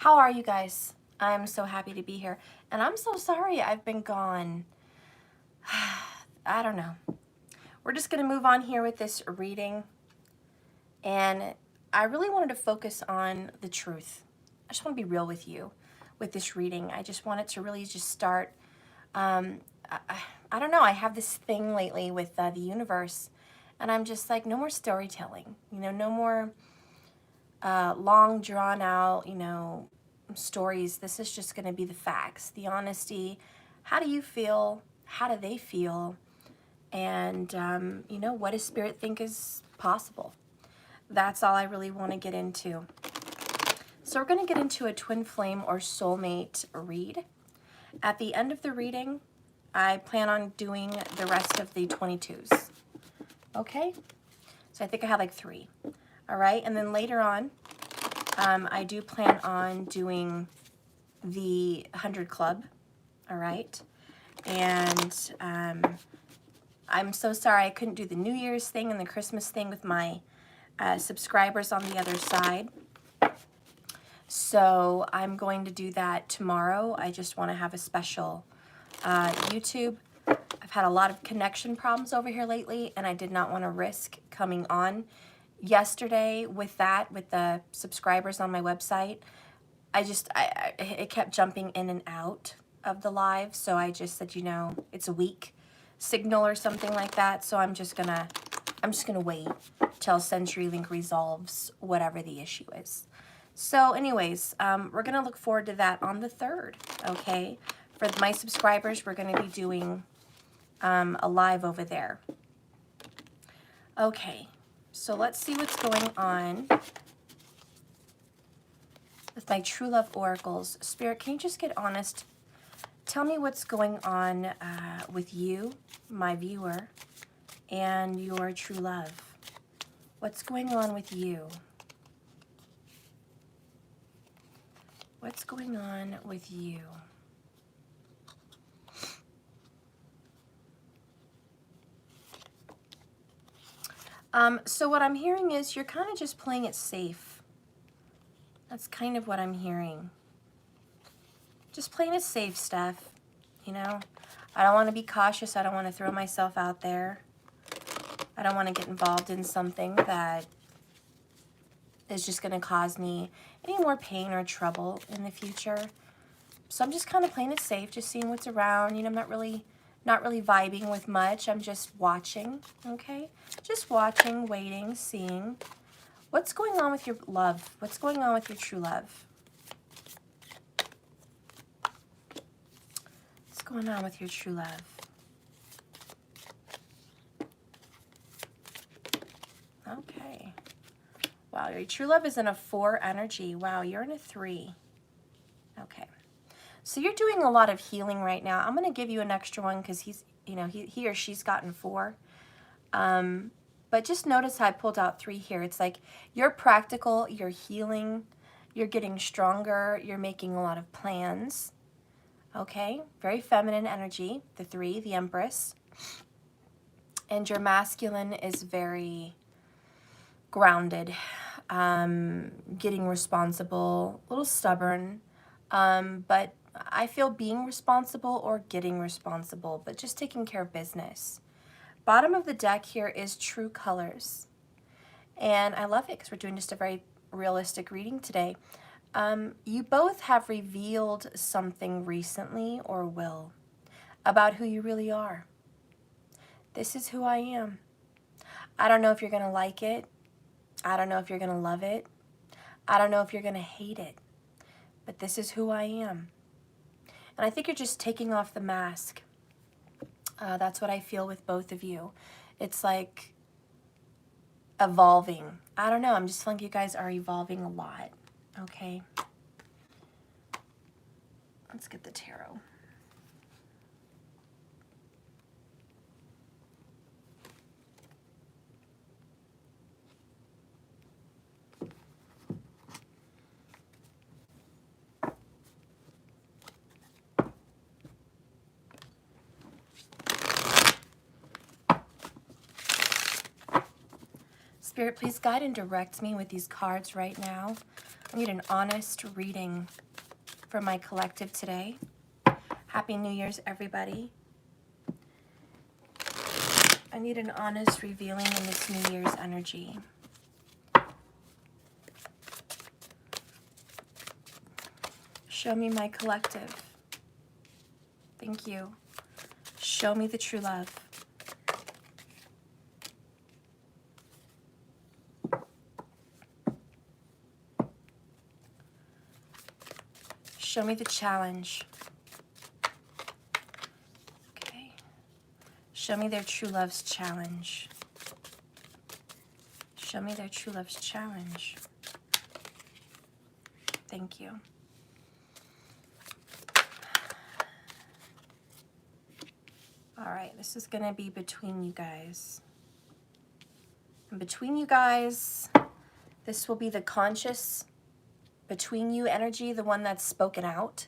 How are you guys? I'm so happy to be here. And I'm so sorry I've been gone. I don't know. We're just going to move on here with this reading. And I really wanted to focus on the truth. I just want to be real with you with this reading. I just want it to really just start. I don't know. I have this thing lately with the universe. And I'm just like, no more storytelling. You know, no more long drawn out, stories. This is just going to be the facts, the honesty. How do you feel? How do they feel? And, what does Spirit think is possible? That's all I really want to get into. So we're going to get into a twin flame or soulmate read. At the end of the reading, I plan on doing the rest of the 22s. Okay? So I think I have like 3. All right? And then later on, I do plan on doing the 100 Club. All right? And I'm so sorry I couldn't do the New Year's thing and the Christmas thing with my subscribers on the other side. So I'm going to do that tomorrow. I just want to have a special YouTube. I've had a lot of connection problems over here lately, and I did not want to risk coming on yesterday with the subscribers on my website. It kept jumping in and out of the live, so I just said, it's a weak signal or something like that. So I'm just gonna wait till CenturyLink resolves whatever the issue is. So anyways, we're gonna look forward to that on the 3rd. Okay, for my subscribers, we're gonna be doing a live over there. Okay, so let's see what's going on with my True Love Oracles. Spirit, can you just get honest? Tell me what's going on with you, my viewer, and your true love. What's going on with you? What's going on with you? So what I'm hearing is you're kind of just playing it safe. That's kind of what I'm hearing. Just playing it safe, Steph. I don't want to be cautious. I don't want to throw myself out there. I don't want to get involved in something that is just going to cause me any more pain or trouble in the future. So I'm just kind of playing it safe, just seeing what's around. I'm not really vibing with much. I'm just watching, okay? Just watching, waiting, seeing. What's going on with your love? What's going on with your true love? What's going on with your true love? Okay. Wow, your true love is in a 4 energy. Wow, you're in a 3. Okay. So you're doing a lot of healing right now. I'm going to give you an extra one because he's, he or she's gotten 4. But just notice how I pulled out 3 here. It's like you're practical, you're healing, you're getting stronger, you're making a lot of plans. Okay, very feminine energy, the 3, the Empress. And your masculine is very grounded, getting responsible, a little stubborn, but I feel being responsible or getting responsible, but just taking care of business. Bottom of the deck here is true colors. And I love it because we're doing just a very realistic reading today. You both have revealed something recently or will about who you really are. This is who I am. I don't know if you're going to like it. I don't know if you're going to love it. I don't know if you're going to hate it. But this is who I am. And I think you're just taking off the mask. That's what I feel with both of you. It's like evolving. I don't know. I'm just feeling you guys are evolving a lot. Okay. Let's get the tarot. Spirit, please guide and direct me with these cards right now. I need an honest reading for my collective today. Happy New Year's, everybody. I need an honest revealing in this New Year's energy. Show me my collective. Thank you. Show me the true love. Show me the challenge. Okay. Show me their true love's challenge. Show me their true love's challenge. Thank you. All right, this is going to be between you guys. And between you guys, this will be the conscious between you energy, the one that's spoken out,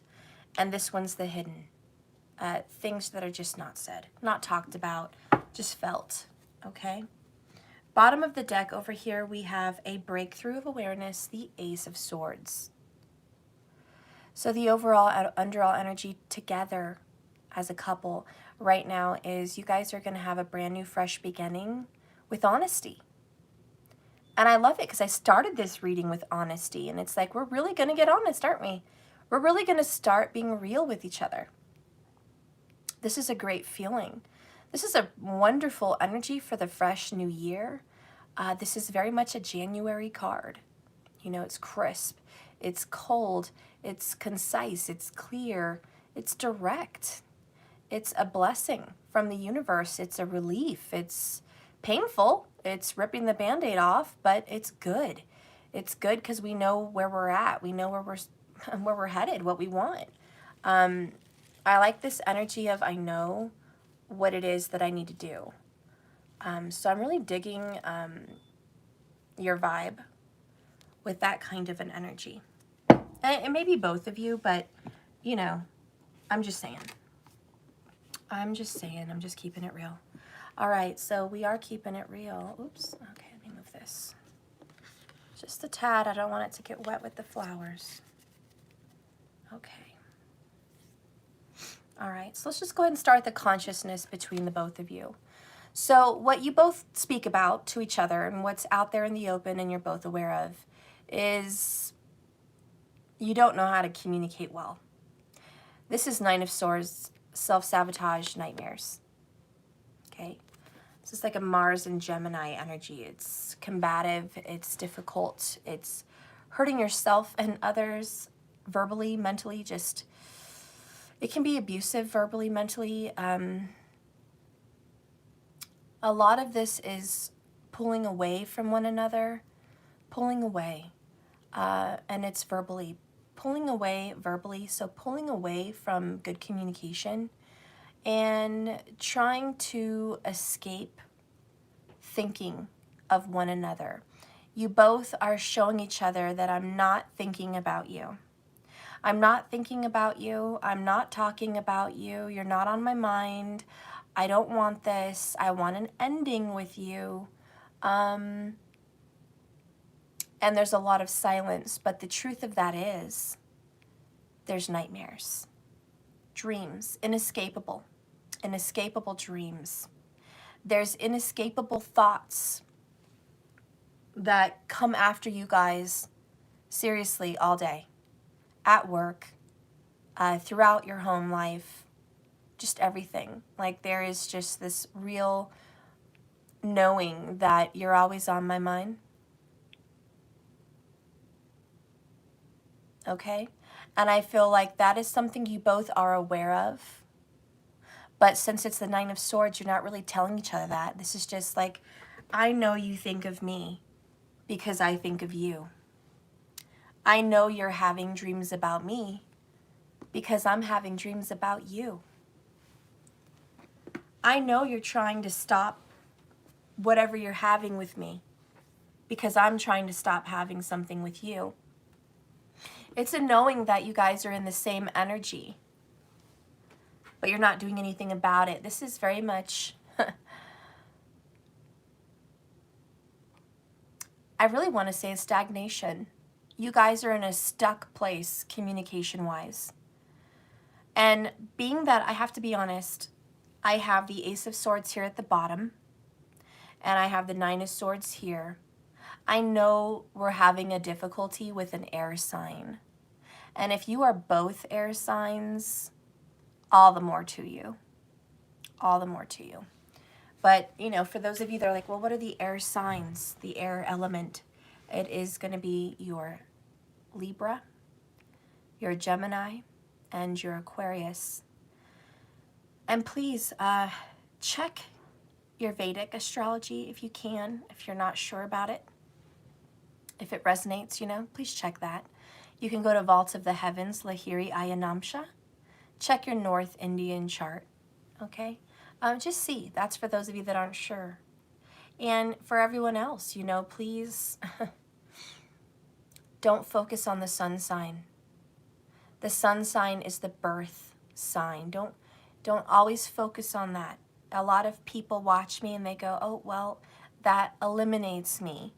and this one's the hidden. Things that are just not said, not talked about, just felt, okay? Bottom of the deck over here, we have a breakthrough of awareness, the Ace of Swords. So the overall, underall energy together as a couple right now is you guys are going to have a brand new, fresh beginning with honesty. And I love it because I started this reading with honesty, and it's like, we're really going to get honest, aren't we? We're really going to start being real with each other. This is a great feeling. This is a wonderful energy for the fresh new year. This is very much a January card. You know, it's crisp, it's cold, it's concise, it's clear, it's direct. It's a blessing from the universe. It's a relief. It's painful. It's ripping the Band-Aid off, but it's good. It's good because we know where we're at. We know where we're headed, what we want. I like this energy of I know what it is that I need to do. So I'm really digging your vibe with that kind of an energy. And it may be both of you, but, you know, I'm just saying. I'm just saying. I'm just keeping it real. All right, so we are keeping it real. Oops. Okay, let me move this. Just a tad. I don't want it to get wet with the flowers. Okay. All right, so let's just go ahead and start the consciousness between the both of you. So what you both speak about to each other and what's out there in the open and you're both aware of is you don't know how to communicate well. This is Nine of Swords, self-sabotage, nightmares. Okay? This is like a Mars and Gemini energy. It's combative, it's difficult, it's hurting yourself and others verbally, mentally, just, it can be abusive verbally, mentally. A lot of this is pulling away from one another, pulling away, and it's verbally. Pulling away verbally, so pulling away from good communication and trying to escape thinking of one another. You both are showing each other that I'm not thinking about you. I'm not thinking about you. I'm not talking about you. You're not on my mind. I don't want this. I want an ending with you. And there's a lot of silence, but the truth of that is there's nightmares, dreams, inescapable dreams. There's inescapable thoughts that come after you guys seriously all day, at work, throughout your home life, just everything. Like there is just this real knowing that you're always on my mind. Okay? And I feel like that is something you both are aware of. But since it's the Nine of Swords, you're not really telling each other that. This is just like, I know you think of me because I think of you. I know you're having dreams about me because I'm having dreams about you. I know you're trying to stop whatever you're having with me because I'm trying to stop having something with you. It's a knowing that you guys are in the same energy, but you're not doing anything about it. This is very much, I really want to say a stagnation. you guys are in a stuck place communication-wise. And being that, I have to be honest, I have the Ace of Swords here at the bottom, and I have the Nine of Swords here. I know we're having a difficulty with an air sign. And if you are both air signs, all the more to you. All the more to you. But, you know, for those of you that are like, well, what are the air signs, the air element? It is going to be your Libra, your Gemini, and your Aquarius. And please check your Vedic astrology if you can, if you're not sure about it. If it resonates, you know, please check that. You can go to Vault of the Heavens, Lahiri Ayanamsha. Check your North Indian chart, okay? Just see. That's for those of you that aren't sure. And for everyone else, you know, please don't focus on the sun sign. The sun sign is the birth sign. Don't always focus on that. A lot of people watch me and they go, oh, well, that eliminates me.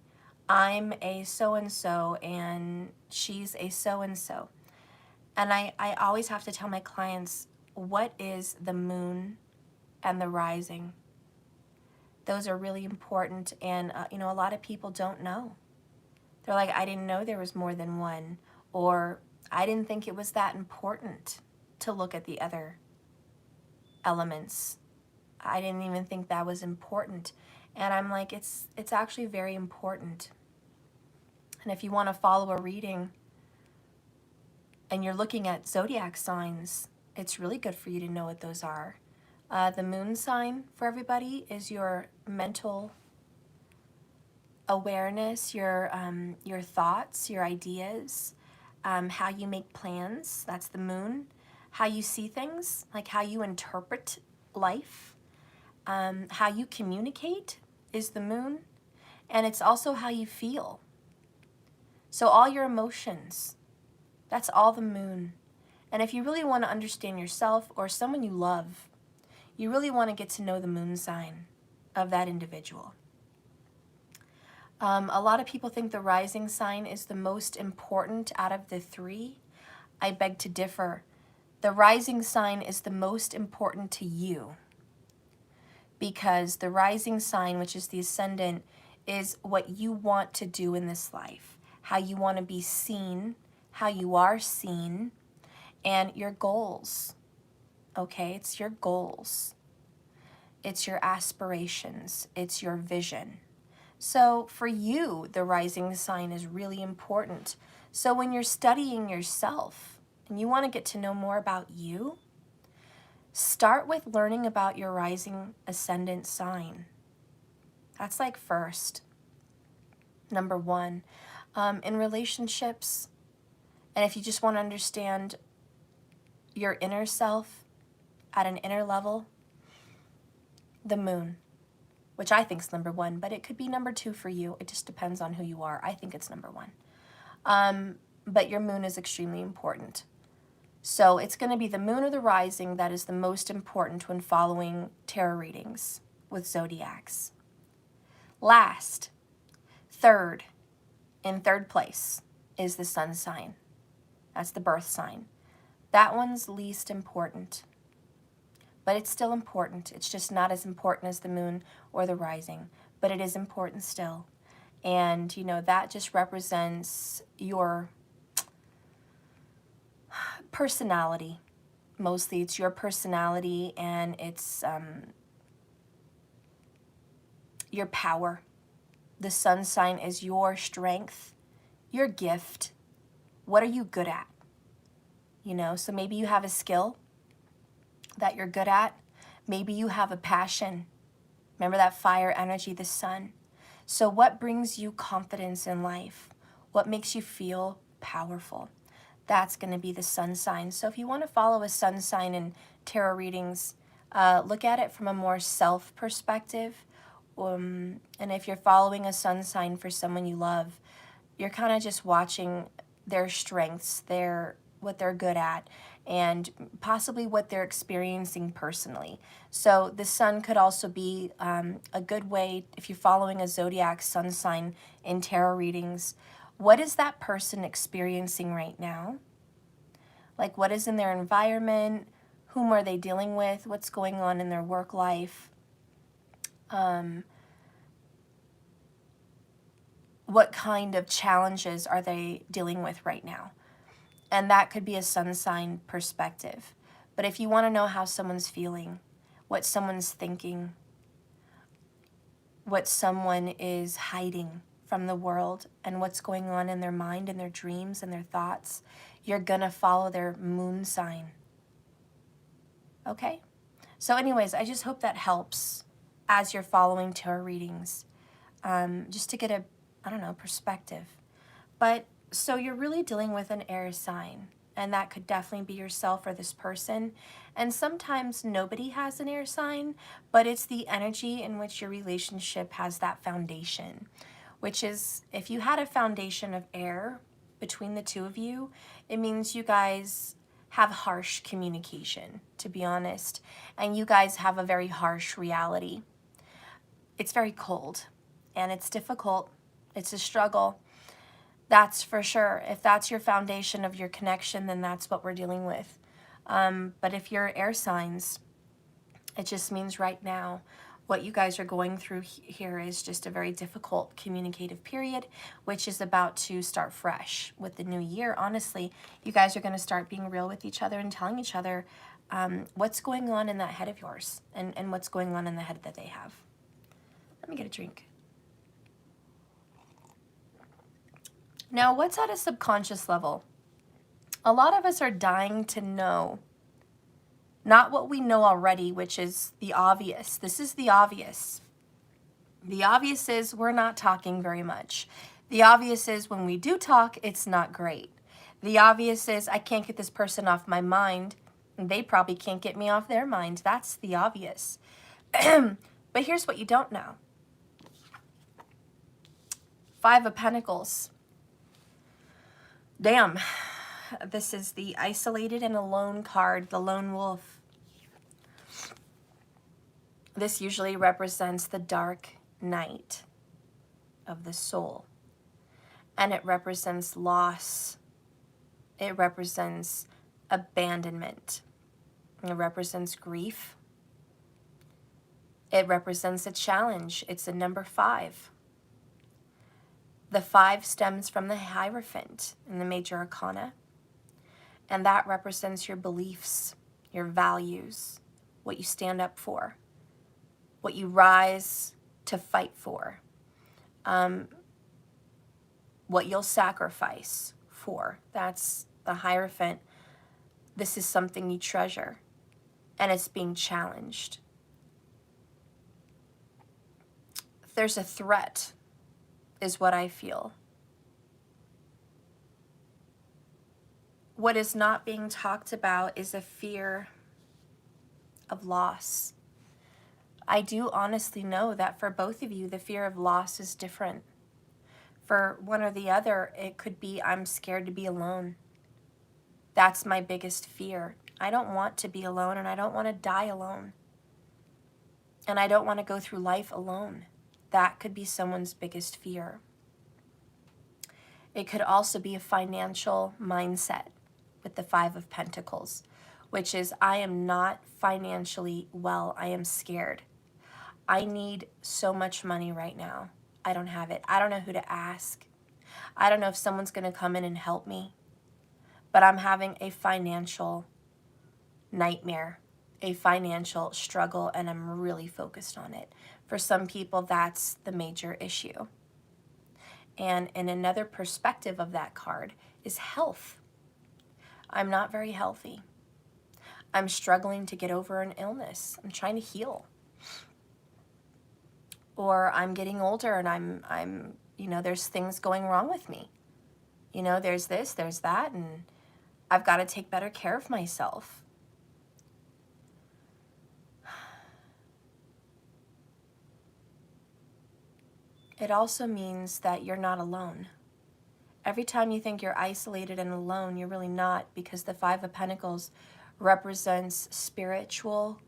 I'm a so-and-so and she's a so-and-so. And I always have to tell my clients, what is the moon and the rising? Those are really important. And, you know, a lot of people don't know. They're like, I didn't know there was more than one. Or I didn't think it was that important to look at the other elements. I didn't even think that was important. And I'm like, it's actually very important. And if you want to follow a reading and you're looking at zodiac signs, it's really good for you to know what those are. The moon sign for everybody is your mental awareness, your thoughts, your ideas, how you make plans. That's the moon. How you see things, like how you interpret life. How you communicate is the moon. And it's also how you feel. So all your emotions, that's all the moon. And if you really want to understand yourself or someone you love, you really want to get to know the moon sign of that individual. A lot of people think the rising sign is the most important out of the three. I beg to differ. The rising sign is the most important to you because the rising sign, which is the ascendant, is what you want to do in this life, how you want to be seen, how you are seen, and your goals. Okay, it's your goals. It's your aspirations. It's your vision. So for you, the rising sign is really important. So when you're studying yourself and you want to get to know more about you, start with learning about your rising ascendant sign. That's like first, number one. In relationships, and if you just want to understand your inner self at an inner level, the moon, which I think is number one, but it could be number two for you. It just depends on who you are. I think it's number one. But your moon is extremely important. So it's going to be the moon or the rising that is the most important when following tarot readings with zodiacs. Last, third, in third place is the sun sign. That's the birth sign. That one's least important. But it's still important. It's just not as important as the moon or the rising. But it is important still. And, you know, that just represents your personality. Mostly it's your personality and it's your power. The sun sign is your strength, your gift. What are you good at? You know, so maybe you have a skill that you're good at. Maybe you have a passion. Remember that fire energy, the sun. So what brings you confidence in life? What makes you feel powerful? That's going to be the sun sign. So if you want to follow a sun sign in tarot readings, look at it from a more self perspective. And if you're following a sun sign for someone you love, you're kind of just watching their strengths, what they're good at, and possibly what they're experiencing personally. So the sun could also be a good way, if you're following a zodiac sun sign in tarot readings, What is that person experiencing right now? Like, what is in their environment? Whom are they dealing with? What's going on in their work life? What kind of challenges are they dealing with right now? And that could be a sun sign perspective. But if you want to know how someone's feeling, what someone's thinking, what someone is hiding from the world, and what's going on in their mind and their dreams and their thoughts, you're going to follow their moon sign. Okay? So anyways, I just hope that helps as you're following tarot readings, just to get a, I don't know, perspective. But so you're really dealing with an air sign, and that could definitely be yourself or this person. And sometimes nobody has an air sign, but it's the energy in which your relationship has that foundation, which is, if you had a foundation of air between the two of you, it means you guys have harsh communication, to be honest, and you guys have a very harsh reality. It's very cold, and it's difficult. It's a struggle. That's for sure. If that's your foundation of your connection, then that's what we're dealing with. But if you're air signs, it just means right now what you guys are going through here is just a very difficult communicative period, which is about to start fresh with the new year. Honestly, you guys are going to start being real with each other and telling each other what's going on in that head of yours and what's going on in the head that they have. Let me get a drink. Now, what's at a subconscious level? A lot of us are dying to know, not what we know already, which is the obvious. This is the obvious. The obvious is we're not talking very much. The obvious is when we do talk, it's not great. The obvious is I can't get this person off my mind, and they probably can't get me off their mind. That's the obvious. But here's what you don't know. 5 of Pentacles. Damn, this is the isolated and alone card, the lone wolf. This usually represents the dark night of the soul. And it represents loss. It represents abandonment. It represents grief. It represents a challenge. It's a number 5. The 5 stems from the Hierophant in the Major Arcana, and that represents your beliefs, your values, what you stand up for, what you rise to fight for, what you'll sacrifice for. That's the Hierophant. This is something you treasure, and it's being challenged. There's a threat, is what I feel. What is not being talked about is a fear of loss. I do honestly know that for both of you, the fear of loss is different. For one or the other, it could be I'm scared to be alone. That's my biggest fear. I don't want to be alone, and I don't want to die alone. And I don't want to go through life alone. That could be someone's biggest fear. It could also be a financial mindset with the 5 of Pentacles, which is I am not financially well. I am scared. I need so much money right now. I don't have it. I don't know who to ask. I don't know if someone's going to come in and help me. But I'm having a financial nightmare, a financial struggle, and I'm really focused on it. For some people, that's the major issue. And in another perspective of that card is health. I'm not very healthy. I'm struggling to get over an illness. I'm trying to heal. Or I'm getting older and I'm there's things going wrong with me. There's this, there's that, and I've got to take better care of myself. It also means that you're not alone. Every time you think you're isolated and alone, you're really not, because the 5 of Pentacles represents spiritual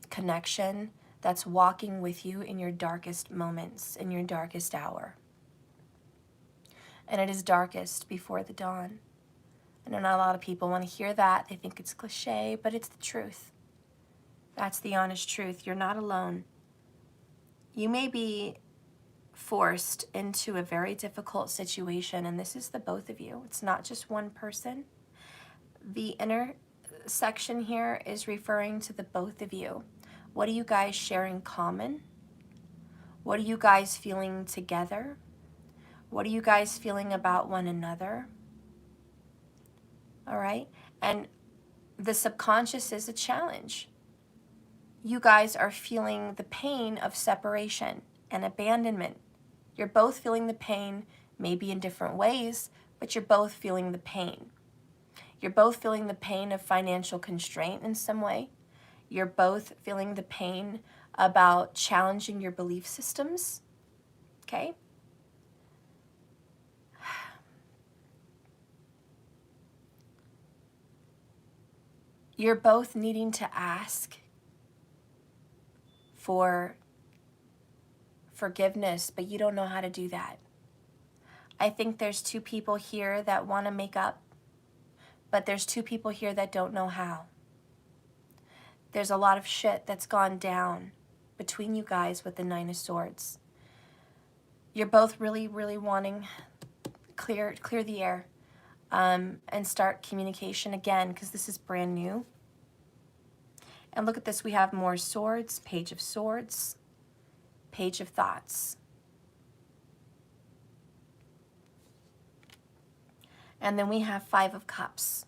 connection that's walking with you in your darkest moments, in your darkest hour. and it is darkest before the dawn. I know not a lot of people want to hear that. They think it's cliche, but it's the truth. That's the honest truth. You're not alone. You may be forced into a very difficult situation, and this is the both of you. It's not just one person. The inner section here is referring to the both of you. What do you guys share in common? What are you guys feeling together? What are you guys feeling about one another? All right? And the subconscious is a challenge. You guys are feeling the pain of separation and abandonment. You're both feeling the pain, maybe in different ways, but you're both feeling the pain. You're both feeling the pain of financial constraint in some way. You're both feeling the pain about challenging your belief systems, okay? You're both needing to ask for forgiveness, but you don't know how to do that. I think there's two people here that want to make up, but there's two people here that don't know how. There's a lot of shit that's gone down between you guys with the Nine of Swords. You're both really, really wanting clear the air and start communication again, because this is brand new. And look at this. We have more swords, Page of Swords, Page of Thoughts. And then we have Five of Cups.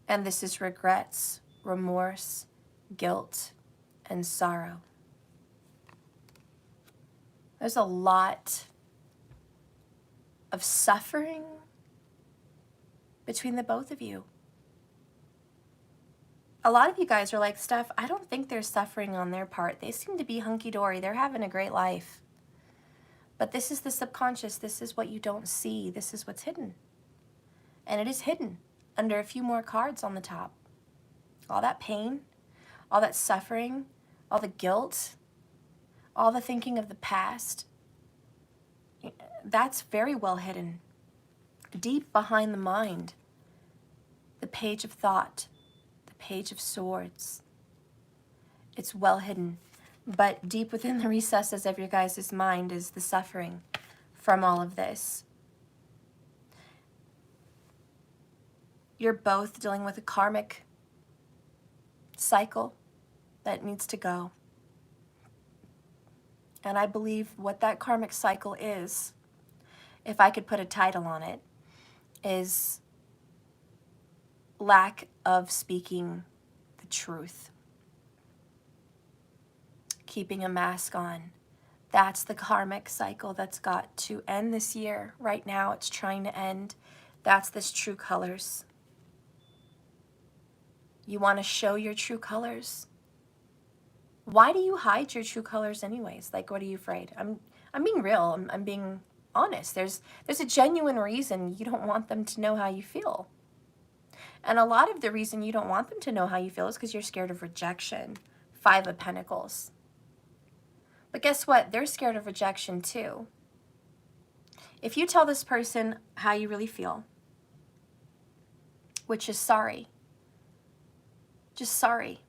And this is regrets, remorse, guilt, and sorrow. There's a lot of suffering between the both of you. A lot of you guys are like, Steph, I don't think there's suffering on their part. They seem to be hunky-dory. They're having a great life. But this is the subconscious. This is what you don't see. This is what's hidden. And it is hidden under a few more cards on the top. All that pain, all that suffering, all the guilt, all the thinking of the past, that's very well hidden. Deep behind the mind, the Page of Thought, the Page of Swords. It's well hidden. But deep within the recesses of your guys' mind is the suffering from all of this. You're both dealing with a karmic cycle that needs to go. And I believe what that karmic cycle is, if I could put a title on it, is lack of speaking the truth. Keeping a mask on. That's the karmic cycle that's got to end this year. Right now it's trying to end. That's this true colors. You want to show your true colors? Why do you hide your true colors anyways? Like, what are you afraid? I'm being real. I'm being honest. There's a genuine reason you don't want them to know how you feel. And a lot of the reason you don't want them to know how you feel is because you're scared of rejection. Five of Pentacles. But guess what? They're scared of rejection too. If you tell this person how you really feel, which is sorry, just sorry,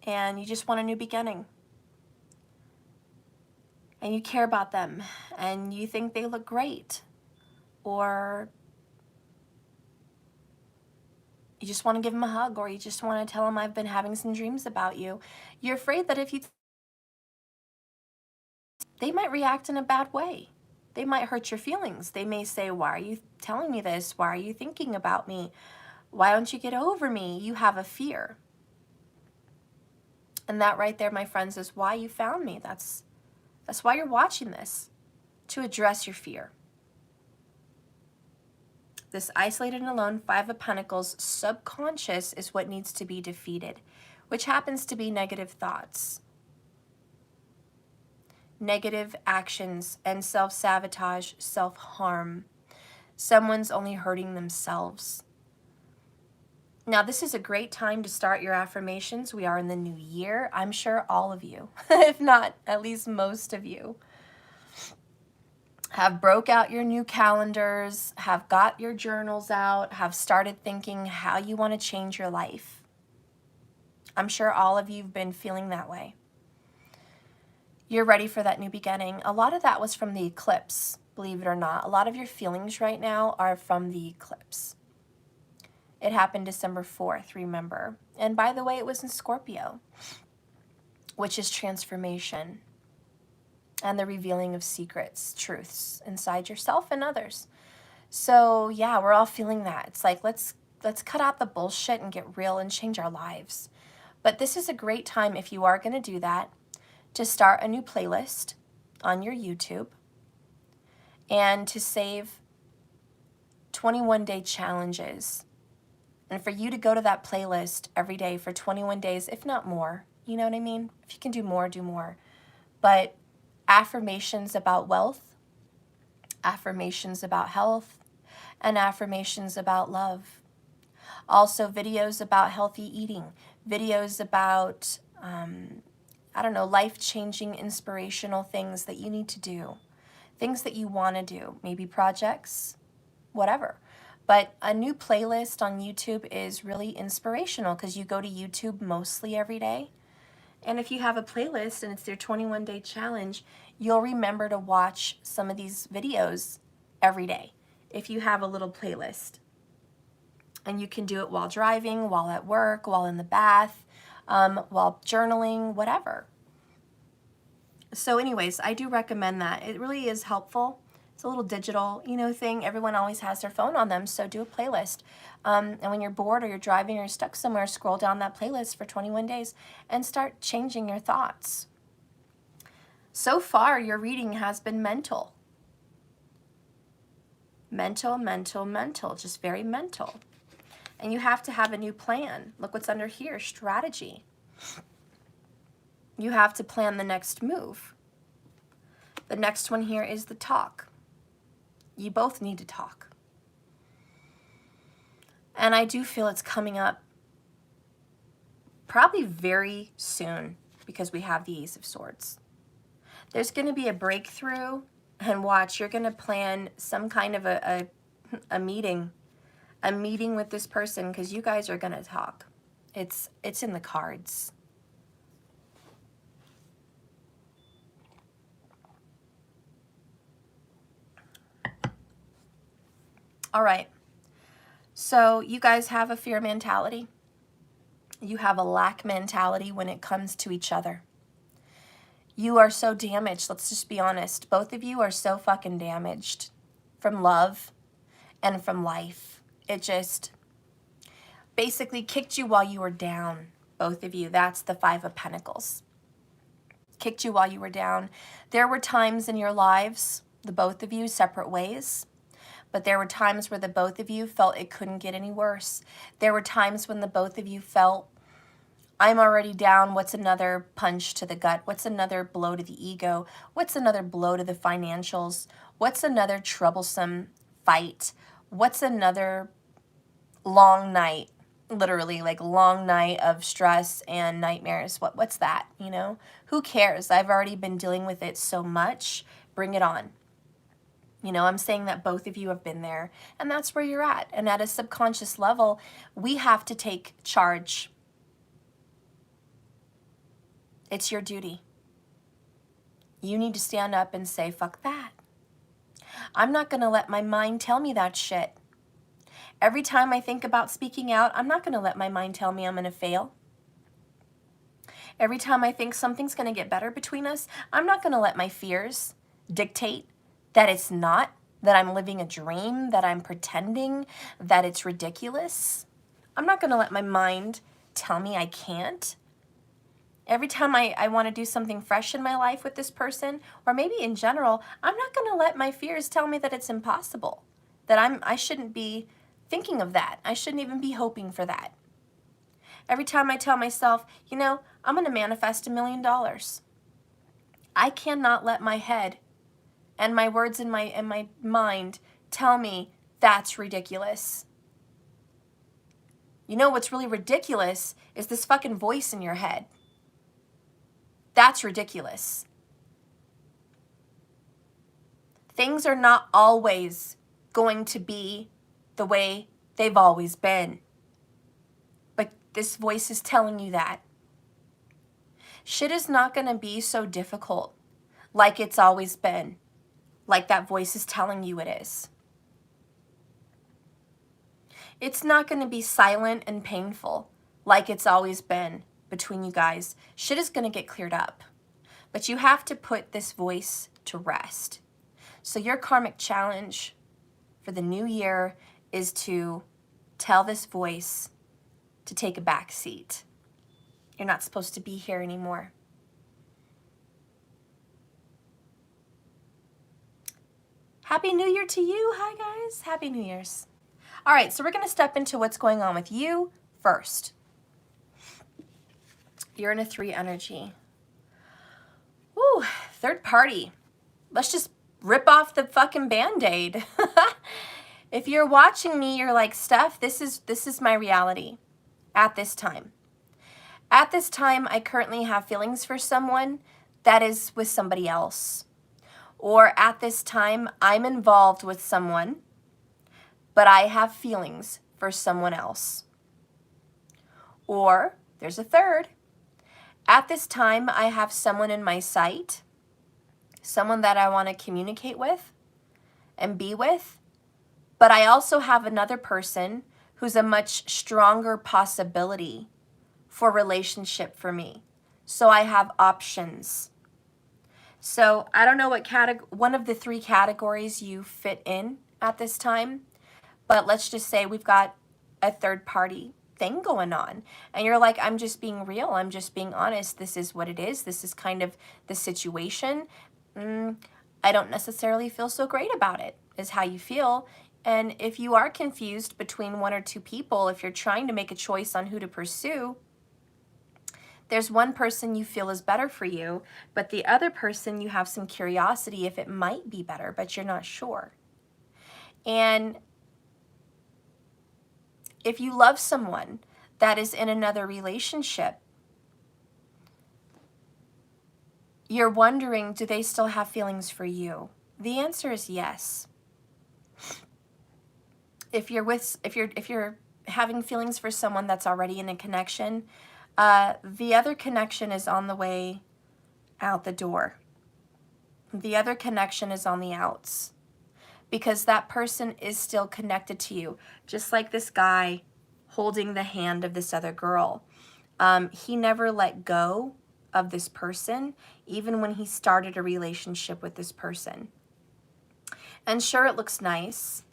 and you just want a new beginning, and you care about them, and you think they look great, or you just want to give them a hug, or you just want to tell them I've been having some dreams about you, you're afraid that if you they might react in a bad way. They might hurt your feelings. They may say, why are you telling me this? Why are you thinking about me? Why don't you get over me? You have a fear. And that right there, my friends, is why you found me. That's why you're watching this, to address your fear. This isolated and alone, Five of Pentacles, subconscious is what needs to be defeated, which happens to be negative thoughts, negative actions, and self-sabotage, self-harm. Someone's only hurting themselves. Now, this is a great time to start your affirmations. We are in the new year. I'm sure all of you, if not at least most of you, have broke out your new calendars, have got your journals out, have started thinking how you want to change your life. I'm sure all of you have been feeling that way. You're ready for that new beginning. A lot of that was from the eclipse, believe it or not. A lot of your feelings right now are from the eclipse. It happened December 4th, remember. And by the way, it was in Scorpio, which is transformation and the revealing of secrets, truths inside yourself and others. So yeah, we're all feeling that. It's like, let's cut out the bullshit and get real and change our lives. But this is a great time, if you are going to do that, to start a new playlist on your YouTube and to save 21-day challenges. And for you to go to that playlist every day for 21 days, if not more, you know what I mean? If you can do more, do more. But affirmations about wealth, affirmations about health, and affirmations about love. Also videos about healthy eating, videos about, I don't know, life-changing, inspirational things that you need to do, things that you want to do, maybe projects, whatever. But a new playlist on YouTube is really inspirational because you go to YouTube mostly every day. And if you have a playlist and it's your 21-day challenge, you'll remember to watch some of these videos every day if you have a little playlist. And you can do it while driving, while at work, while in the bath, while journaling, whatever. So anyways, I do recommend that. It really is helpful. It's a little digital, thing. Everyone always has their phone on them, so do a playlist. And when you're bored or you're driving or you're stuck somewhere, scroll down that playlist for 21 days and start changing your thoughts. So far, your reading has been mental. Mental, mental, mental, just very mental. And you have to have a new plan. Look what's under here, strategy. You have to plan the next move. The next one here is the talk. You both need to talk. And I do feel it's coming up probably very soon because we have the Ace of Swords. There's going to be a breakthrough, and watch, you're going to plan some kind of a meeting with this person because you guys are going to talk. It's in the cards. All right. So you guys have a fear mentality. You have a lack mentality when it comes to each other. You are so damaged. Let's just be honest. Both of you are so fucking damaged from love and from life. It just basically kicked you while you were down, both of you. That's the Five of Pentacles. Kicked you while you were down. There were times in your lives, the both of you, separate ways. But there were times where the both of you felt it couldn't get any worse. There were times when the both of you felt, I'm already down. What's another punch to the gut? What's another blow to the ego? What's another blow to the financials? What's another troublesome fight? What's another long night? Literally, like long night of stress and nightmares. What's that, Who cares? I've already been dealing with it so much. Bring it on. I'm saying that both of you have been there, and that's where you're at. And at a subconscious level, we have to take charge. It's your duty. You need to stand up and say, fuck that. I'm not going to let my mind tell me that shit. Every time I think about speaking out, I'm not going to let my mind tell me I'm going to fail. Every time I think something's going to get better between us, I'm not going to let my fears dictate that it's not, that I'm living a dream, that I'm pretending, that it's ridiculous. I'm not going to let my mind tell me I can't. Every time I want to do something fresh in my life with this person, or maybe in general, I'm not going to let my fears tell me that it's impossible, that I shouldn't be thinking of that. I shouldn't even be hoping for that. Every time I tell myself, I'm going to manifest $1 million. I cannot let my head and my words in my mind tell me that's ridiculous. You know what's really ridiculous is this fucking voice in your head. That's ridiculous. Things are not always going to be the way they've always been. But this voice is telling you that. Shit is not going to be so difficult like it's always been, like that voice is telling you it is. It's not going to be silent and painful like it's always been between you guys. Shit is going to get cleared up. But you have to put this voice to rest. So your karmic challenge for the new year is to tell this voice to take a back seat. You're not supposed to be here anymore. Happy New Year to you. Hi, guys. Happy New Year's. All right, so we're going to step into what's going on with you first. You're in a 3 energy. Ooh, third party. Let's just rip off the fucking Band-Aid. If you're watching me, you're like, Steph, this is my reality at this time. At this time, I currently have feelings for someone that is with somebody else. Or at this time, I'm involved with someone, but I have feelings for someone else. Or there's a third. At this time, I have someone in my sight, someone that I want to communicate with and be with, but I also have another person who's a much stronger possibility for relationship for me. So I have options. So I don't know what one of the 3 categories you fit in at this time, but let's just say we've got a third party thing going on. And you're like, I'm just being real. I'm just being honest. This is what it is. This is kind of the situation. I don't necessarily feel so great about it, is how you feel. And if you are confused between 1 or 2 people, if you're trying to make a choice on who to pursue, there's one person you feel is better for you, but the other person you have some curiosity if it might be better, but you're not sure. And if you love someone that is in another relationship, you're wondering, do they still have feelings for you? The answer is yes. If you're having feelings for someone that's already in a connection, the other connection is on the way out the door. The other connection is on the outs, because that person is still connected to you. Just like this guy holding the hand of this other girl. He never let go of this person, even when he started a relationship with this person. And sure, it looks nice.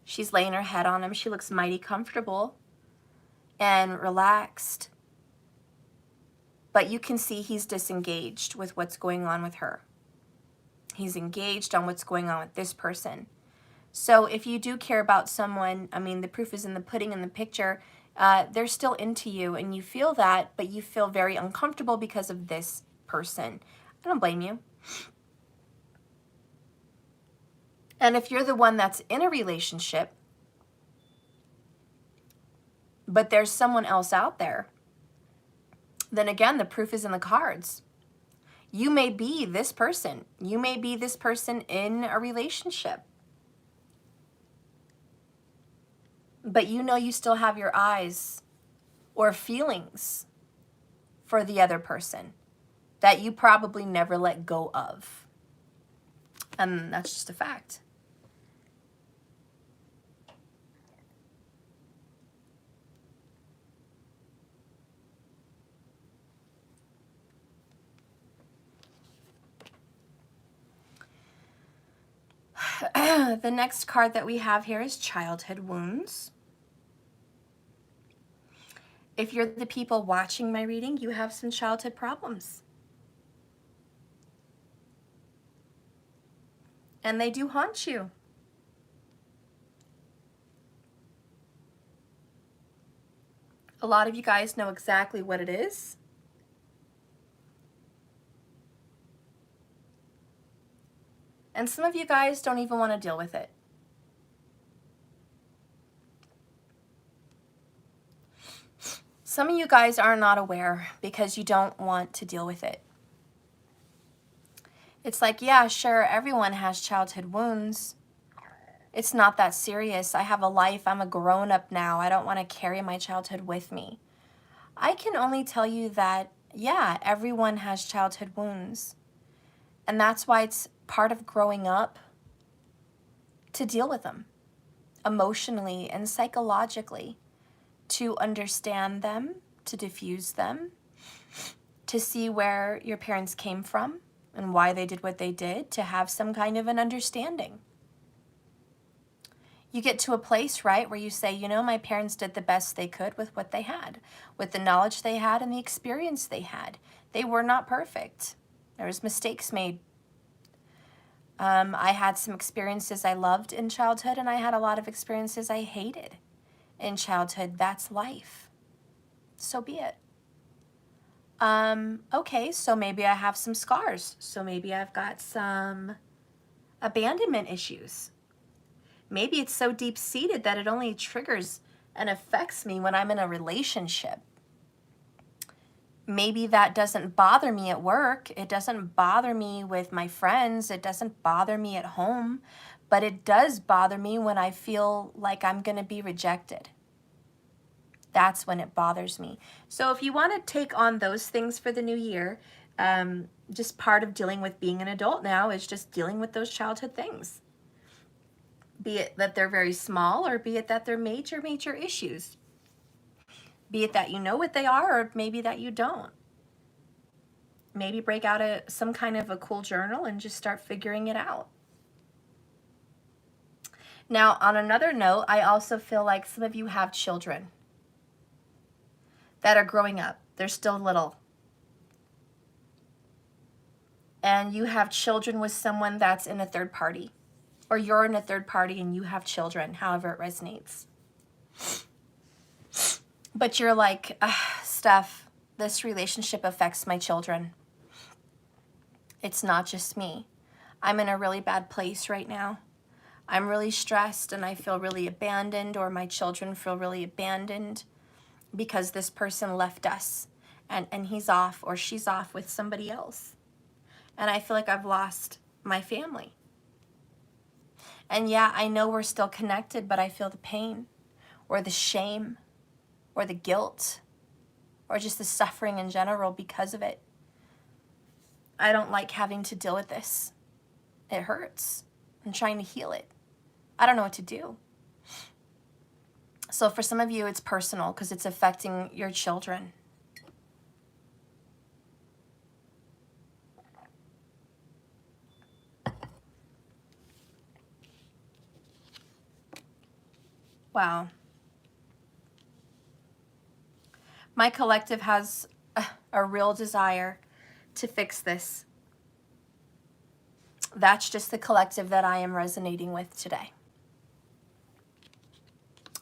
She's laying her head on him. She looks mighty comfortable and relaxed. But you can see he's disengaged with what's going on with her. He's engaged on what's going on with this person. So if you do care about someone, I mean, the proof is in the pudding, in the picture. They're still into you and you feel that, but you feel very uncomfortable because of this person. I don't blame you. And if you're the one that's in a relationship, but there's someone else out there, then again, the proof is in the cards. You may be this person. You may be this person in a relationship. But you know you still have your eyes or feelings for the other person that you probably never let go of. And that's just a fact. The next card that we have here is childhood wounds. If you're the people watching my reading, you have some childhood problems. And they do haunt you. A lot of you guys know exactly what it is. And some of you guys don't even want to deal with it. Some of you guys are not aware because you don't want to deal with it. It's like, yeah, sure, everyone has childhood wounds. It's not that serious. I have a life. I'm a grown-up now. I don't want to carry my childhood with me. I can only tell you that, yeah, everyone has childhood wounds. And that's why it's part of growing up to deal with them emotionally and psychologically, to understand them, to diffuse them, to see where your parents came from and why they did what they did, to have some kind of an understanding. You get to a place, right, where you say, you know, my parents did the best they could with what they had, with the knowledge they had and the experience they had. They were not perfect. There was mistakes made. I had some experiences I loved in childhood, and I had a lot of experiences I hated in childhood. That's life. So be it. Okay, so maybe I have some scars. So maybe I've got some abandonment issues. Maybe it's so deep-seated that it only triggers and affects me when I'm in a relationship. Maybe that doesn't bother me at work. It doesn't bother me with my friends. It doesn't bother me at home. But it does bother me when I feel like I'm going to be rejected. That's when it bothers me. So if you want to take on those things for the new year, just part of dealing with being an adult now is just dealing with those childhood things. Be it that they're very small, or be it that they're major, major issues. Be it that you know what they are, or maybe that you don't. Maybe break out some kind of a cool journal and just start figuring it out. Now, on another note, I also feel like some of you have children that are growing up. They're still little. And you have children with someone that's in a third party. Or you're in a third party and you have children, however it resonates. But you're like, Steph, this relationship affects my children. It's not just me. I'm in a really bad place right now. I'm really stressed and I feel really abandoned, or my children feel really abandoned because this person left us and he's off or she's off with somebody else. And I feel like I've lost my family. And yeah, I know we're still connected, but I feel the pain or the shame or the guilt or just the suffering in general because of it. I don't like having to deal with this. It hurts. I'm trying to heal it. I don't know what to do. So for some of you, it's personal because it's affecting your children. Wow. My collective has a real desire to fix this. That's just the collective that I am resonating with today.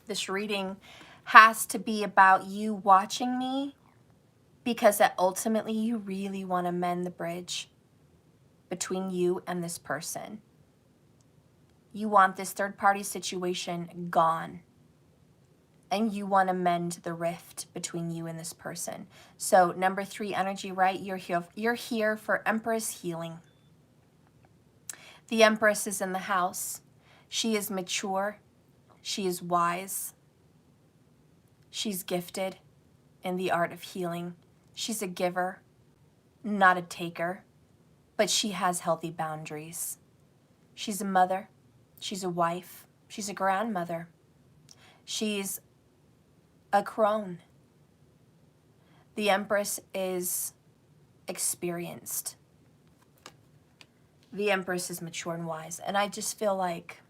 This reading has to be about you watching me because that ultimately you really want to mend the bridge between you and this person. You want this third-party situation gone. And you want to mend the rift between you and this person. So number 3 energy, right? You're here for Empress healing. The Empress is in the house. She is mature. She is wise. She's gifted in the art of healing. She's a giver, not a taker, but she has healthy boundaries. She's a mother. She's a wife. She's a grandmother. She's a crone. The Empress is experienced. The Empress is mature and wise. And I just feel like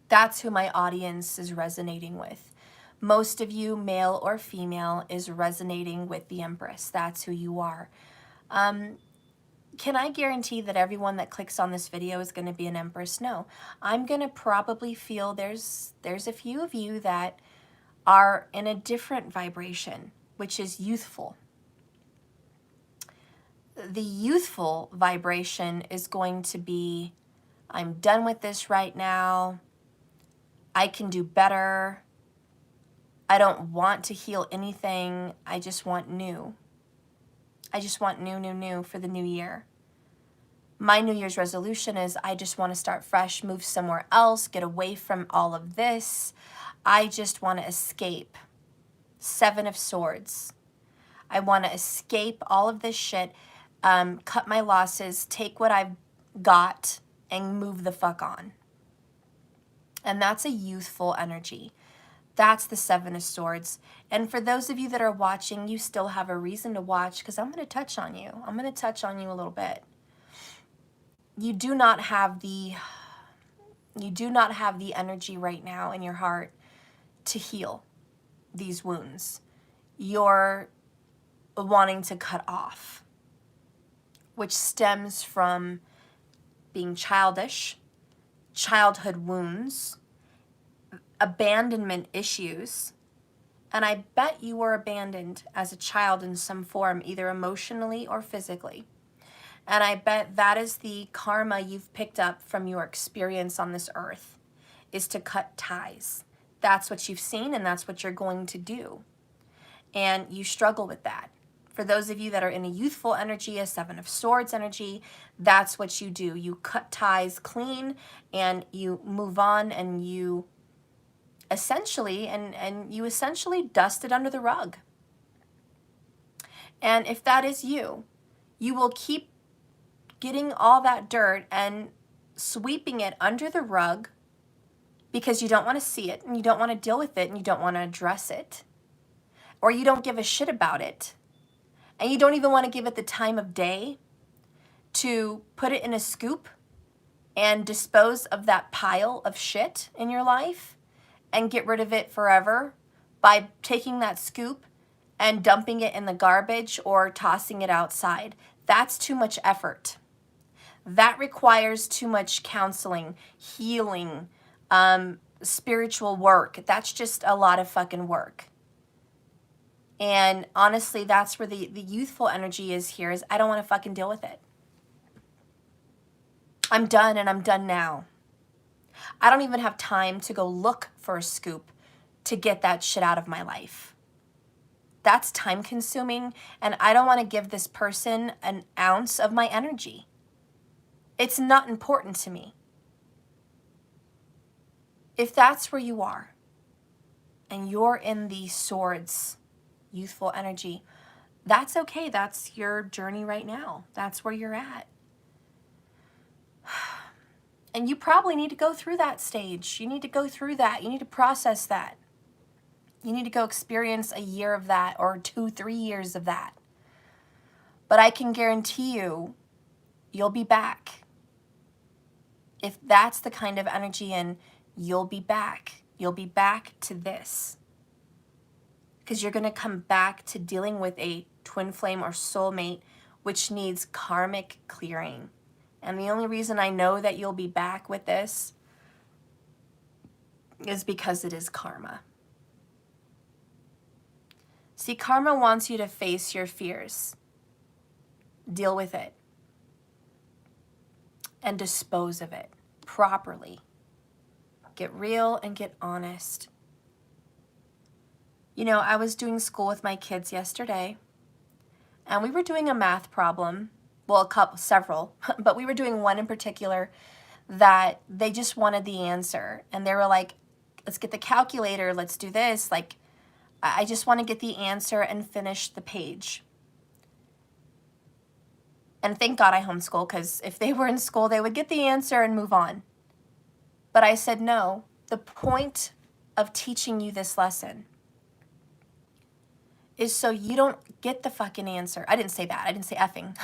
that's who my audience is resonating with. Most of you, male or female, is resonating with the Empress. That's who you are. Can I guarantee that everyone that clicks on this video is going to be an Empress? No. I'm going to probably feel there's a few of you that are in a different vibration, which is youthful. The youthful vibration is going to be, I'm done with this right now. I can do better. I don't want to heal anything. I just want new. I just want new for the new year. My New Year's resolution is I just want to start fresh, move somewhere else, get away from all of this. I just want to escape. 7 of Swords. I want to escape all of this shit, cut my losses, take what I've got, and move the fuck on. And that's a youthful energy. That's the 7 of Swords. And for those of you that are watching, you still have a reason to watch because I'm going to touch on you. I'm going to touch on you a little bit. You do not have the energy right now in your heart to heal these wounds. You're wanting to cut off, which stems from being childish, childhood wounds, abandonment issues, and I bet you were abandoned as a child in some form, either emotionally or physically. And I bet that is the karma you've picked up from your experience on this earth, is to cut ties. That's what you've seen and that's what you're going to do. And you struggle with that. For those of you that are in a youthful energy, a 7 of Swords energy, that's what you do. You cut ties clean and you move on, and you essentially, you essentially dust it under the rug. And if that is you, you will keep getting all that dirt and sweeping it under the rug because you don't want to see it and you don't want to deal with it and you don't want to address it. Or you don't give a shit about it. And you don't even want to give it the time of day to put it in a scoop and dispose of that pile of shit in your life and get rid of it forever by taking that scoop and dumping it in the garbage or tossing it outside. That's too much effort. That requires too much counseling, healing, spiritual work. That's just a lot of fucking work. And honestly, that's where the youthful energy is here, is I don't want to fucking deal with it. I'm done, and I'm done now. I don't even have time to go look for a scoop to get that shit out of my life. That's time consuming, and I don't want to give this person an ounce of my energy. It's not important to me. If that's where you are, and you're in the Swords youthful energy, that's okay. That's your journey right now. That's where you're at. And you probably need to go through that stage. You need to go through that. You need to process that. You need to go experience a year of that, or 2-3 years of that. But I can guarantee you, you'll be back. If that's the kind of energy, and you'll be back. You'll be back to this. Because you're going to come back to dealing with a twin flame or soulmate, which needs karmic clearing. And the only reason I know that you'll be back with this is because it is karma. See, karma wants you to face your fears, deal with it, and dispose of it properly. Get real and get honest. You know, I was doing school with my kids yesterday, and we were doing a math problem. Well, several, but we were doing one in particular that they just wanted the answer. And they were like, let's get the calculator, let's do this. Like, I just want to get the answer and finish the page. And thank God I homeschool, because if they were in school, they would get the answer and move on. But I said, no, the point of teaching you this lesson is so you don't get the fucking answer. I didn't say that. I didn't say effing.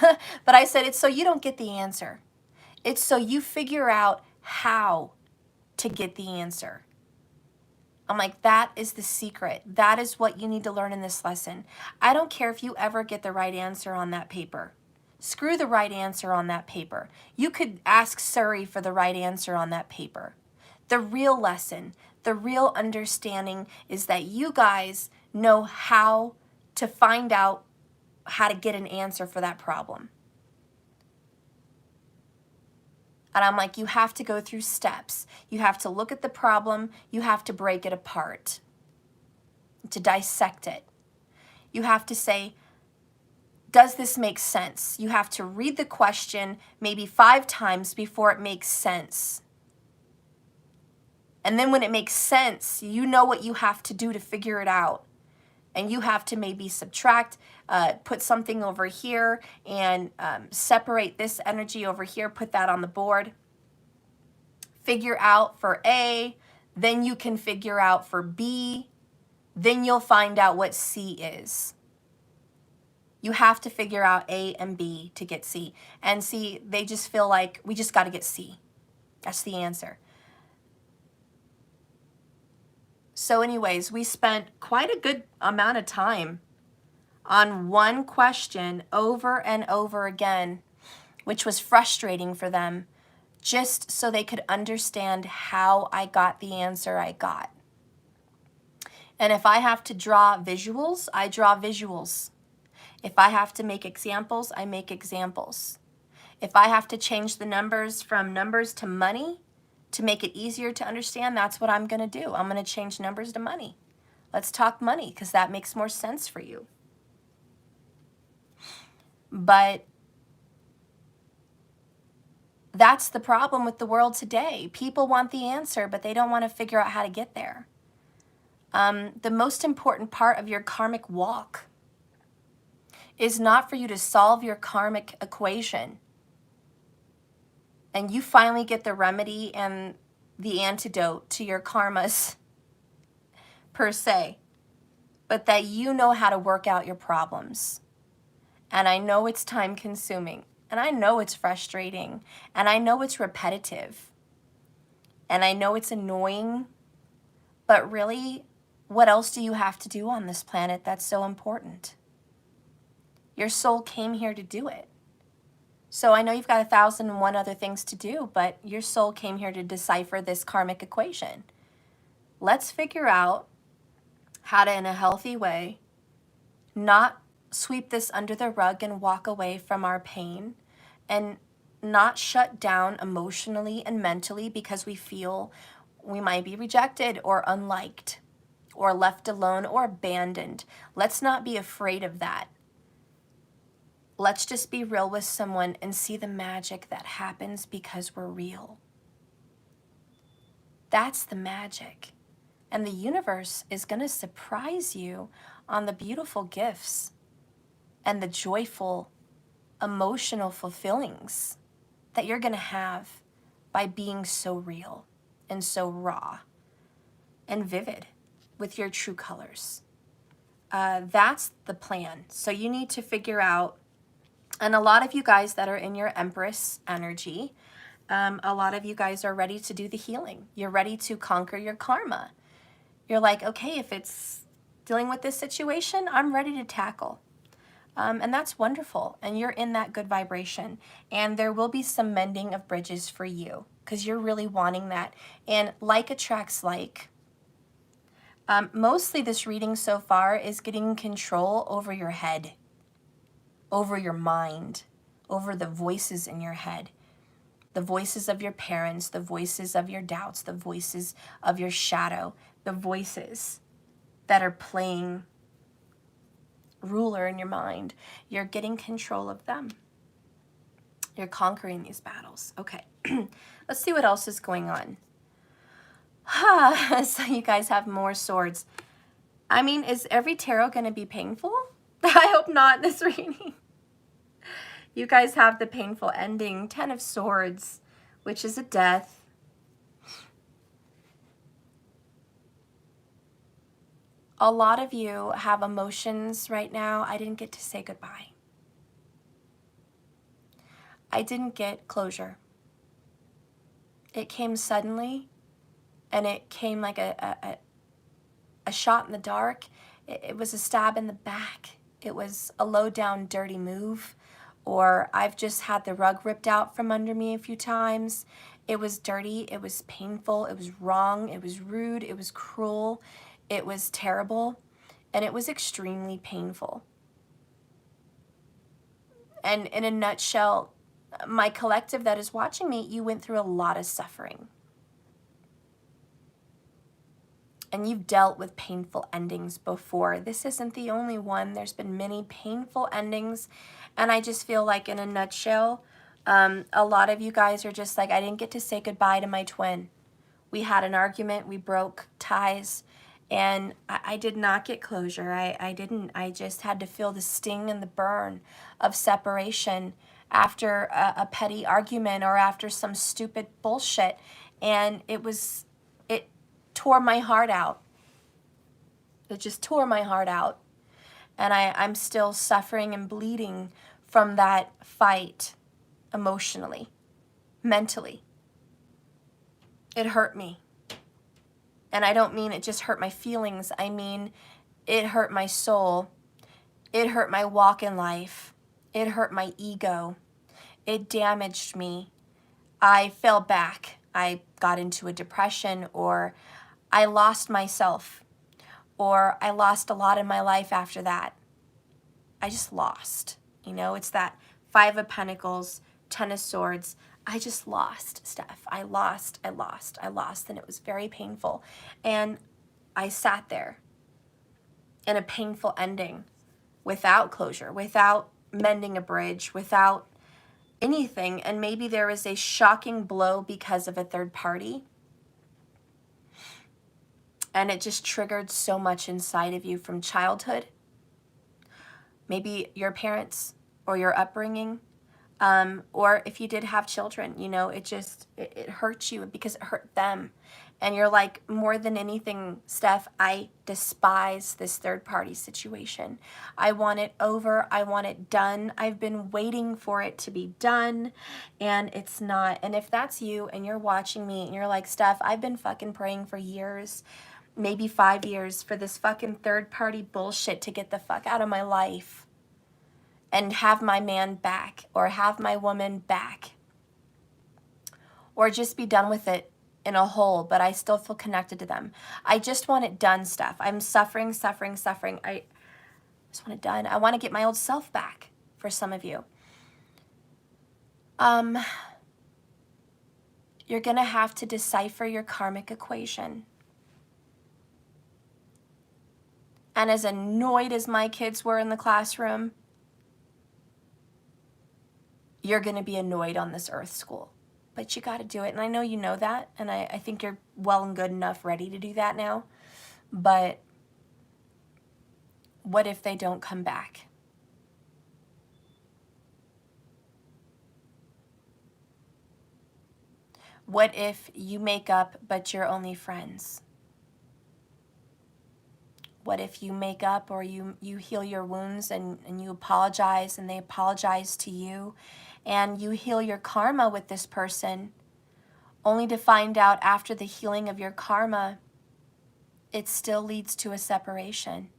But I said it's so you don't get the answer. It's so you figure out how to get the answer. I'm like, that is the secret. That is what you need to learn in this lesson. I don't care if you ever get the right answer on that paper. Screw the right answer on that paper. You could ask Surrey for the right answer on that paper. The real lesson, the real understanding is that you guys know how to find out how to get an answer for that problem. And I'm like, you have to go through steps. You have to look at the problem. You have to break it apart. to dissect it. You have to say, does this make sense? You have to read the question maybe 5 times before it makes sense. And then when it makes sense, you know what you have to do to figure it out. And you have to maybe subtract, put something over here, and separate this energy over here, put that on the board. Figure out for A, then you can figure out for B, then you'll find out what C is. You have to figure out A and B to get C. And C, they just feel like we just got to get C. That's the answer. So anyways, we spent quite a good amount of time on one question over and over again, which was frustrating for them, just so they could understand how I got the answer I got. And if I have to draw visuals, I draw visuals. If I have to make examples, I make examples. If I have to change the numbers from numbers to money to make it easier to understand, that's what I'm going to do. I'm going to change numbers to money. Let's talk money because that makes more sense for you. But that's the problem with the world today. People want the answer, but they don't want to figure out how to get there. The most important part of your karmic walk is not for you to solve your karmic equation and you finally get the remedy and the antidote to your karmas per se, but that you know how to work out your problems. And I know it's time consuming, and I know it's frustrating, and I know it's repetitive, and I know it's annoying, but really, what else do you have to do on this planet that's so important? Your soul came here to do it. So I know you've got 1,001 other things to do, but your soul came here to decipher this karmic equation. Let's figure out how to, in a healthy way, not sweep this under the rug and walk away from our pain, and not shut down emotionally and mentally because we feel we might be rejected or unliked or left alone or abandoned. Let's not be afraid of that. Let's just be real with someone and see the magic that happens because we're real. That's the magic. And the universe is going to surprise you on the beautiful gifts and the joyful, emotional fulfillings that you're going to have by being so real and so raw and vivid with your true colors. That's the plan. So you need to figure out, and a lot of you guys that are in your Empress energy, a lot of you guys are ready to do the healing. You're ready to conquer your karma. You're like, okay, if it's dealing with this situation, I'm ready to tackle. And that's wonderful. And you're in that good vibration. And there will be some mending of bridges for you because you're really wanting that. And like attracts like. Mostly this reading so far is getting control over your head, over your mind, over the voices in your head, the voices of your parents, the voices of your doubts, the voices of your shadow, the voices that are playing ruler in your mind. You're getting control of them. You're conquering these battles. Okay, let's see what else is going on. So you guys have more swords. I mean, is every tarot going to be painful? I hope not in this reading. You guys have the painful ending, 10 of Swords, which is a death. A lot of you have emotions right now. I didn't get to say goodbye. I didn't get closure. It came suddenly, and it came like a shot in the dark. It was a stab in the back. It was a low down, dirty move. Or I've just had the rug ripped out from under me a few times. It was dirty. It was painful. It was wrong. It was rude. It was cruel. It was terrible. And it was extremely painful. And in a nutshell, my collective that is watching me, you went through a lot of suffering. and you've dealt with painful endings before. This isn't the only one. There's been many painful endings, and I just feel like, in a nutshell, a lot of you guys are just like, I didn't get to say goodbye to my twin. We had an argument, we broke ties, and I did not get closure. I didn't. I just had to feel the sting and the burn of separation after a petty argument or after some stupid bullshit. And it tore my heart out. It just tore my heart out. And I'm still suffering and bleeding from that fight emotionally, mentally. It hurt me. And I don't mean it just hurt my feelings. I mean, it hurt my soul. It hurt my walk in life. It hurt my ego. It damaged me. I fell back. I got into a depression, or I lost myself, or I lost a lot in my life after that. I just lost. You know, it's that Five of Pentacles, Ten of Swords. I just lost, Steph. I lost, and it was very painful. And I sat there in a painful ending without closure, without mending a bridge, without anything. And maybe there was a shocking blow because of a third party. And it just triggered so much inside of you from childhood. Maybe your parents or your upbringing. Or if you did have children, you know, it hurt you because it hurt them. And you're like, more than anything, Steph, I despise this third party situation. I want it over. I want it done. I've been waiting for it to be done, and it's not. And if that's you and you're watching me and you're like, Steph, I've been fucking praying for years, maybe 5 years, for this fucking third party bullshit to get the fuck out of my life and have my man back, or have my woman back, or just be done with it in a whole, but I still feel connected to them. I just want it done, Steph. I'm suffering. I just want it done. I want to get my old self back, for some of you. You're going to have to decipher your karmic equation. And as annoyed as my kids were in the classroom, you're going to be annoyed on this earth school. But you got to do it. And I know you know that. And I think you're well and good enough ready to do that now. But what if they don't come back? What if you make up, but you're only friends? What if you make up, or you heal your wounds and you apologize and they apologize to you, and you heal your karma with this person, only to find out after the healing of your karma, it still leads to a separation?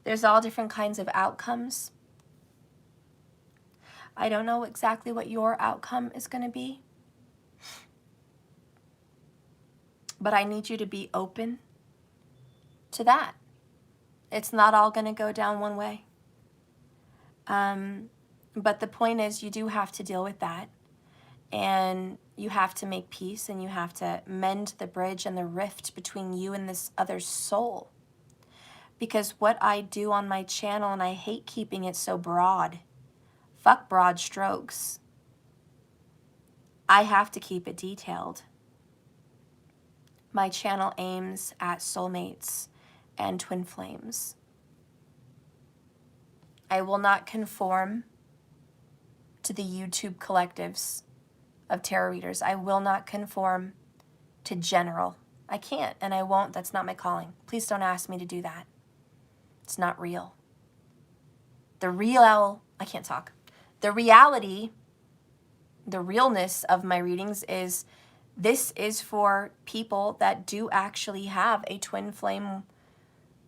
There's all different kinds of outcomes. I don't know exactly what your outcome is going to be, but I need you to be open to that. It's not all going to go down one way. But the point is, you do have to deal with that. And you have to make peace, and you have to mend the bridge and the rift between you and this other soul. Because what I do on my channel, and I hate keeping it so broad, fuck broad strokes, I have to keep it detailed. My channel aims at soulmates and twin flames. I will not conform to the YouTube collectives of tarot readers. I will not conform to general. I can't, and I won't. That's not my calling. Please don't ask me to do that. It's not real. The reality, the realness of my readings is, this is for people that do actually have a twin flame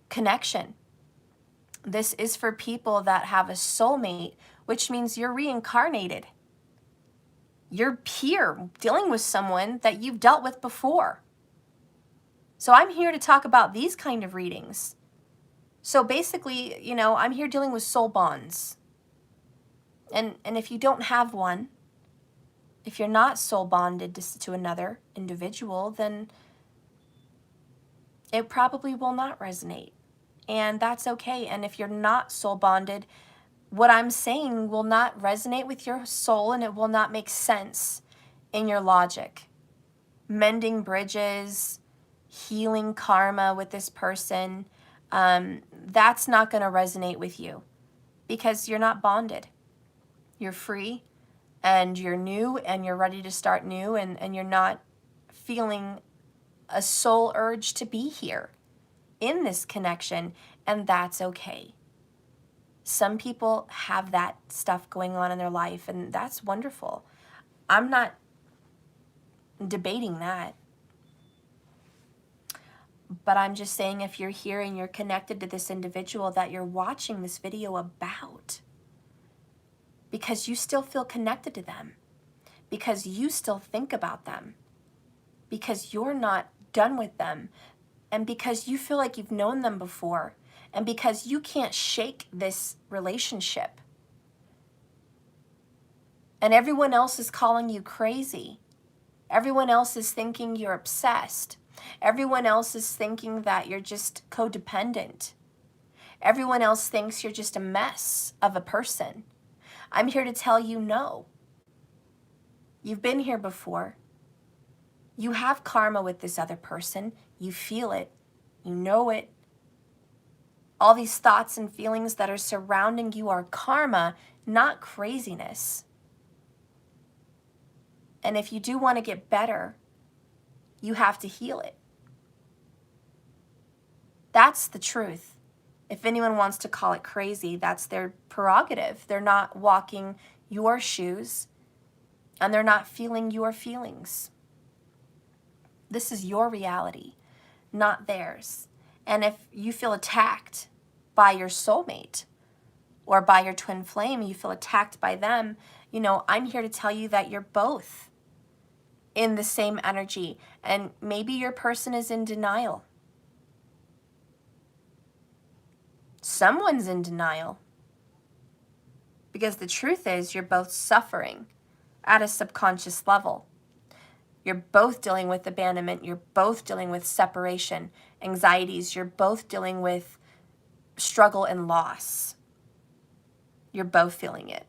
connection. This is for people that have a soulmate, which means you're reincarnated. You're here dealing with someone that you've dealt with before. So I'm here to talk about these kind of readings. So basically, you know, I'm here dealing with soul bonds. And if you don't have one, If you're not soul bonded to another individual, then it probably will not resonate. And that's okay. And if you're not soul bonded, what I'm saying will not resonate with your soul and it will not make sense in your logic. Mending bridges, healing karma with this person, that's not going to resonate with you because you're not bonded. You're free and you're new and you're ready to start new, and you're not feeling a soul urge to be here in this connection, and that's okay. Some people have that stuff going on in their life, and that's wonderful. I'm not debating that. But I'm just saying, if you're here and you're connected to this individual that you're watching this video about, because you still feel connected to them, because you still think about them, because you're not done with them, and because you feel like you've known them before, and because you can't shake this relationship. And everyone else is calling you crazy. Everyone else is thinking you're obsessed. Everyone else is thinking that you're just codependent. Everyone else thinks you're just a mess of a person. I'm here to tell you no. You've been here before. You have karma with this other person. You feel it. You know it. All these thoughts and feelings that are surrounding you are karma, not craziness. And if you do want to get better, you have to heal it. That's the truth. If anyone wants to call it crazy, that's their prerogative. They're not walking your shoes, and they're not feeling your feelings. This is your reality, not theirs. And if you feel attacked by your soulmate or by your twin flame, you feel attacked by them, you know, I'm here to tell you that you're both in the same energy. And maybe your person is in denial. Someone's in denial. Because the truth is, you're both suffering at a subconscious level. You're both dealing with abandonment. You're both dealing with separation, anxieties. You're both dealing with struggle and loss. You're both feeling it.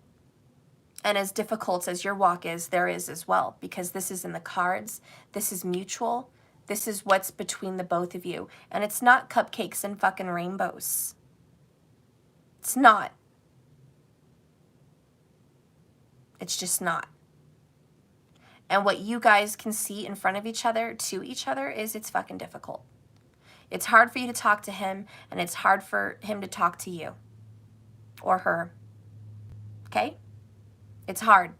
And as difficult as your walk is, there is as well, because this is in the cards. This is mutual. This is what's between the both of you. And it's not cupcakes and fucking rainbows. It's not. It's just not. And what you guys can see in front of each other, to each other, is it's fucking difficult. It's hard for you to talk to him, and it's hard for him to talk to you. Or her. Okay? It's hard.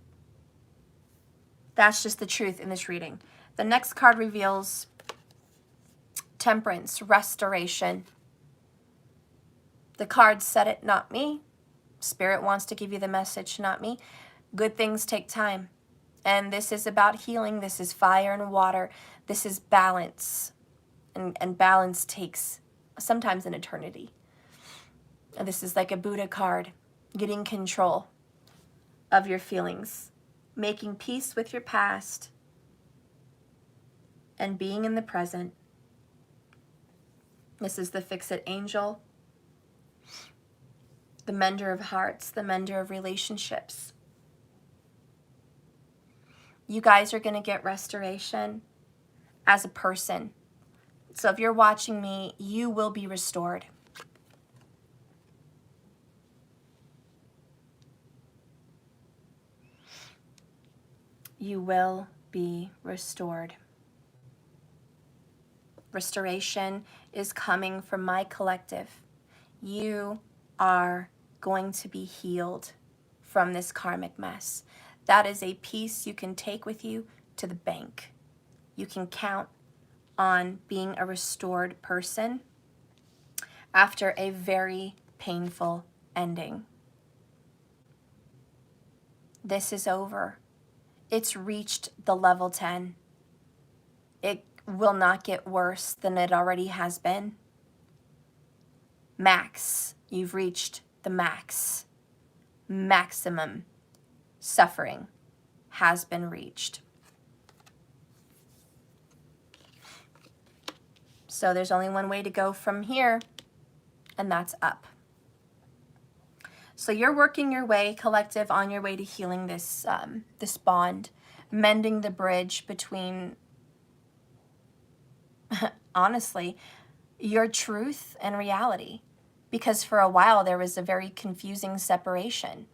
That's just the truth in this reading. The next card reveals temperance, restoration. The card said it, not me. Spirit wants to give you the message, not me. Good things take time. And this is about healing. This is fire and water. This is balance. And balance takes sometimes an eternity. And this is like a Buddha card. Getting control of your feelings. Making peace with your past. And being in the present. This is the Fix-It Angel. The mender of hearts. The mender of relationships. You guys are going to get restoration as a person. So if you're watching me, you will be restored. You will be restored. Restoration is coming from my collective. You are going to be healed from this karmic mess. That is a piece you can take with you to the bank. You can count on being a restored person after a very painful ending. This is over. It's reached the level 10. It will not get worse than it already has been. Max. You've reached the max. Maximum suffering has been reached. So there's only one way to go from here, and that's up. So you're working your way, collective, on your way to healing this, this bond, mending the bridge between, honestly, your truth and reality. Because for a while there was a very confusing separation.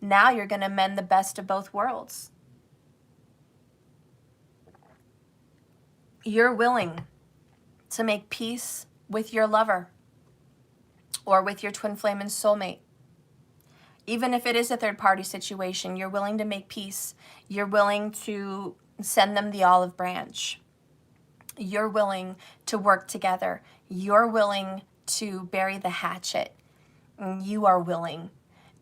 Now you're going to mend the best of both worlds. You're willing to make peace with your lover or with your twin flame and soulmate. Even if it is a third-party situation, you're willing to make peace. You're willing to send them the olive branch. You're willing to work together. You're willing to bury the hatchet. You are willing.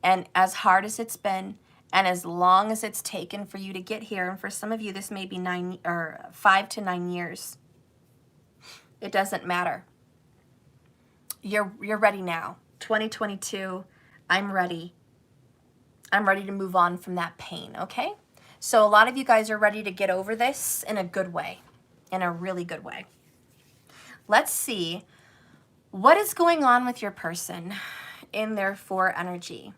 And as hard as it's been, and as long as it's taken for you to get here, and for some of you this may be 5 to 9 years, it doesn't matter. You're ready now. 2022, I'm ready. I'm ready to move on from that pain, okay? So a lot of you guys are ready to get over this in a good way, in a really good way. Let's see what is going on with your person in their 4 energy.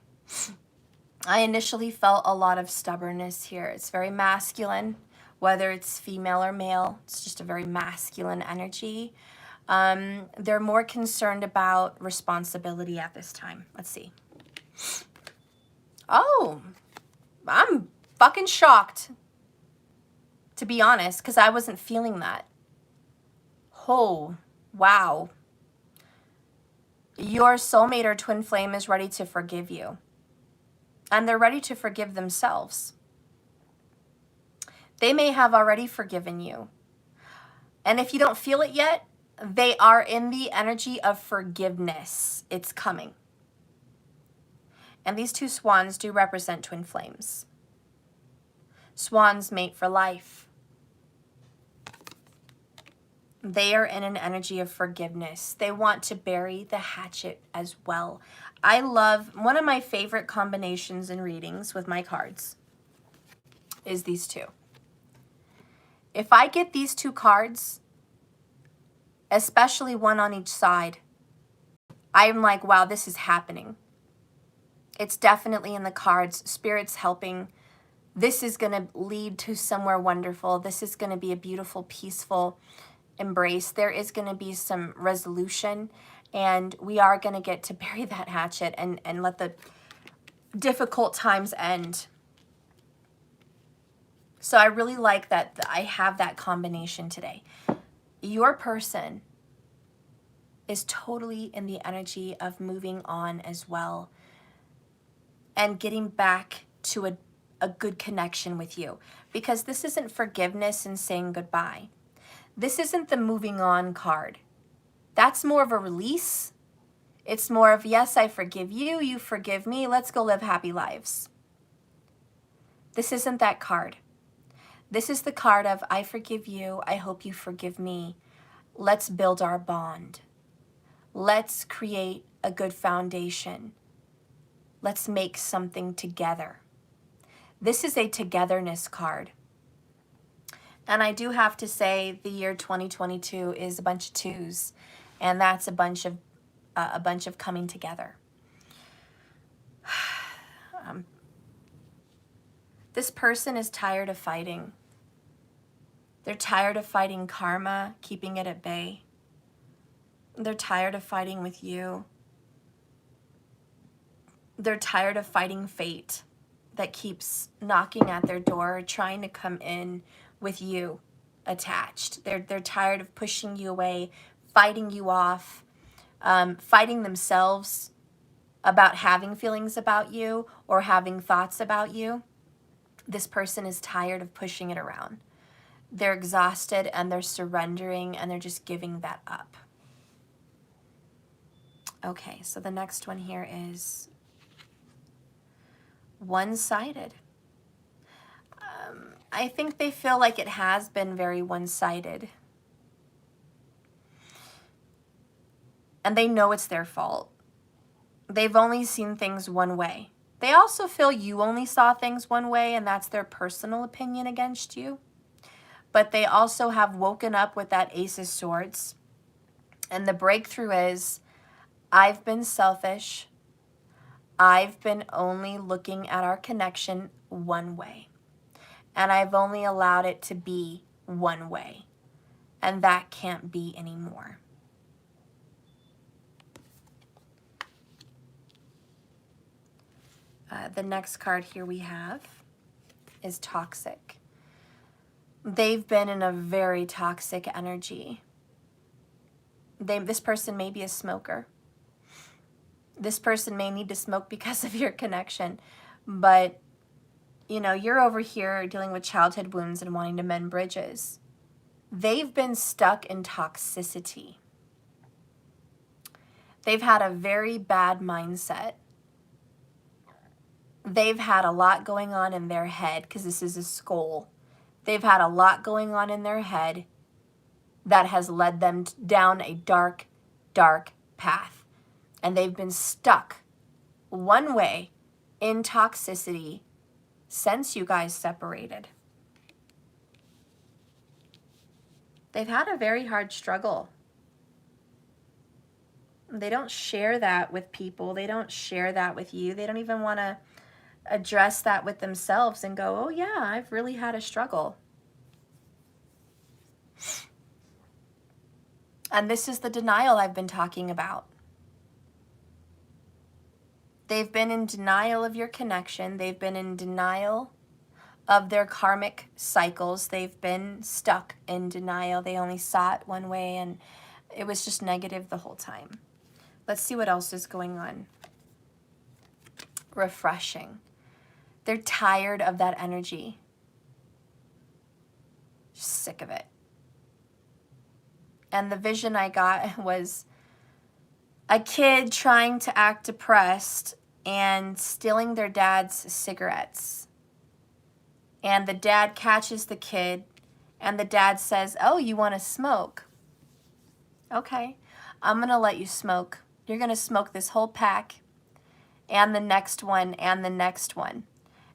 I initially felt a lot of stubbornness here. It's very masculine, whether it's female or male. It's just a very masculine energy. They're more concerned about responsibility at this time. Let's see. Oh, I'm fucking shocked, to be honest, because I wasn't feeling that. Oh, wow. Your soulmate or twin flame is ready to forgive you. And they're ready to forgive themselves. They may have already forgiven you. And if you don't feel it yet, they are in the energy of forgiveness. It's coming. And these 2 swans do represent twin flames. Swans mate for life. They are in an energy of forgiveness. They want to bury the hatchet as well. I love, one of my favorite combinations in readings with my cards is these 2. If I get these 2 cards, especially one on each side, I'm like, wow, this is happening. It's definitely in the cards. Spirit's helping. This is going to lead to somewhere wonderful. This is going to be a beautiful, peaceful embrace. There is going to be some resolution, and we are going to get to bury that hatchet and let the difficult times end. So I really like that I have that combination today. Your person is totally in the energy of moving on as well and getting back to a good connection with you, because this isn't forgiveness and saying goodbye. This isn't the moving on card. That's more of a release. It's more of, yes, I forgive you, you forgive me, let's go live happy lives. This isn't that card. This is the card of, I forgive you, I hope you forgive me. Let's build our bond. Let's create a good foundation. Let's make something together. This is a togetherness card. And I do have to say the year 2022 is a bunch of 2s, and that's a bunch of coming together. This person is tired of fighting. They're tired of fighting karma, keeping it at bay. They're tired of fighting with you. They're tired of fighting fate that keeps knocking at their door, trying to come in with you attached. They're tired of pushing you away, fighting you off, fighting themselves about having feelings about you or having thoughts about you. This person is tired of pushing it around. They're exhausted and they're surrendering and they're just giving that up. Okay, so the next one here is one-sided. I think they feel like it has been very one-sided. And they know it's their fault. They've only seen things one way. They also feel you only saw things one way, and that's their personal opinion against you. But they also have woken up with that Ace of Swords. And the breakthrough is, I've been selfish. I've been only looking at our connection one way. And I've only allowed it to be one way. And that can't be anymore. The next card here we have is toxic. They've been in a very toxic energy. This person may be a smoker. This person may need to smoke because of your connection. But, you know, you're over here dealing with childhood wounds and wanting to mend bridges. They've been stuck in toxicity. They've had a very bad mindset. They've had a lot going on in their head, because this is a skull. They've had a lot going on in their head that has led them down a dark, dark path. And they've been stuck one way in toxicity since you guys separated. They've had a very hard struggle. They don't share that with people. They don't share that with you. They don't even want to address that with themselves and go, oh yeah, I've really had a struggle. And this is the denial I've been talking about. They've been in denial of your connection. They've been in denial of their karmic cycles. They've been stuck in denial. They only saw it one way, and it was just negative the whole time. Let's see what else is going on. Refreshing. They're tired of that energy. Just sick of it. And the vision I got was a kid trying to act depressed and stealing their dad's cigarettes. And the dad catches the kid, and the dad says, oh, you want to smoke? Okay, I'm going to let you smoke. You're going to smoke this whole pack, and the next one, and the next one.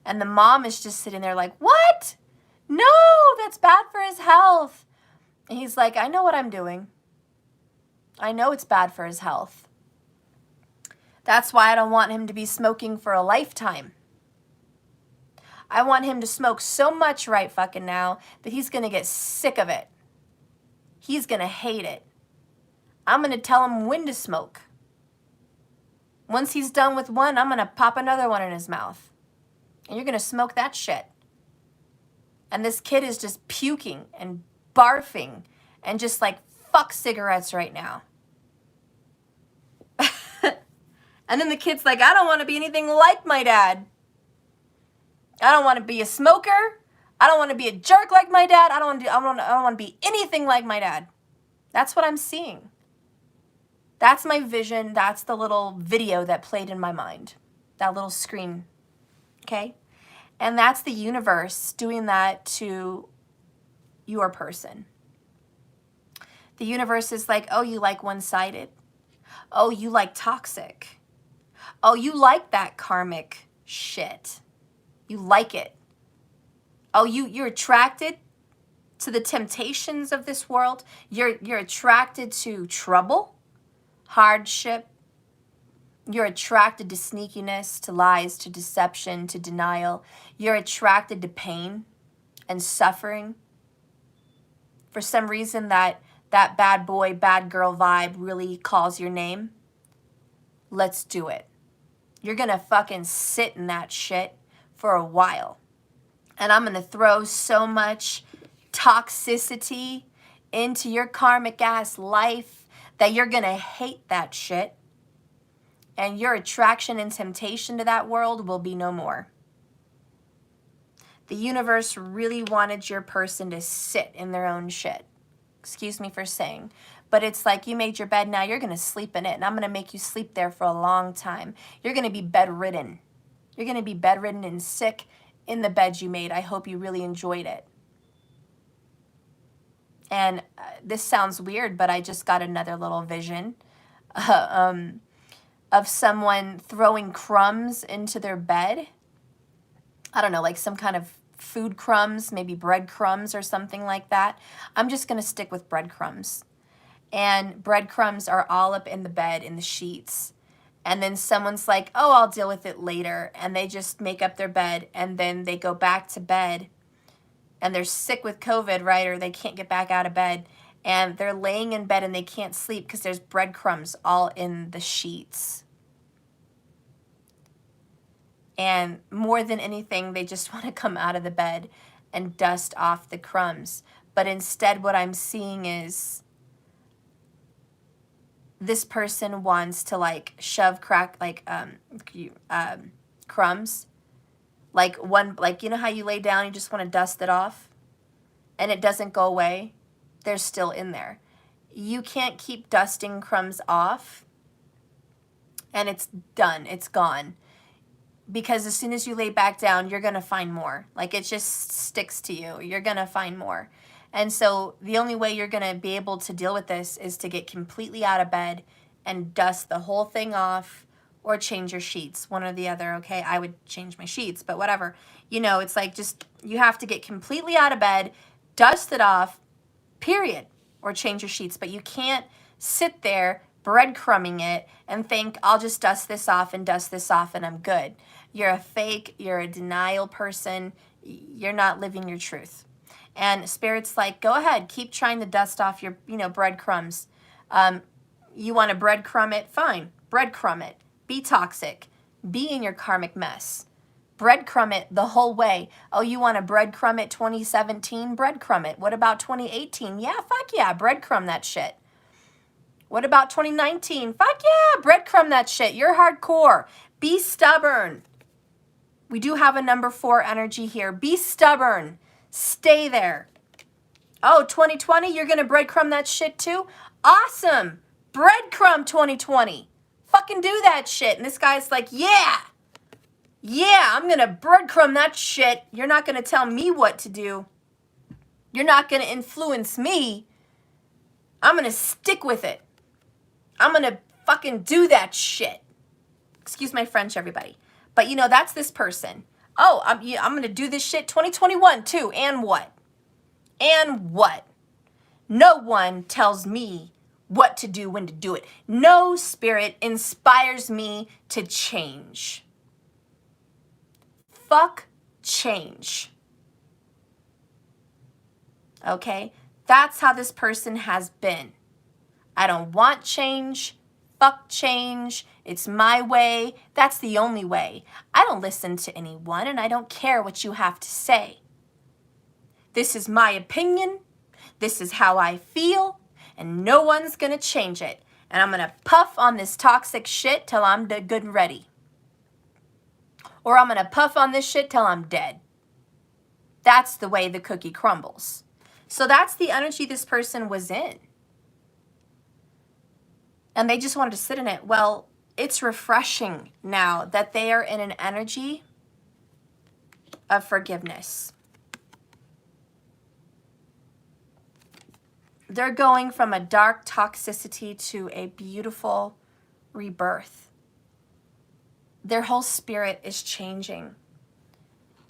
And the mom is just sitting there like, what? No, that's bad for his health. And he's like, I know what I'm doing. I know it's bad for his health. That's why I don't want him to be smoking for a lifetime. I want him to smoke so much right fucking now that he's going to get sick of it. He's going to hate it. I'm going to tell him when to smoke. Once he's done with one, I'm going to pop another one in his mouth. And you're going to smoke that shit. And this kid is just puking and barfing and just like, fuck cigarettes right now. And then the kid's like, I don't want to be anything like my dad. I don't want to be a smoker. I don't want to be a jerk like my dad. I don't want to be anything like my dad. That's what I'm seeing. That's my vision. That's the little video that played in my mind. That little screen. Okay? And that's the universe doing that to your person. The universe is like, oh, you like one-sided. Oh, you like toxic. Oh, you like that karmic shit. You like it. Oh, you're attracted to the temptations of this world. You're attracted to trouble, hardship. You're attracted to sneakiness, to lies, to deception, to denial. You're attracted to pain and suffering. For some reason that bad boy, bad girl vibe really calls your name. Let's do it. You're going to fucking sit in that shit for a while. And I'm going to throw so much toxicity into your karmic ass life that you're going to hate that shit. And your attraction and temptation to that world will be no more. The universe really wanted your person to sit in their own shit. Excuse me for saying. But it's like, you made your bed, now you're going to sleep in it. And I'm going to make you sleep there for a long time. You're going to be bedridden. You're going to be bedridden and sick in the bed you made. I hope you really enjoyed it. And this sounds weird, but I just got another little vision. of someone throwing crumbs into their bed. I don't know, like some kind of food crumbs, maybe breadcrumbs or something like that. I'm just going to stick with breadcrumbs. And breadcrumbs are all up in the bed, in the sheets. And then someone's like, oh, I'll deal with it later. And they just make up their bed and then they go back to bed and they're sick with COVID, right? Or they can't get back out of bed and they're laying in bed and they can't sleep because there's breadcrumbs all in the sheets. And more than anything, they just want to come out of the bed and dust off the crumbs. But instead, what I'm seeing is this person wants to like shove crumbs, like you know how you lay down, you just want to dust it off and it doesn't go away. They're still in there. You can't keep dusting crumbs off and it's done, it's gone. Because as soon as you lay back down, you're going to find more. Like it just sticks to you. You're going to find more. And so the only way you're going to be able to deal with this is to get completely out of bed and dust the whole thing off or change your sheets, one or the other, okay? I would change my sheets, but whatever. You know, it's like just you have to get completely out of bed, dust it off, period, or change your sheets. But you can't sit there breadcrumbing it and think, I'll just dust this off and I'm good. You're a fake, you're a denial person, you're not living your truth. And Spirit's like, go ahead, keep trying to dust off your, breadcrumbs. You want to breadcrumb it? Fine, breadcrumb it. Be toxic. Be in your karmic mess. Breadcrumb it the whole way. Oh, you want to breadcrumb it 2017? Breadcrumb it. What about 2018? Yeah, fuck yeah, breadcrumb that shit. What about 2019? Fuck yeah, breadcrumb that shit. You're hardcore. Be stubborn. We do have a number 4 energy here. Be stubborn. Stay there. Oh, 2020, you're going to breadcrumb that shit too? Awesome. Breadcrumb 2020. Fucking do that shit. And this guy's like, yeah, I'm going to breadcrumb that shit. You're not going to tell me what to do. You're not going to influence me. I'm going to stick with it. I'm going to fucking do that shit. Excuse my French, everybody. But, that's this person. Oh, I'm going to do this shit 2021 too. And what? And what? No one tells me what to do, when to do it. No spirit inspires me to change. Fuck change. Okay? That's how this person has been. I don't want change. Fuck change. It's my way. That's the only way. I don't listen to anyone and I don't care what you have to say. This is my opinion. This is how I feel. And no one's going to change it. And I'm going to puff on this toxic shit till I'm good and ready. Or I'm going to puff on this shit till I'm dead. That's the way the cookie crumbles. So that's the energy this person was in. And they just wanted to sit in it. Well, it's refreshing now that they are in an energy of forgiveness. They're going from a dark toxicity to a beautiful rebirth. Their whole spirit is changing.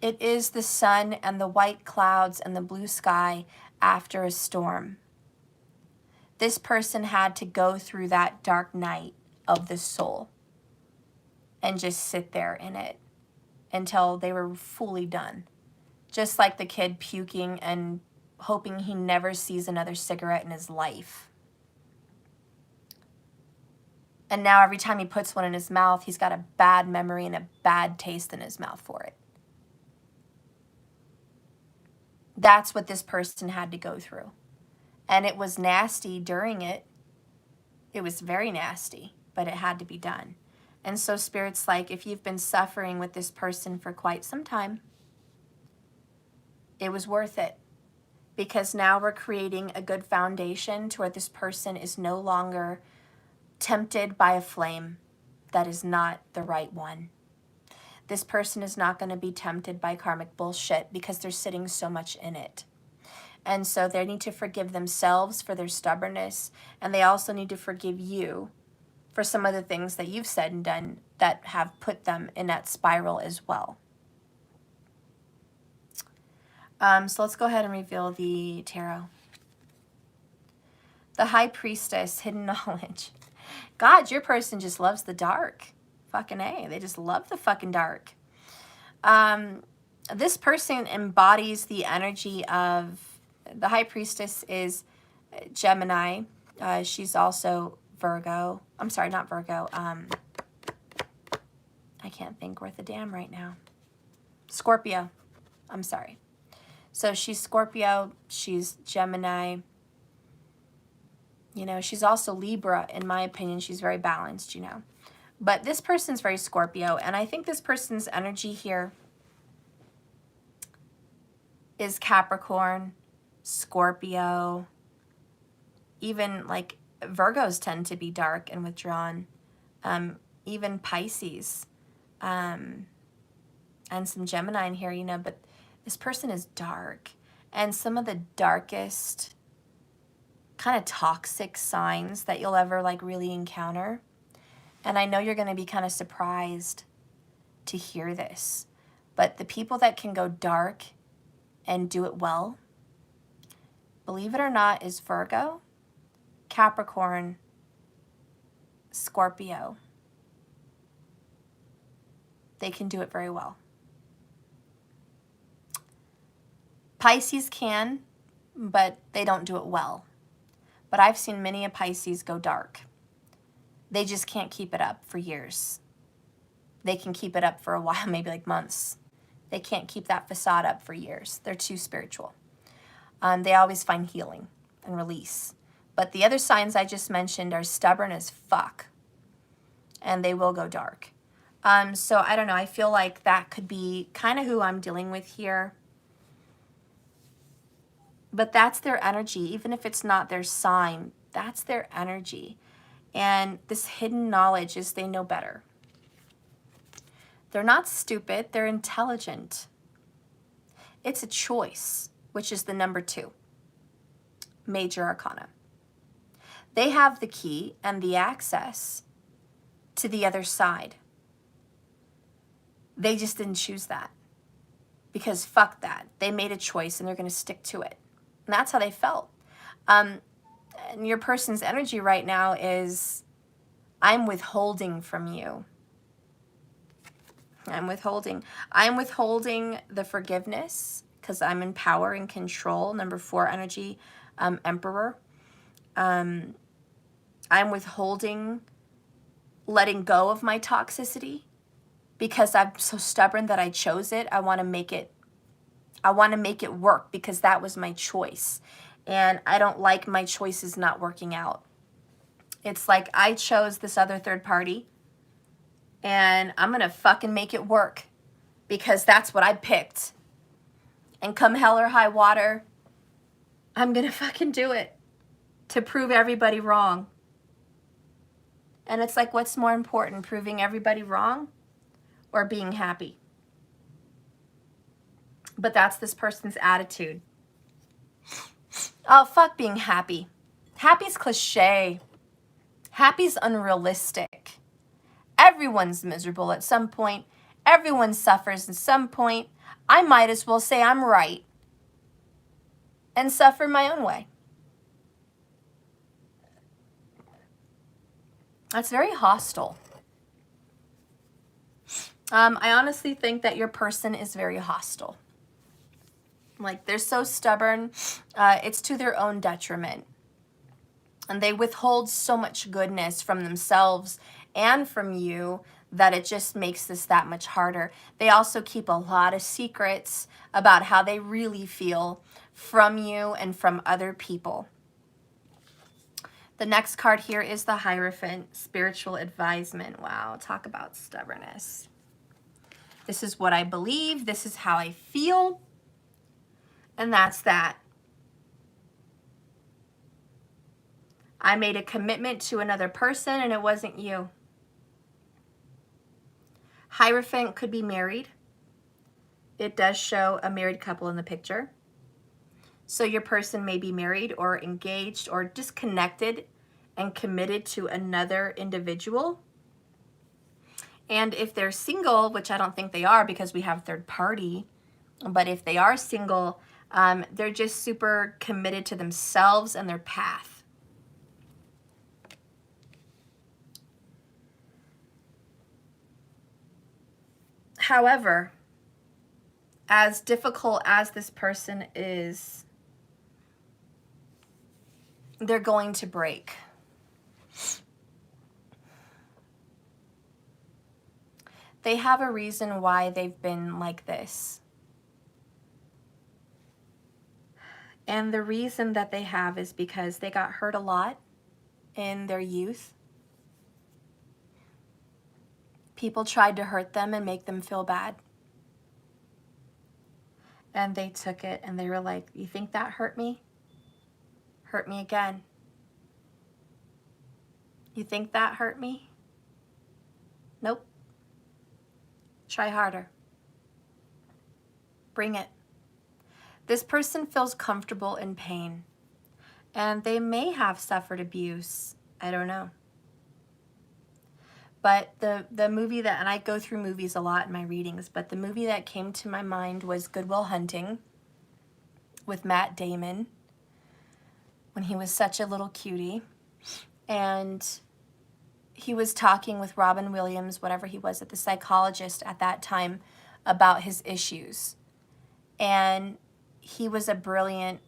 It is the sun and the white clouds and the blue sky after a storm. This person had to go through that dark night of the soul and just sit there in it until they were fully done. Just like the kid puking and hoping he never sees another cigarette in his life. And now every time he puts one in his mouth, he's got a bad memory and a bad taste in his mouth for it. That's what this person had to go through. And it was nasty during it. It was very nasty, but it had to be done. And so Spirit's like, if you've been suffering with this person for quite some time, it was worth it. Because now we're creating a good foundation to where this person is no longer tempted by a flame that is not the right one. This person is not going to be tempted by karmic bullshit because they're sitting so much in it. And so they need to forgive themselves for their stubbornness, and they also need to forgive you for some of the things that you've said and done that have put them in that spiral as well. So let's go ahead and reveal the tarot. The High Priestess, hidden knowledge. God, your person just loves the dark. Fucking A. They just love the fucking dark. This person embodies the energy of, the High Priestess is Gemini. She's also Virgo. I'm sorry, not Virgo. I can't think worth a damn right now. Scorpio. I'm sorry. So she's Scorpio. She's Gemini. You know, she's also Libra, in my opinion. She's very balanced, you know. But this person's very Scorpio. And I think this person's energy here is Capricorn, Scorpio. Even like Virgos tend to be dark and withdrawn. Even Pisces. And some Gemini in here, you know. But this person is dark. And some of the darkest kind of toxic signs that you'll ever like really encounter. And I know you're going to be kind of surprised to hear this, but the people that can go dark and do it well, believe it or not, is Virgo, Capricorn, Scorpio. They can do it very well. Pisces can, but they don't do it well. But I've seen many a Pisces go dark. They just can't keep it up for years. They can keep it up for a while, maybe like months. They can't keep that facade up for years. They're too spiritual. They always find healing and release. But the other signs I just mentioned are stubborn as fuck. And they will go dark. So I don't know. I feel like that could be kind of who I'm dealing with here. But that's their energy. Even if it's not their sign, that's their energy. And this hidden knowledge is they know better. They're not stupid. They're intelligent. It's a choice, which is the number 2. Major Arcana. They have the key and the access to the other side. They just didn't choose that. Because fuck that. They made a choice and they're going to stick to it. And that's how they felt. And your person's energy right now is, I'm withholding from you. I'm withholding. I'm withholding the forgiveness because I'm in power and control. Number 4 energy, Emperor. I'm withholding letting go of my toxicity because I'm so stubborn that I chose it. I want to make it work because that was my choice. And I don't like my choices not working out. It's like I chose this other third party and I'm going to fucking make it work because that's what I picked. And come hell or high water, I'm going to fucking do it to prove everybody wrong. And it's like, what's more important, proving everybody wrong or being happy? But that's this person's attitude. Oh, fuck being happy. Happy's cliche. Happy's unrealistic. Everyone's miserable at some point. Everyone suffers at some point. I might as well say I'm right and suffer my own way. That's very hostile. I honestly think that your person is very hostile. Like, they're so stubborn, it's to their own detriment. And they withhold so much goodness from themselves and from you that it just makes this that much harder. They also keep a lot of secrets about how they really feel from you and from other people. The next card here is the Hierophant, Spiritual Advisement. Wow, talk about stubbornness. This is what I believe. This is how I feel. And that's that. I made a commitment to another person and it wasn't you. Hierophant could be married. It does show a married couple in the picture. So your person may be married or engaged or disconnected and committed to another individual. And if they're single, which I don't think they are because we have third party, but if they are single, they're just super committed to themselves and their path. However, as difficult as this person is, they're going to break. They have a reason why they've been like this. And the reason that they have is because they got hurt a lot in their youth. People tried to hurt them and make them feel bad. And they took it and they were like, you think that hurt me? Hurt me again. You think that hurt me? Nope. Try harder. Bring it. This person feels comfortable in pain. And they may have suffered abuse. I don't know. But the movie that, and I go through movies a lot in my readings, but the movie that came to my mind was Good Will Hunting with Matt Damon when he was such a little cutie. And he was talking with Robin Williams, whatever he was, the psychologist at that time, about his issues. And he was a brilliant,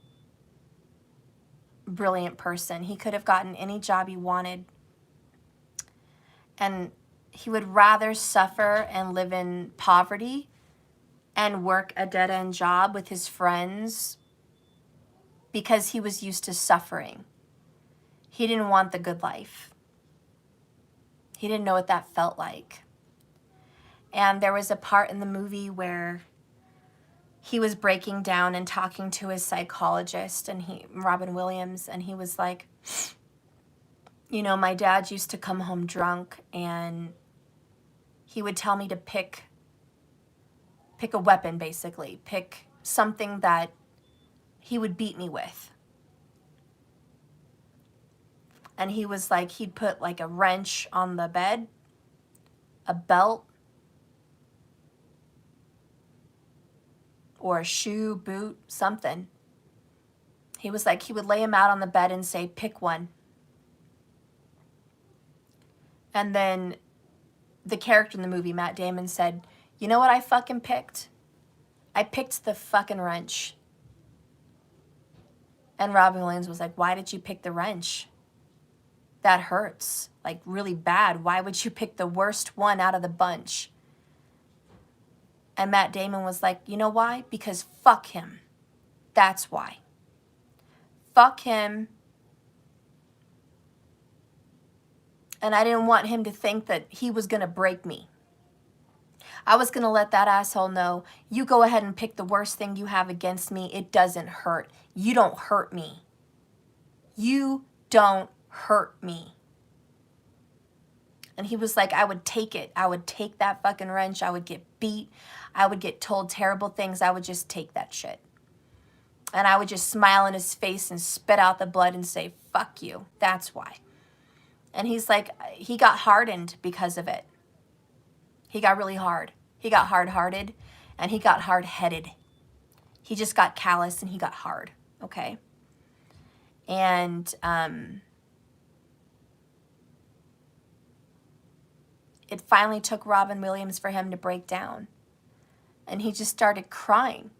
brilliant person. He could have gotten any job he wanted. And he would rather suffer and live in poverty and work a dead-end job with his friends because he was used to suffering. He didn't want the good life. He didn't know what that felt like. And there was a part in the movie where he was breaking down and talking to his psychologist, and Robin Williams, and he was like, you know, my dad used to come home drunk and he would tell me to pick a weapon, basically. Pick something that he would beat me with. And he was like, he'd put like a wrench on the bed, a belt, or a shoe, boot, something. He was like, he would lay him out on the bed and say, pick one. And then the character in the movie, Matt Damon, said, you know what I fucking picked? I picked the fucking wrench. And Robin Williams was like, why did you pick the wrench? That hurts, like really bad. Why would you pick the worst one out of the bunch? And Matt Damon was like, you know why? Because fuck him. That's why. Fuck him. And I didn't want him to think that he was going to break me. I was going to let that asshole know, you go ahead and pick the worst thing you have against me. It doesn't hurt. You don't hurt me. You don't hurt me. And he was like, I would take it. I would take that fucking wrench. I would get beat. I would get told terrible things. I would just take that shit. And I would just smile in his face and spit out the blood and say, fuck you. That's why. And he's like, he got hardened because of it. He got really hard. He got hard-hearted and he got hard-headed. He just got callous and he got hard, okay? And it finally took Robin Williams for him to break down. And he just started crying.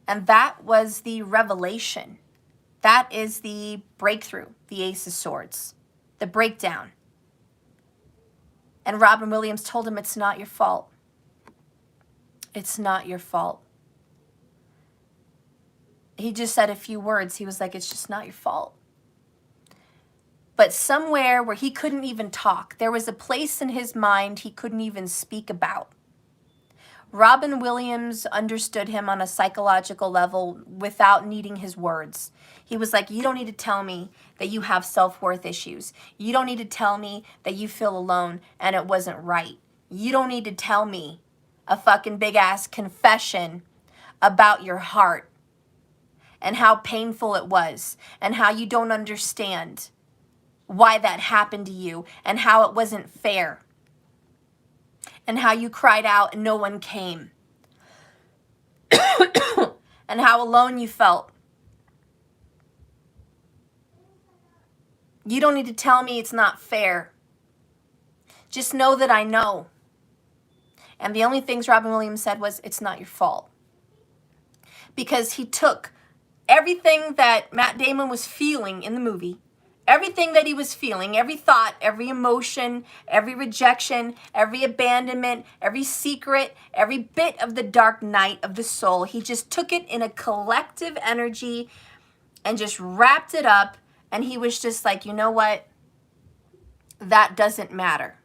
And that was the revelation. That is the breakthrough, the Ace of Swords, the breakdown. And Robin Williams told him, it's not your fault. It's not your fault. He just said a few words. He was like, it's just not your fault. But somewhere where he couldn't even talk, there was a place in his mind he couldn't even speak about. Robin Williams understood him on a psychological level without needing his words. He was like, you don't need to tell me that you have self-worth issues. You don't need to tell me that you feel alone and it wasn't right. You don't need to tell me a fucking big ass confession about your heart and how painful it was and how you don't understand why that happened to you and how it wasn't fair and how you cried out and no one came and how alone you felt. You don't need to tell me it's not fair. Just know that I know. And the only things Robin Williams said was, it's not your fault. Because he took everything that Matt Damon was feeling in the movie, everything that he was feeling, every thought, every emotion, every rejection, every abandonment, every secret, every bit of the dark night of the soul, he just took it in a collective energy and just wrapped it up. And he was just like, you know what? That doesn't matter.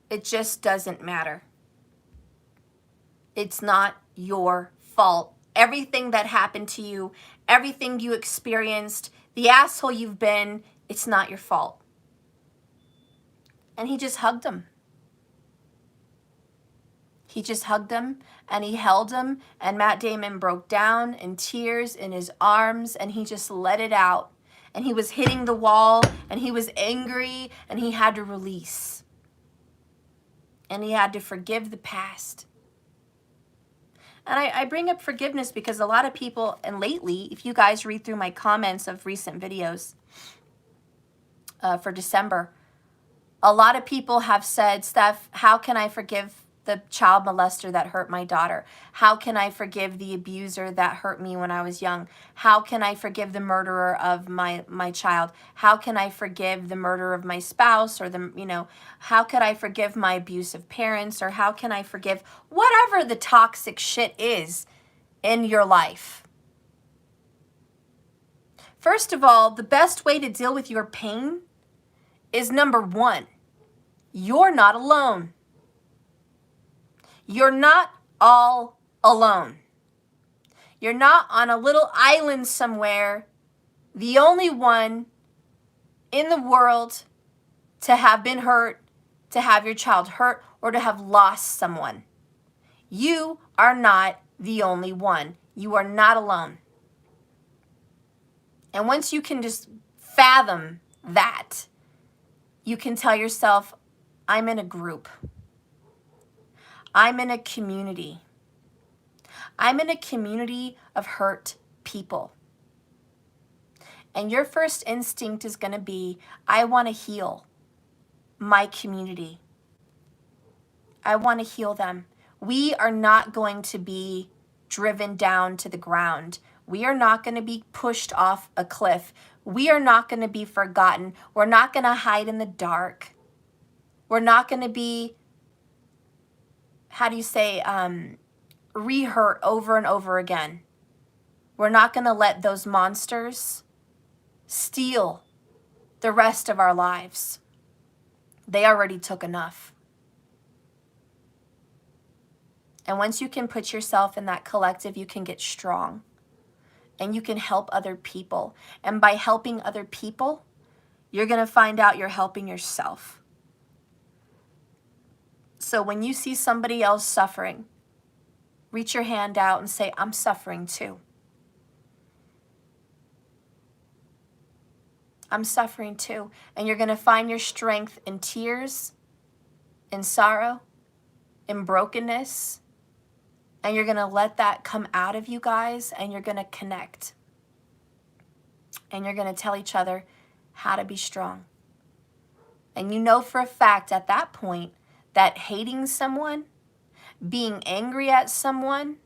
It just doesn't matter. It's not your fault. Everything that happened to you, everything you experienced, the asshole you've been, it's not your fault. And he just hugged him. He just hugged him and he held him, and Matt Damon broke down in tears in his arms, and he just let it out. And he was hitting the wall and he was angry and he had to release. And he had to forgive the past. And I bring up forgiveness because a lot of people, and lately, if you guys read through my comments of recent videos for December, a lot of people have said, Steph, how can I forgive the child molester that hurt my daughter? How can I forgive the abuser that hurt me when I was young? How can I forgive the murderer of my child? How can I forgive the murder of my spouse, or how could I forgive my abusive parents, or how can I forgive whatever the toxic shit is in your life? First of all, the best way to deal with your pain is, number one, you're not alone. You're not all alone. You're not on a little island somewhere, the only one in the world to have been hurt, to have your child hurt, or to have lost someone. You are not the only one. You are not alone. And once you can just fathom that, you can tell yourself, I'm in a group. I'm in a community. I'm in a community of hurt people. And your first instinct is going to be, I want to heal my community. I want to heal them. We are not going to be driven down to the ground. We are not going to be pushed off a cliff. We are not going to be forgotten. We're not going to hide in the dark. We're not going to be, re-hurt over and over again. We're not going to let those monsters steal the rest of our lives. They already took enough. And once you can put yourself in that collective, you can get strong. And you can help other people. And by helping other people, you're going to find out you're helping yourself. So when you see somebody else suffering, reach your hand out and say, I'm suffering too. I'm suffering too. And you're going to find your strength in tears, in sorrow, in brokenness. And you're going to let that come out of you guys, and you're going to connect. And you're going to tell each other how to be strong. And you know for a fact at that point that hating someone, being angry at someone,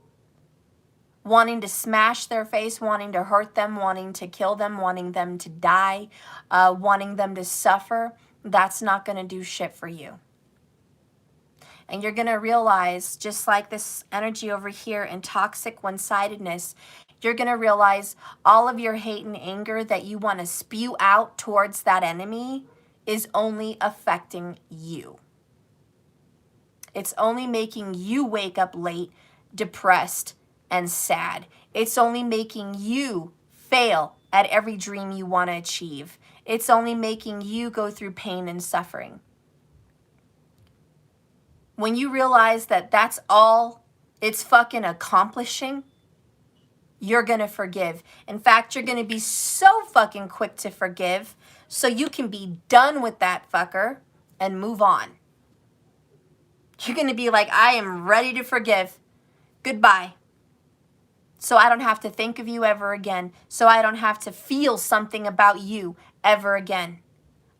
wanting to smash their face, wanting to hurt them, wanting to kill them, wanting them to die, wanting them to suffer, that's not going to do shit for you. And you're going to realize, just like this energy over here in toxic one-sidedness, you're going to realize all of your hate and anger that you want to spew out towards that enemy is only affecting you. It's only making you wake up late, depressed, and sad. It's only making you fail at every dream you want to achieve. It's only making you go through pain and suffering. When you realize that that's all it's fucking accomplishing, you're going to forgive. In fact, you're going to be so fucking quick to forgive so you can be done with that fucker and move on. You're going to be like, I am ready to forgive. Goodbye. So I don't have to think of you ever again. So I don't have to feel something about you ever again.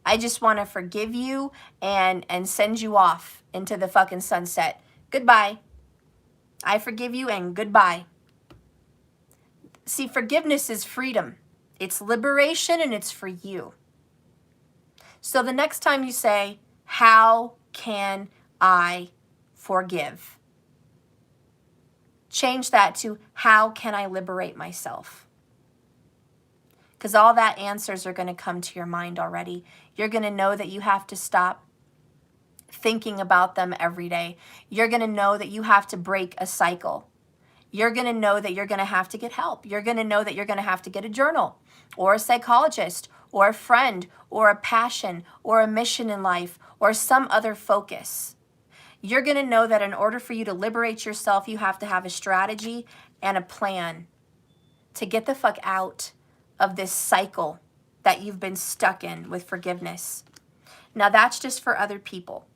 I just want to forgive you and send you off into the fucking sunset. Goodbye. I forgive you and goodbye. See, forgiveness is freedom. It's liberation and it's for you. So the next time you say, how can I forgive? Change that to, how can I liberate myself? Because all that answers are going to come to your mind already. You're going to know that you have to stop thinking about them every day. You're going to know that you have to break a cycle. You're going to know that you're going to have to get help. You're going to know that you're going to have to get a journal or a psychologist or a friend or a passion or a mission in life or some other focus. You're going to know that in order for you to liberate yourself, you have to have a strategy and a plan to get the fuck out of this cycle that you've been stuck in with forgiveness. Now, that's just for other people.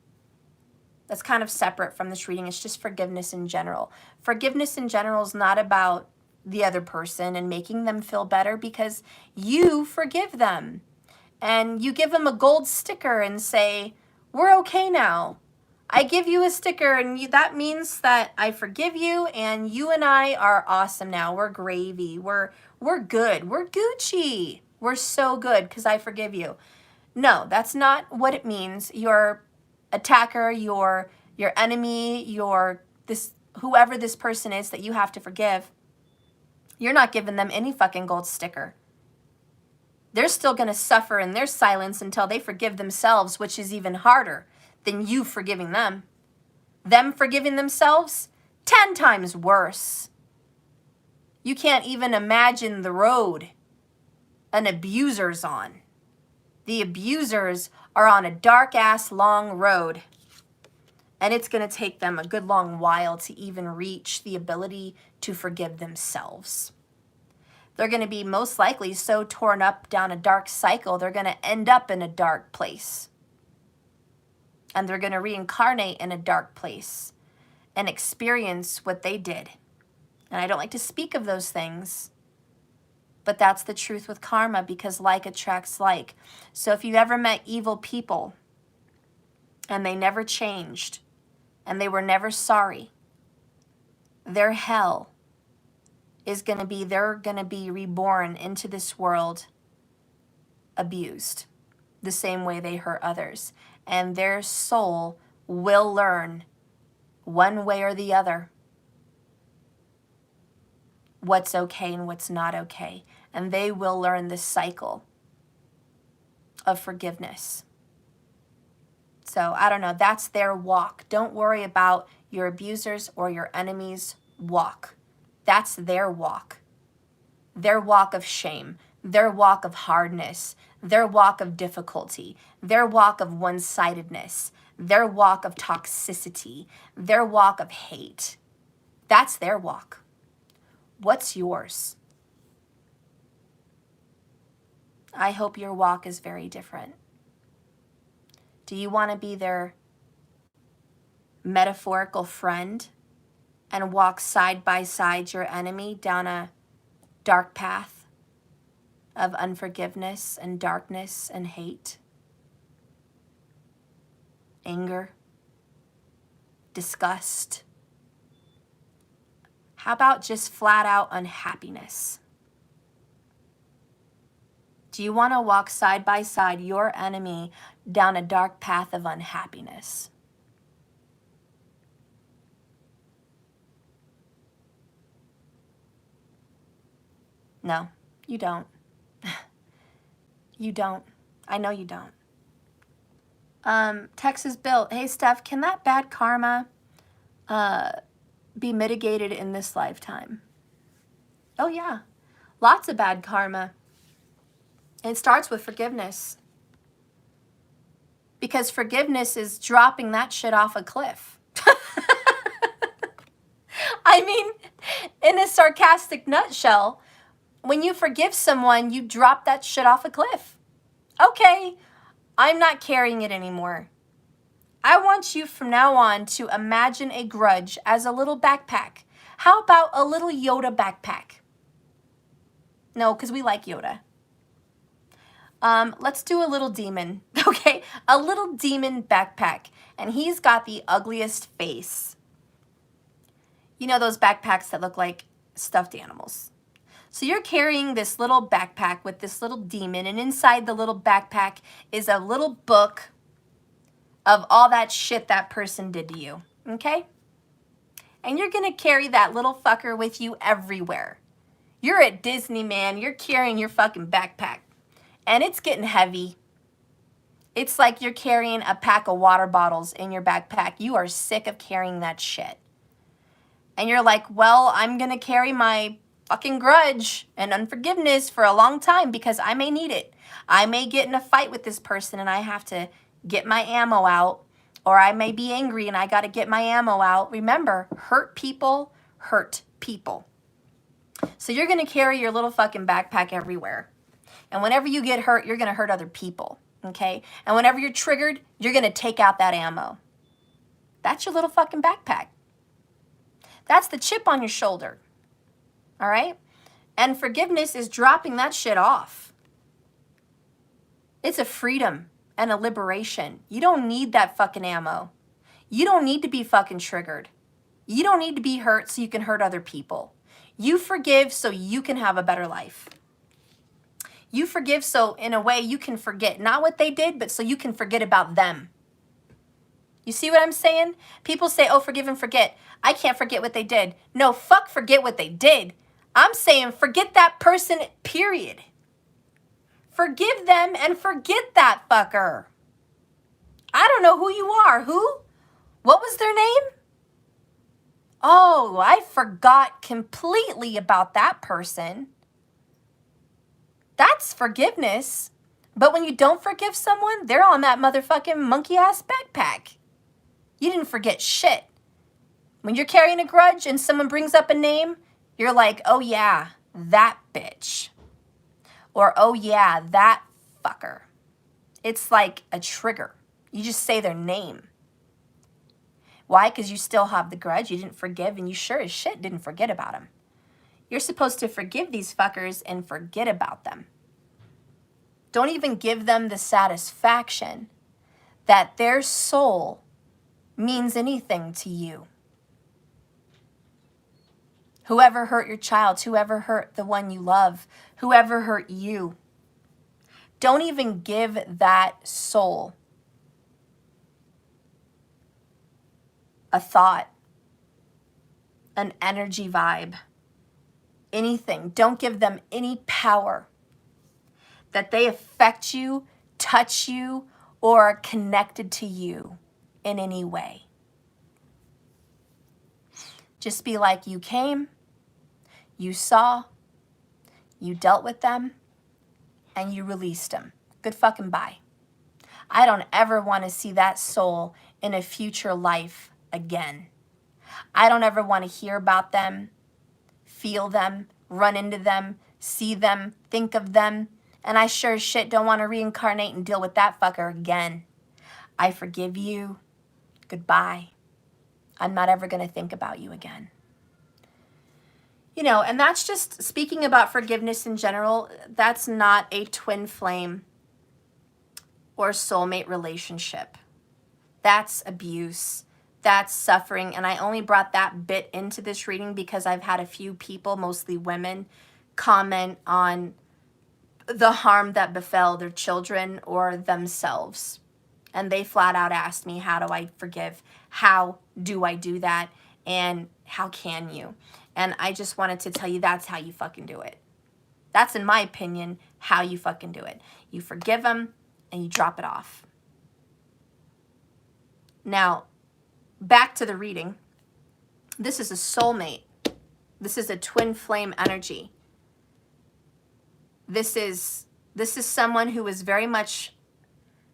That's kind of separate from this reading. It's just forgiveness in general. Forgiveness in general is not about the other person and making them feel better, because you forgive them. And you give them a gold sticker and say, we're okay now. I give you a sticker and that means that I forgive you and you and I are awesome now. We're gravy. We're good. We're Gucci. We're so good because I forgive you. No, that's not what it means. Your attacker, your enemy, whoever this person is that you have to forgive, you're not giving them any fucking gold sticker. They're still going to suffer in their silence until they forgive themselves, which is even harder than you forgiving them. Them forgiving themselves, 10 times worse. You can't even imagine the road an abuser's on. The abusers are on a dark-ass long road, and it's going to take them a good long while to even reach the ability to forgive themselves. They're going to be most likely so torn up down a dark cycle, they're going to end up in a dark place. And they're going to reincarnate in a dark place and experience what they did. And I don't like to speak of those things, but that's the truth with karma, because like attracts like. So if you ever met evil people and they never changed and they were never sorry, their hell is going to be, they're going to be reborn into this world abused the same way they hurt others. And their soul will learn one way or the other what's okay and what's not okay. And they will learn this cycle of forgiveness. So I don't know, that's their walk. Don't worry about your abusers or your enemies' walk. That's their walk. Their walk of shame, their walk of hardness, their walk of difficulty, their walk of one-sidedness, their walk of toxicity, their walk of hate. That's their walk. What's yours? I hope your walk is very different. Do you want to be their metaphorical friend and walk side by side your enemy down a dark path of unforgiveness and darkness and hate, anger, disgust? How about just flat out unhappiness? Do you want to walk side by side your enemy down a dark path of unhappiness? No, you don't. You don't. I know you don't. Texas Bill, hey Steph, can that bad karma be mitigated in this lifetime? Oh yeah, lots of bad karma. It starts with forgiveness. Because forgiveness is dropping that shit off a cliff. I mean, in a sarcastic nutshell, when you forgive someone, you drop that shit off a cliff. Okay, I'm not carrying it anymore. I want you from now on to imagine a grudge as a little backpack. How about a little Yoda backpack? No, because we like Yoda. Let's do a little demon, okay? A little demon backpack. And he's got the ugliest face. You know those backpacks that look like stuffed animals. So you're carrying this little backpack with this little demon, and inside the little backpack is a little book of all that shit that person did to you, okay? And you're gonna carry that little fucker with you everywhere. You're at Disney, man. You're carrying your fucking backpack. And it's getting heavy. It's like you're carrying a pack of water bottles in your backpack. You are sick of carrying that shit. And you're like, well, I'm gonna carry my fucking grudge and unforgiveness for a long time because I may need it. I may get in a fight with this person and I have to get my ammo out, or I may be angry and I got to get my ammo out. Remember, hurt people hurt people. So you're going to carry your little fucking backpack everywhere. And whenever you get hurt, you're going to hurt other people, okay? And whenever you're triggered, you're going to take out that ammo. That's your little fucking backpack. That's the chip on your shoulder, all right? And forgiveness is dropping that shit off. It's a freedom and a liberation. You don't need that fucking ammo. You don't need to be fucking triggered. You don't need to be hurt so you can hurt other people. You forgive so you can have a better life. You forgive so in a way you can forget, not what they did, but so you can forget about them. You see what I'm saying? People say, oh, forgive and forget. I can't forget what they did. No, fuck forget what they did. I'm saying forget that person, period. Forgive them and forget that fucker. I don't know who you are. Who? What was their name? Oh, I forgot completely about that person. That's forgiveness. But when you don't forgive someone, they're on that motherfucking monkey-ass backpack. You didn't forget shit. When you're carrying a grudge and someone brings up a name, you're like, oh yeah, that bitch. Or, oh yeah, that fucker. It's like a trigger. You just say their name. Why? Because you still have the grudge. You didn't forgive, and you sure as shit didn't forget about them. You're supposed to forgive these fuckers and forget about them. Don't even give them the satisfaction that their soul means anything to you. Whoever hurt your child, whoever hurt the one you love, whoever hurt you, don't even give that soul a thought, an energy vibe, anything. Don't give them any power that they affect you, touch you, or are connected to you in any way. Just be like, you came, you saw, you dealt with them, and you released them. Good fucking bye. I don't ever want to see that soul in a future life again. I don't ever want to hear about them, feel them, run into them, see them, think of them, and I sure as shit don't want to reincarnate and deal with that fucker again. I forgive you. Goodbye. I'm not ever going to think about you again. You know, and that's just speaking about forgiveness in general. That's not a twin flame or soulmate relationship. That's abuse. That's suffering. And I only brought that bit into this reading because I've had a few people, mostly women, comment on the harm that befell their children or themselves. And they flat out asked me, how do I forgive? How do I do that? And how can you? And I just wanted to tell you that's how you fucking do it. That's, in my opinion, how you fucking do it. You forgive them and you drop it off. Now, back to the reading. This is a soulmate. This is a twin flame energy. This is someone who is very much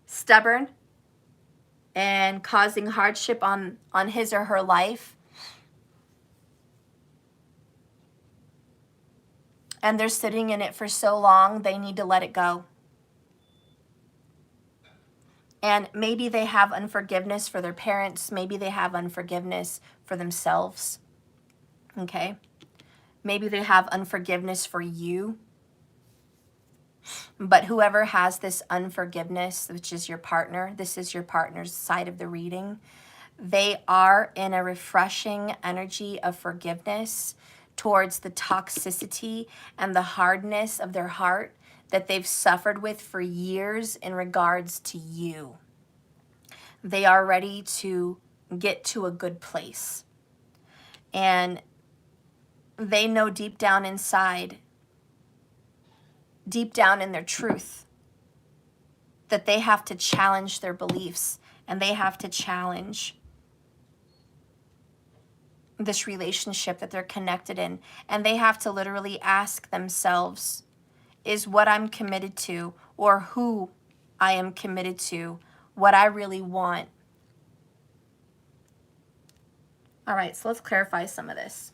stubborn and causing hardship on his or her life. and they're sitting in it for so long, they need to let it go. And maybe they have unforgiveness for their parents. Maybe they have unforgiveness for themselves. Okay? Maybe they have unforgiveness for you. But whoever has this unforgiveness, which is your partner, this is your partner's side of the reading, they are in a refreshing energy of forgiveness towards the toxicity and the hardness of their heart that they've suffered with for years in regards to you. They are ready to get to a good place. And they know deep down inside, deep down in their truth, that they have to challenge their beliefs and they have to challenge this relationship that they're connected in. And they have to literally ask themselves, is what I'm committed to, or who I am committed to, what I really want? All right, so let's clarify some of this.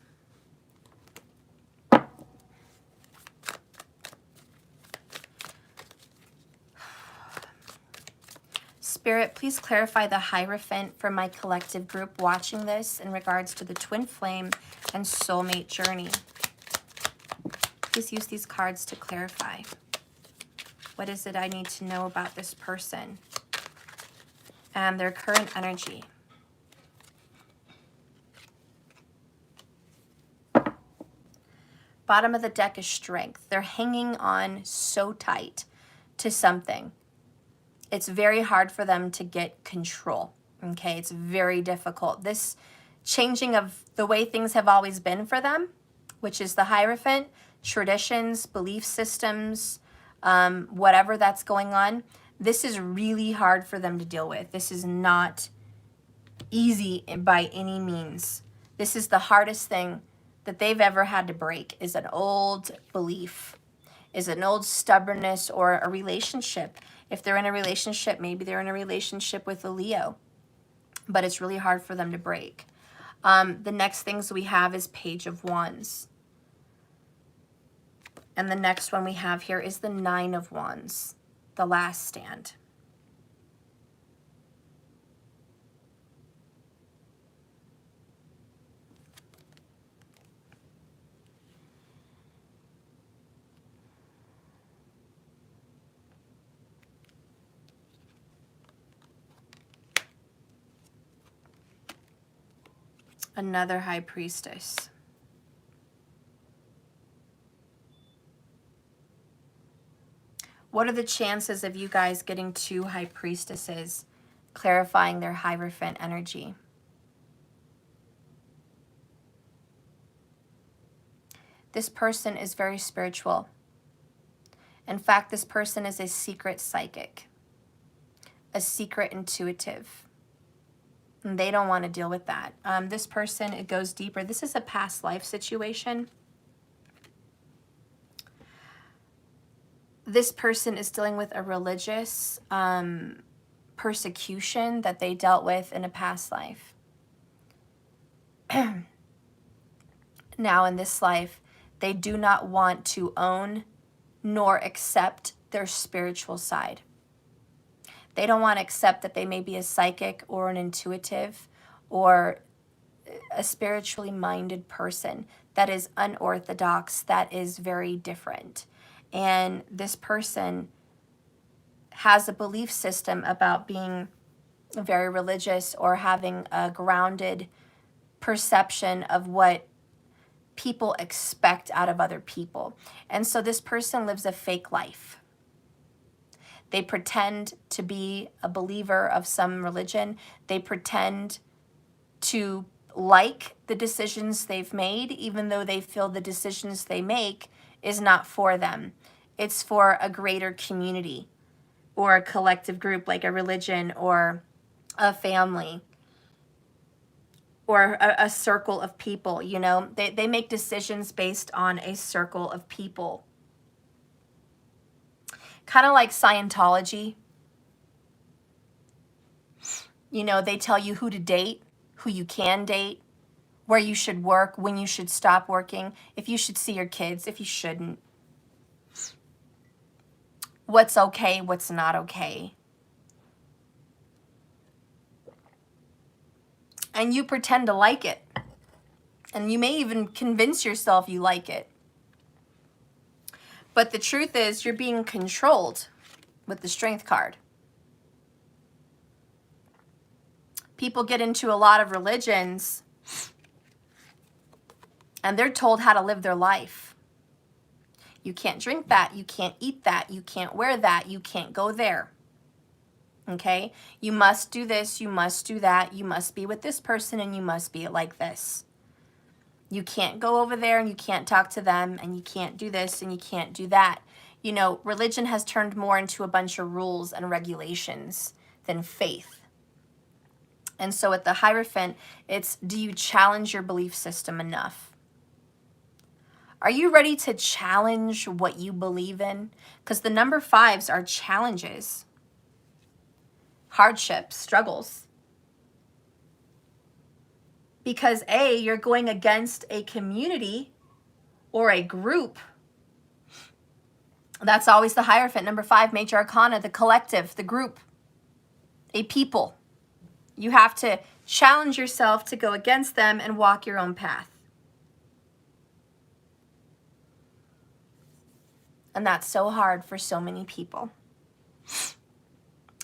Spirit, please clarify the Hierophant for my collective group watching this in regards to the twin flame and soulmate journey. Please use these cards to clarify. What is it I need to know about this person and their current energy? Bottom of the deck is Strength. They're hanging on so tight to something. It's very hard for them to get control. Okay, it's very difficult. This changing of the way things have always been for them, which is the Hierophant, traditions, belief systems, whatever that's going on, this is really hard for them to deal with. This is not easy by any means. This is the hardest thing that they've ever had to break, is an old belief, is an old stubbornness, or a relationship. If they're in a relationship, maybe they're in a relationship with a Leo, but it's really hard for them to break. The next things we have is Page of Wands. And the next one we have here is the Nine of Wands, the Last Stand. Another High Priestess. What are the chances of you guys getting two High Priestesses clarifying their Hierophant energy? This person is very spiritual. In fact, this person is a secret psychic, a secret intuitive. And they don't want to deal with that. This person, it goes deeper. This is a past life situation. This person is dealing with a religious persecution that they dealt with in a past life. Now in this life, they do not want to own nor accept their spiritual side. They don't want to accept that they may be a psychic or an intuitive or a spiritually minded person that is unorthodox, that is very different. And this person has a belief system about being very religious or having a grounded perception of what people expect out of other people. And so this person lives a fake life. They pretend to be a believer of some religion. They pretend to like the decisions they've made, even though they feel the decisions they make is not for them. It's for a greater community or a collective group, like a religion or a family or a circle of people, you know. They make decisions based on a circle of people. Kind of like Scientology. You know, they tell you who to date, who you can date, where you should work, when you should stop working, if you should see your kids, if you shouldn't, what's okay, what's not okay. And you pretend to like it. And you may even convince yourself you like it. But the truth is, you're being controlled with the Strength card. People get into a lot of religions and they're told how to live their life. You can't drink that. You can't eat that. You can't wear that. You can't go there. Okay? You must do this. You must do that. You must be with this person and you must be like this. You can't go over there and you can't talk to them and you can't do this and you can't do that. You know, religion has turned more into a bunch of rules and regulations than faith. And so at the Hierophant, it's, do you challenge your belief system enough? Are you ready to challenge what you believe in? Because the number 5s are challenges, hardships, struggles. Because A, you're going against a community or a group. That's always the Hierophant. Number 5, Major Arcana, the collective, the group, a people. You have to challenge yourself to go against them and walk your own path. And that's so hard for so many people.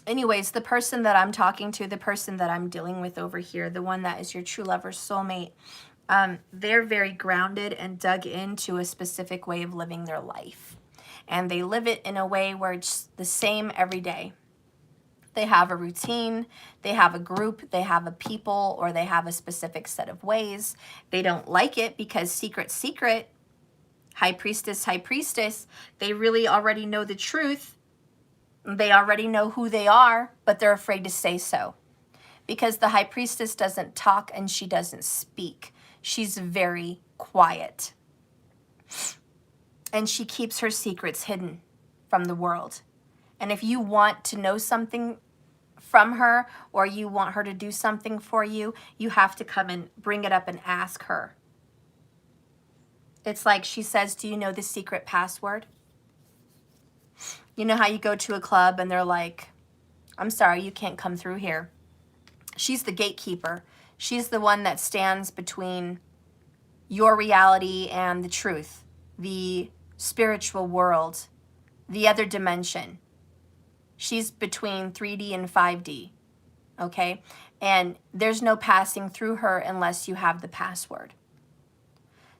Anyways, the person that I'm talking to, the person that I'm dealing with over here, the one that is your true lover, soulmate, they're very grounded and dug into a specific way of living their life. And they live it in a way where it's the same every day. They have a routine, they have a group, they have a people, or they have a specific set of ways. They don't like it because secret, high priestess, they really already know the truth. They already know who they are, but they're afraid to say so. Because the high priestess doesn't talk and she doesn't speak. She's very quiet. And she keeps her secrets hidden from the world. And if you want to know something from her or you want her to do something for you, you have to come and bring it up and ask her. It's like she says, do you know the secret password? You know how you go to a club and they're like, I'm sorry, you can't come through here. She's the gatekeeper. She's the one that stands between your reality and the truth, the spiritual world, the other dimension. She's between 3D and 5D, okay? And there's no passing through her unless you have the password.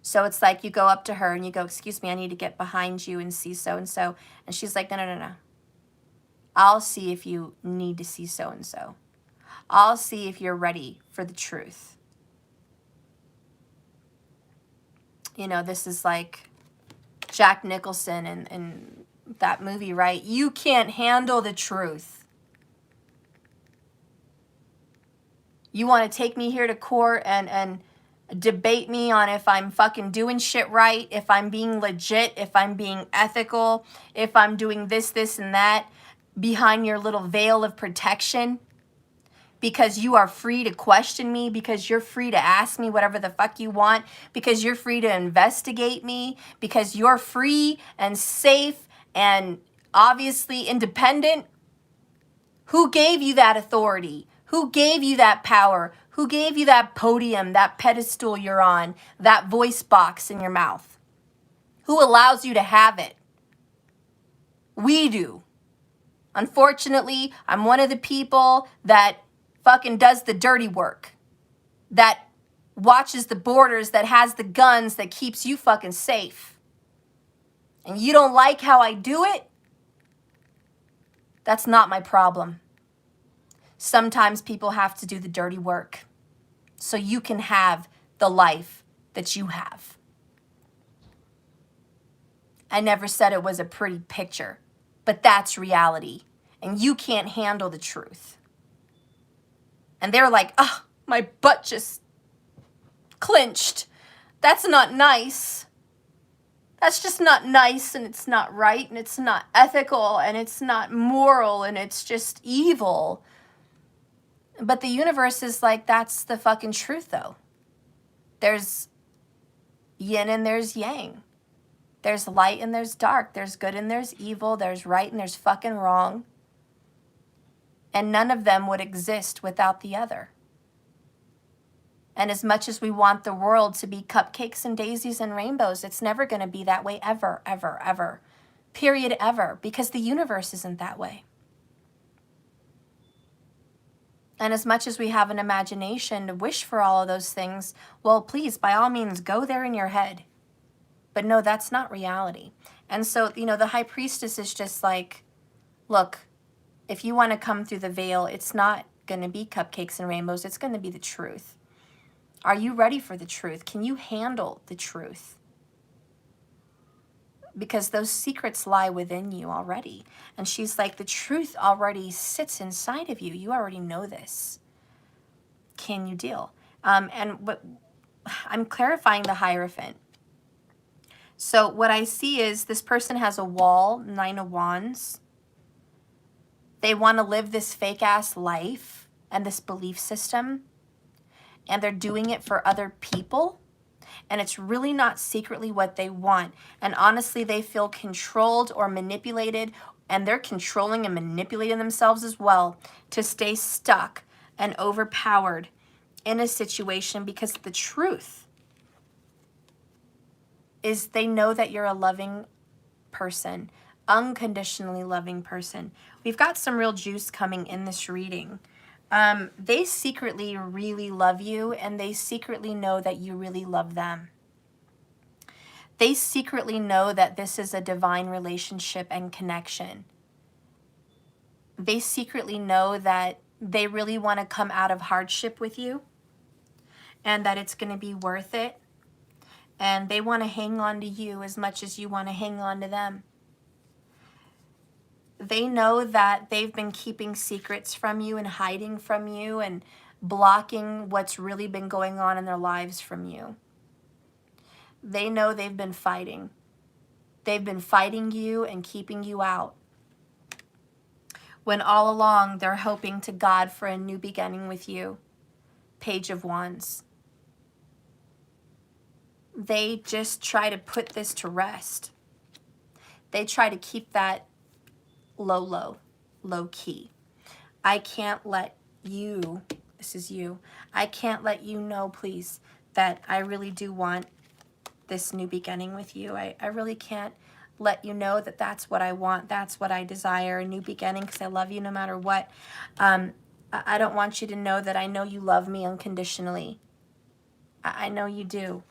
So it's like you go up to her and you go, excuse me, I need to get behind you and see so-and-so. And she's like, no. I'll see if you need to see so-and-so. I'll see if you're ready for the truth. You know, this is like Jack Nicholson and that movie, right? You can't handle the truth. You want to take me here to court and debate me on if I'm fucking doing shit right, if I'm being legit, if I'm being ethical, if I'm doing this, and that behind your little veil of protection, because you are free to question me, because you're free to ask me whatever the fuck you want, because you're free to investigate me, because you're free and safe and obviously independent. Who gave you that authority? Who gave you that power? Who gave you that podium, that pedestal you're on, that voice box in your mouth? Who allows you to have it? We do. Unfortunately, I'm one of the people that fucking does the dirty work, that watches the borders, that has the guns, that keeps you fucking safe. And you don't like how I do it? That's not my problem. Sometimes people have to do the dirty work so you can have the life that you have. I never said it was a pretty picture, but that's reality. And you can't handle the truth. And they're like, oh, my butt just clenched. That's not nice. That's just not nice, and it's not right, and it's not ethical, and it's not moral, and it's just evil. But the universe is like, that's the fucking truth, though. There's yin and there's yang. There's light and there's dark. There's good and there's evil. There's right and there's fucking wrong. And none of them would exist without the other. And as much as we want the world to be cupcakes and daisies and rainbows, it's never going to be that way ever, ever, ever. Period, ever. Because the universe isn't that way. And as much as we have an imagination to wish for all of those things, well, please, by all means, go there in your head. But no, that's not reality. And so, you know, the high priestess is just like, look, if you want to come through the veil, it's not going to be cupcakes and rainbows. It's going to be the truth. Are you ready for the truth? Can you handle the truth? Because those secrets lie within you already. And she's like, the truth already sits inside of you. You already know this. Can you deal? And what I'm clarifying the Hierophant. So what I see is this person has a wall, 9 of Wands. They want to live this fake-ass life and this belief system. And they're doing it for other people. And it's really not secretly what they want. And honestly, they feel controlled or manipulated. And they're controlling and manipulating themselves as well to stay stuck and overpowered in a situation, because the truth is they know that you're a loving person, unconditionally loving person. We've got some real juice coming in this reading. They secretly really love you, and they secretly know that you really love them. They secretly know that this is a divine relationship and connection. They secretly know that they really want to come out of hardship with you and that it's going to be worth it. And they want to hang on to you as much as you want to hang on to them. They know that they've been keeping secrets from you and hiding from you and blocking what's really been going on in their lives from you. They know they've been fighting. They've been fighting you and keeping you out. When all along they're hoping to God for a new beginning with you. Page of Wands. They just try to put this to rest. They try to keep that low key. I can't let you, this is you, I can't let you know, please, that I really do want this new beginning with you. I really can't let you know that that's what I want, that's what I desire, a new beginning, because I love you no matter what. I don't want you to know that I know you love me unconditionally. I know you do.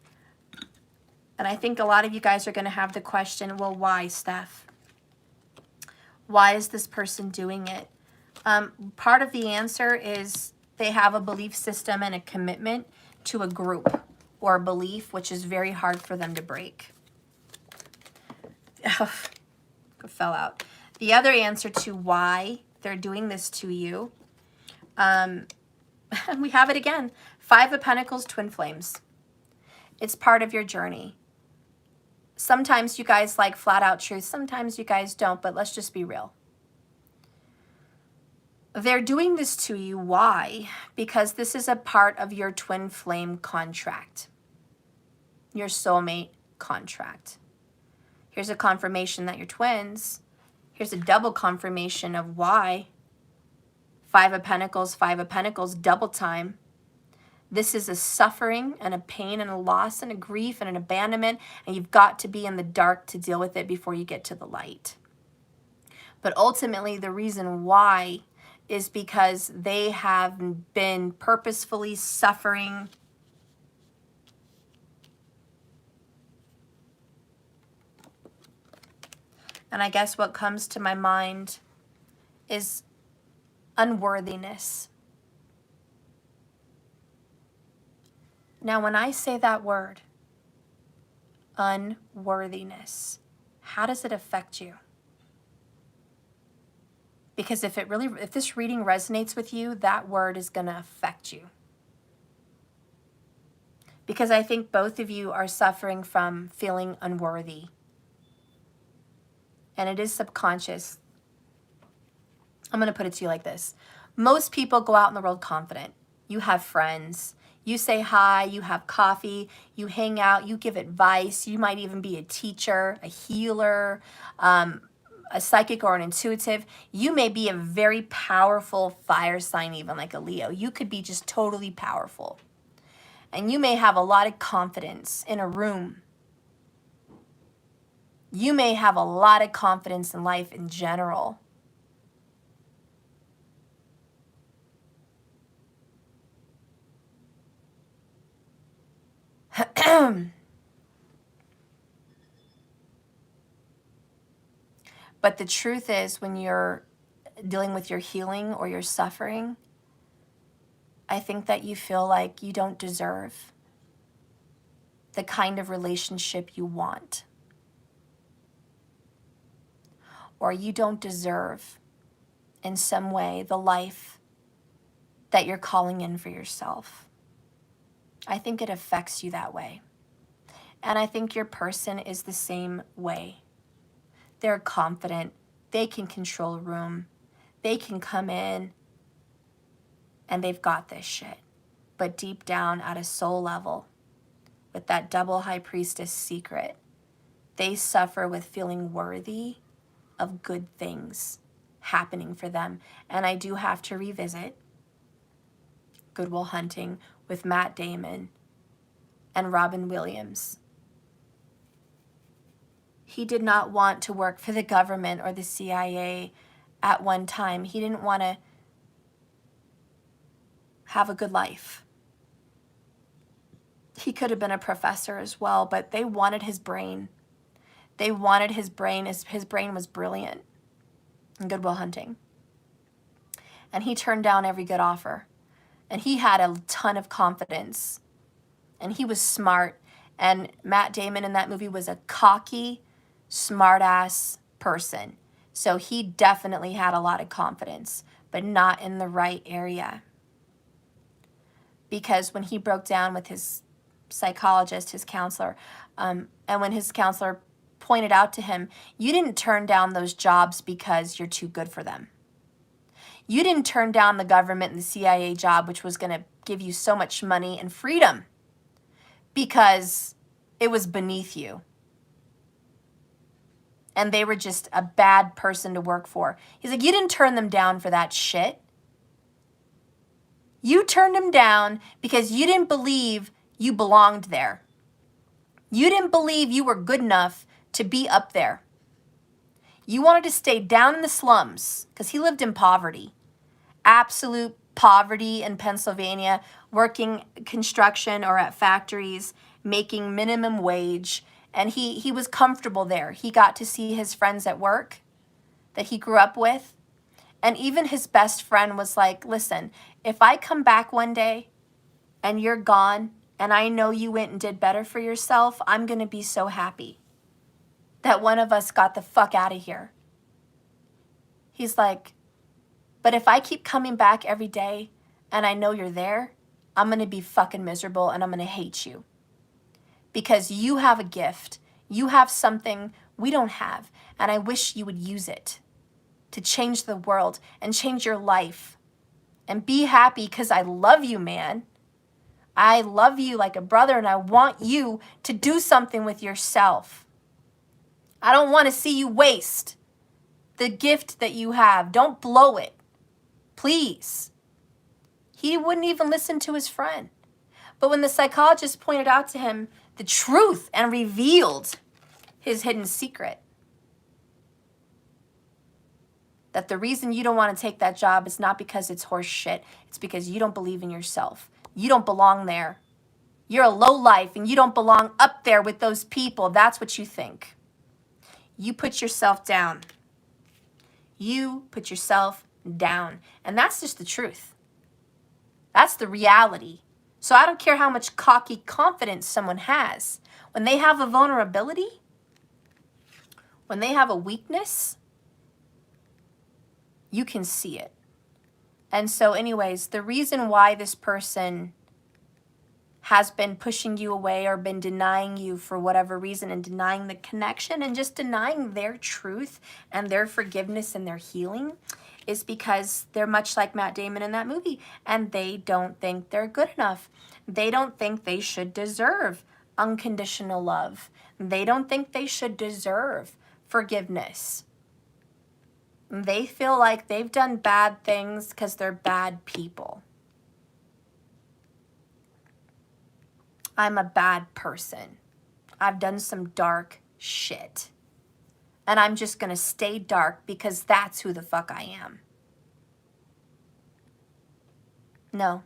And I think a lot of you guys are going to have the question, well, why, Steph? Why is this person doing it? Part of the answer is they have a belief system and a commitment to a group or a belief, which is very hard for them to break. Fell out. The other answer to why they're doing this to you, we have it again. 5 of Pentacles, twin flames. It's part of your journey. Sometimes you guys like flat out truth. Sometimes you guys don't, but let's just be real. They're doing this to you. Why? Because this is a part of your twin flame contract. Your soulmate contract. Here's a confirmation that you're twins. Here's a double confirmation of why. 5 of Pentacles, double time. This is a suffering and a pain and a loss and a grief and an abandonment, and you've got to be in the dark to deal with it before you get to the light. But ultimately, the reason why is because they have been purposefully suffering and I guess what comes to my mind is unworthiness. Now, when I say that word, unworthiness, how does it affect you? Because if this reading resonates with you, that word is going to affect you. Because I think both of you are suffering from feeling unworthy. And it is subconscious. I'm going to put it to you like this. Most people go out in the world confident. You have friends. You say hi, you have coffee, you hang out, you give advice. You might even be a teacher, a healer, a psychic or an intuitive. You may be a very powerful fire sign, even like a Leo. You could be just totally powerful. And you may have a lot of confidence in a room. You may have a lot of confidence in life in general. But the truth is, when you're dealing with your healing or your suffering, I think that you feel like you don't deserve the kind of relationship you want. Or you don't deserve, in some way, the life that you're calling in for yourself. I think it affects you that way. And I think your person is the same way. They're confident. They can control a room. They can come in and they've got this shit. But deep down at a soul level, with that double high priestess secret, they suffer with feeling worthy of good things happening for them. And I do have to revisit Good Will Hunting with Matt Damon and Robin Williams. He did not want to work for the government or the CIA at one time. He didn't want to have a good life. He could have been a professor as well, but they wanted his brain. They wanted his brain. His brain was brilliant in Good Will Hunting. And he turned down every good offer. And he had a ton of confidence. And he was smart. And Matt Damon in that movie was a cocky, smart-ass person. So he definitely had a lot of confidence, but not in the right area. Because when he broke down with his psychologist, his counselor, and when his counselor pointed out to him, you didn't turn down those jobs because you're too good for them. You didn't turn down the government and the CIA job, which was going to give you so much money and freedom, because it was beneath you. And they were just a bad person to work for. He's like, you didn't turn them down for that shit. You turned them down because you didn't believe you belonged there. You didn't believe you were good enough to be up there. You wanted to stay down in the slums, because he lived in poverty. Absolute poverty in Pennsylvania, working construction or at factories, making minimum wage. And he was comfortable there. He got to see his friends at work that he grew up with. And even his best friend was like, listen, if I come back one day and you're gone and I know you went and did better for yourself, I'm going to be so happy that one of us got the fuck out of here. He's like, but if I keep coming back every day and I know you're there, I'm going to be fucking miserable and I'm going to hate you. Because you have a gift. You have something we don't have. And I wish you would use it to change the world and change your life. And be happy, because I love you, man. I love you like a brother, and I want you to do something with yourself. I don't want to see you waste the gift that you have. Don't blow it. Please. He wouldn't even listen to his friend. But when the psychologist pointed out to him the truth and revealed his hidden secret, that the reason you don't want to take that job is not because it's horse shit. It's because you don't believe in yourself. You don't belong there. You're a lowlife and you don't belong up there with those people. That's what you think. You put yourself down. You put yourself down. And that's just the truth. That's the reality. So I don't care how much cocky confidence someone has. When they have a vulnerability, when they have a weakness, you can see it. And so anyways, the reason why this person has been pushing you away or been denying you for whatever reason, and denying the connection and just denying their truth and their forgiveness and their healing, is because they're much like Matt Damon in that movie, and they don't think they're good enough. They don't think they should deserve unconditional love. They don't think they should deserve forgiveness. They feel like they've done bad things because they're bad people. I'm a bad person. I've done some dark shit. And I'm just going to stay dark because that's who the fuck I am. No.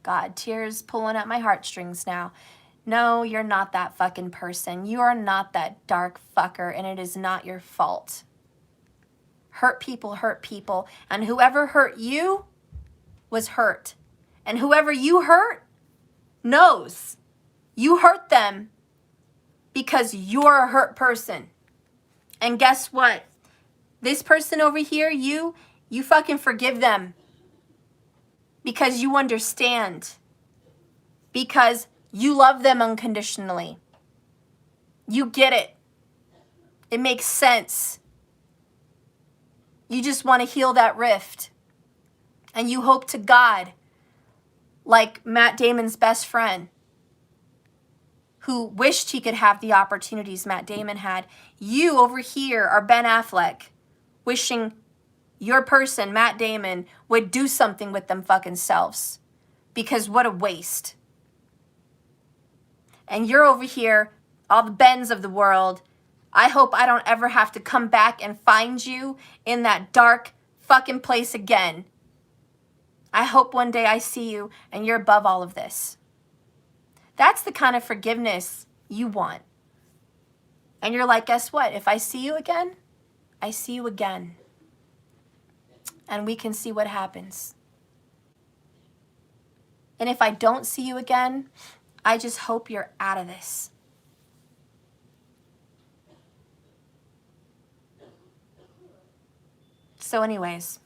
God, tears pulling at my heartstrings now. No, you're not that fucking person. You are not that dark fucker, and it is not your fault. Hurt people, and whoever hurt you was hurt. And whoever you hurt knows you hurt them because you're a hurt person. And guess what? This person over here, you fucking forgive them because you understand. Because you love them unconditionally. You get it. It makes sense. You just want to heal that rift. And you hope to God, like Matt Damon's best friend, who wished he could have the opportunities Matt Damon had. You over here are Ben Affleck, wishing your person, Matt Damon, would do something with them fucking selves. Because what a waste. And you're over here, all the Bens of the world. I hope I don't ever have to come back and find you in that dark fucking place again. I hope one day I see you and you're above all of this. That's the kind of forgiveness you want. And you're like, guess what? If I see you again, I see you again. And we can see what happens. And if I don't see you again, I just hope you're out of this. So anyways,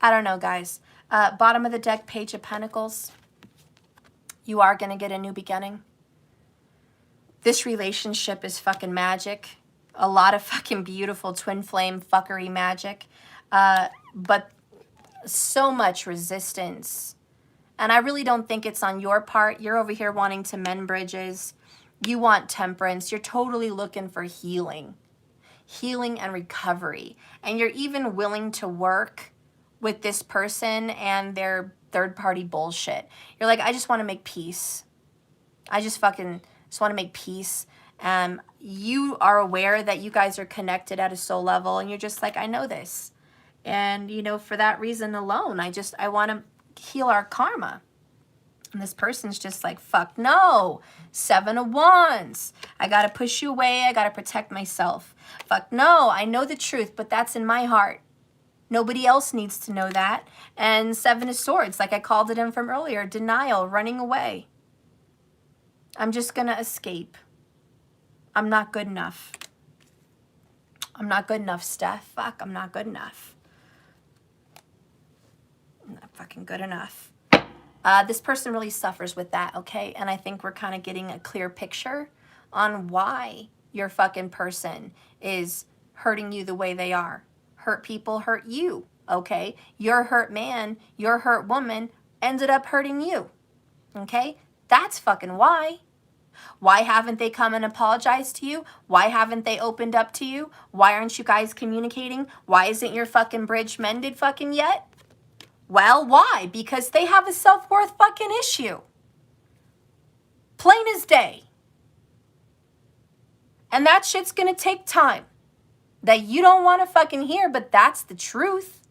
I don't know, guys. Bottom of the deck, Page of Pentacles. You are going to get a new beginning. This relationship is fucking magic. A lot of fucking beautiful twin flame fuckery magic. But so much resistance. And I really don't think it's on your part. You're over here wanting to mend bridges. You want temperance. You're totally looking for healing. Healing and recovery. And you're even willing to work with this person and their third-party bullshit. You're like, I just want to make peace. I just want to make peace. You are aware that you guys are connected at a soul level, and you're just like, I know this. And, you know, for that reason alone, I want to heal our karma. And this person's just like, fuck no. 7 of Wands. I got to push you away. I got to protect myself. Fuck no. I know the truth, but that's in my heart. Nobody else needs to know that. And 7 of Swords, like I called it in from earlier, denial, running away. I'm just going to escape. I'm not good enough. I'm not good enough, Steph. Fuck, I'm not good enough. I'm not fucking good enough. This person really suffers with that, okay? And I think we're kind of getting a clear picture on why your fucking person is hurting you the way they are. Hurt people hurt you, okay? Your hurt man, your hurt woman ended up hurting you, okay? That's fucking why. Why haven't they come and apologized to you? Why haven't they opened up to you? Why aren't you guys communicating? Why isn't your fucking bridge mended fucking yet? Well, why? Because they have a self-worth fucking issue. Plain as day. And that shit's gonna take time. That you don't want to fucking hear, but that's the truth.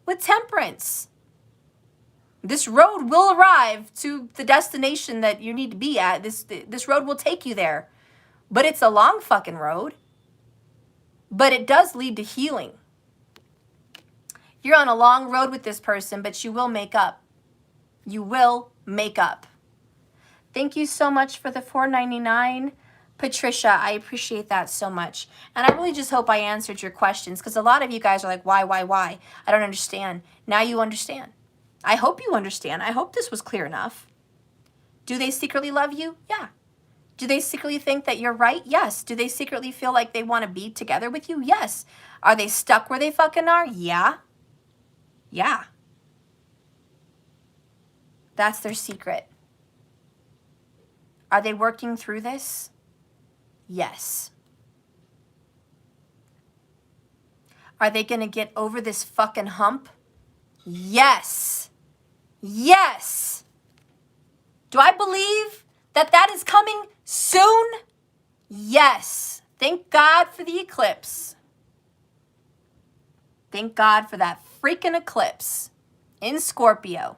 With temperance. This road will arrive to the destination that you need to be at. This road will take you there. But it's a long fucking road. But it does lead to healing. You're on a long road with this person, but you will make up. You will make up. Thank you so much for the $4.99. Patricia, I appreciate that so much. And I really just hope I answered your questions, because a lot of you guys are like, why? I don't understand. Now you understand. I hope you understand. I hope this was clear enough. Do they secretly love you? Yeah. Do they secretly think that you're right? Yes. Do they secretly feel like they want to be together with you? Yes. Are they stuck where they fucking are? Yeah. Yeah. That's their secret. Are they working through this? Yes. Are they going to get over this fucking hump? Yes. Yes. Do I believe that that is coming soon? Yes. Thank God for the eclipse. Thank God for that freaking eclipse in Scorpio.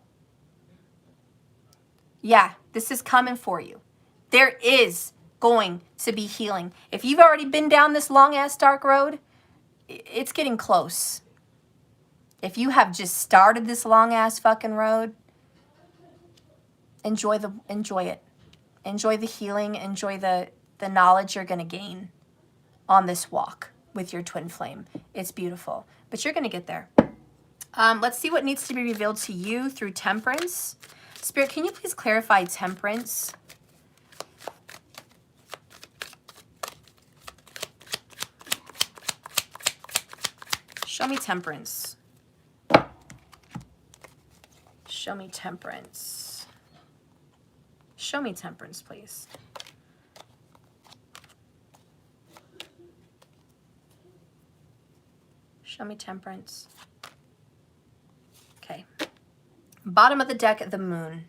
Yeah, this is coming for you. There is going to be healing. If you've already been down this long-ass dark road, it's getting close. If you have just started this long-ass fucking road, enjoy it. Enjoy the healing. Enjoy the knowledge you're going to gain on this walk with your twin flame. It's beautiful, but you're going to get there. Let's see what needs to be revealed to you through temperance. Spirit, can you please clarify temperance? Show me temperance. Show me temperance. Show me temperance, please. Show me temperance. Okay. Bottom of the deck, the moon.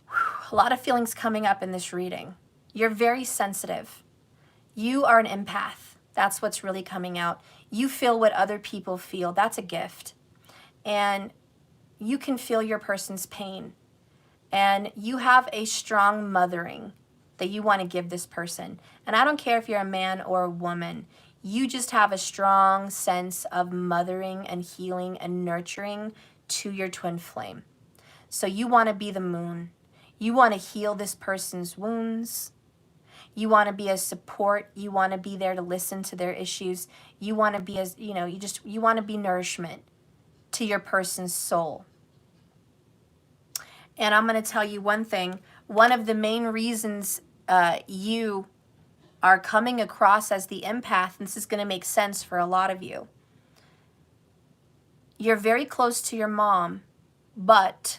Whew, a lot of feelings coming up in this reading. You're very sensitive. You are an empath. That's what's really coming out. You feel what other people feel. That's a gift. And you can feel your person's pain. And you have a strong mothering that you want to give this person. And I don't care if you're a man or a woman. You just have a strong sense of mothering and healing and nurturing to your twin flame. So you want to be the moon. You want to heal this person's wounds. You want to be a support. You want to be there to listen to their issues. You want to be as, you want to be nourishment to your person's soul. And I'm going to tell you one thing. One of the main reasons you are coming across as the empath, and this is going to make sense for a lot of you. You're very close to your mom, but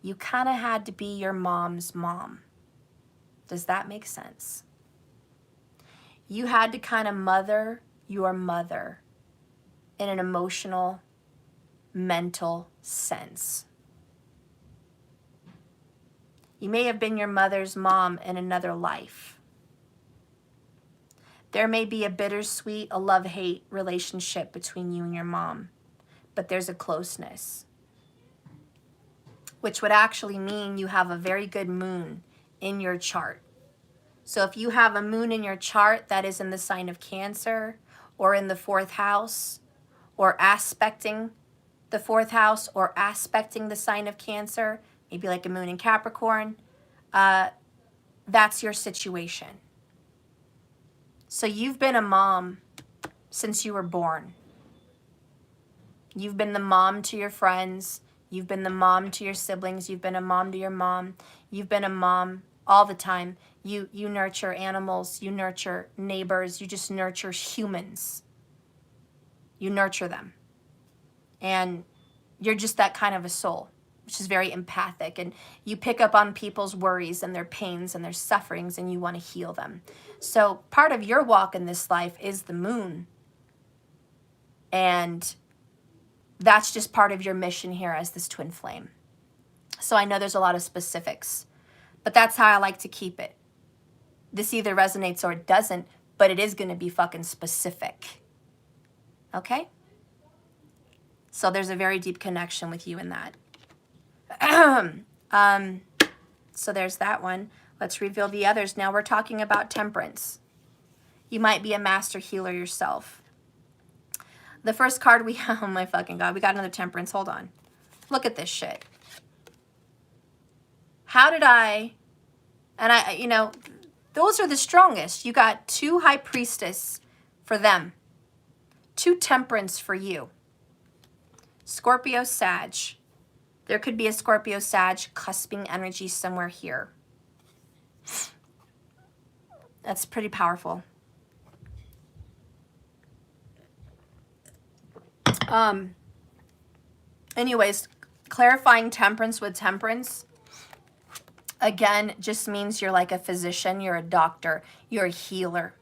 you kind of had to be your mom's mom. Does that make sense? You had to kind of mother your mother in an emotional, mental sense. You may have been your mother's mom in another life. There may be a bittersweet, a love-hate relationship between you and your mom, but there's a closeness, which would actually mean you have a very good moon in your chart. So if you have a moon in your chart that is in the sign of Cancer or in the 4th house or aspecting the 4th house or aspecting the sign of Cancer, maybe like a moon in Capricorn, that's your situation. So you've been a mom since you were born. You've been the mom to your friends. You've been the mom to your siblings. You've been a mom to your mom. You've been a mom all the time. You nurture animals. You nurture neighbors. You just nurture humans. You nurture them. And you're just that kind of a soul, which is very empathic. And you pick up on people's worries and their pains and their sufferings, and you want to heal them. So part of your walk in this life is the moon. And that's just part of your mission here as this twin flame. So I know there's a lot of specifics, but that's how I like to keep it. This either resonates or it doesn't, but it is going to be fucking specific. Okay? So there's a very deep connection with you in that. So there's that one. Let's reveal the others. Now we're talking about temperance. You might be a master healer yourself. The first card we have, oh my fucking God, we got another temperance. Hold on. Look at this shit. How did those are the strongest. You got 2 high priestess for them. 2 temperance for you. Scorpio, Sag. There could be a Scorpio Sag cusping energy somewhere here. That's pretty powerful. Anyways, clarifying Temperance with Temperance, again, just means you're like a physician, you're a doctor, you're a healer,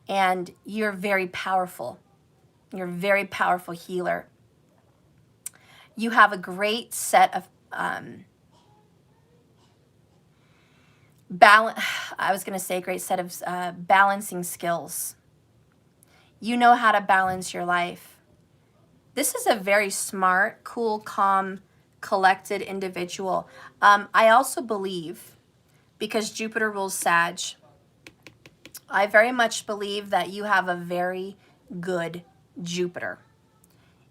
and you're very powerful. You're a very powerful healer. You have a great set of balancing skills. You know how to balance your life. This is a very smart, cool, calm, collected individual. I also believe, because Jupiter rules Sag, I very much believe that you have a very good Jupiter.